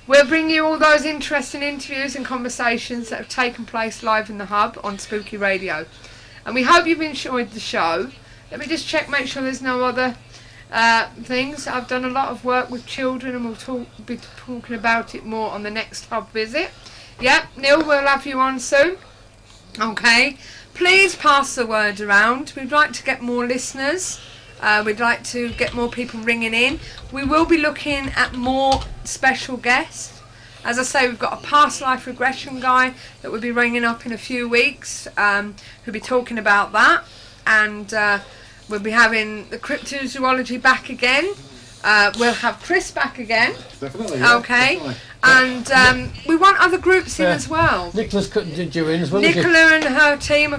We'll bring you all those interesting interviews and conversations that have taken place live in the hub on Spooky Radio. And we hope you've enjoyed the show. Let me just check, make sure there's no other things. I've done a lot of work with children, and we'll be talking about it more on the next hub visit. Yep, Neil, we'll have you on soon. Okay, please pass the word around. We'd like to get more listeners. We'd like to get more people ringing in. We will be looking at more special guests. As I say, we've got a past life regression guy that will be ringing up in a few weeks, who'll be talking about that. And we'll be having the cryptozoology back again. We'll have Chris back again. Definitely. Yeah, okay. Definitely. And we want other groups in as well. Nicola's did you in as well? Nicola and her team,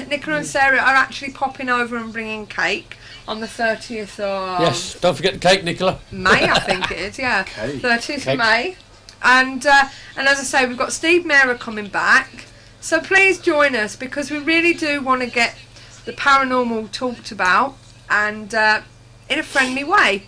Nicola and Sarah, are actually popping over and bringing cake on the 30th of Yes, don't forget the cake, Nicola. May, I think it is, yeah. Cake. 30th Cake. of May. And as I say, we've got Steve Mera coming back. So please join us, because we really do want to get the paranormal talked about, and in a friendly way.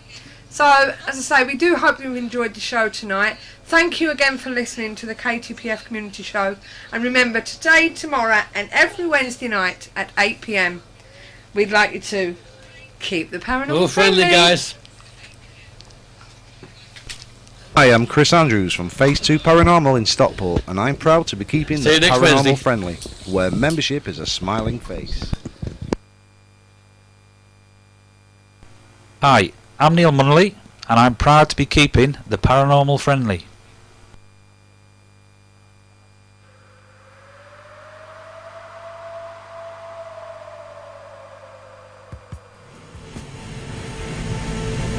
So, as I say, we do hope you've enjoyed the show tonight. Thank you again for listening to the KTPF Community Show. And remember, today, tomorrow, and every Wednesday night at 8 p.m, we'd like you to keep the paranormal All friendly, guys. Hi, I'm Chris Andrews from Phase 2 Paranormal in Stockport, and I'm proud to be keeping See the you next Paranormal Wednesday. friendly, where membership is a smiling face. Hi, I'm Neil Munnelly, and I'm proud to be keeping the Paranormal friendly.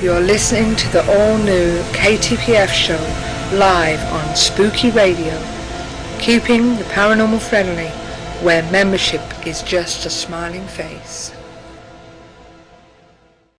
You're listening to the all-new KTPF show live on Spooky Radio, keeping the paranormal friendly, where membership is just a smiling face.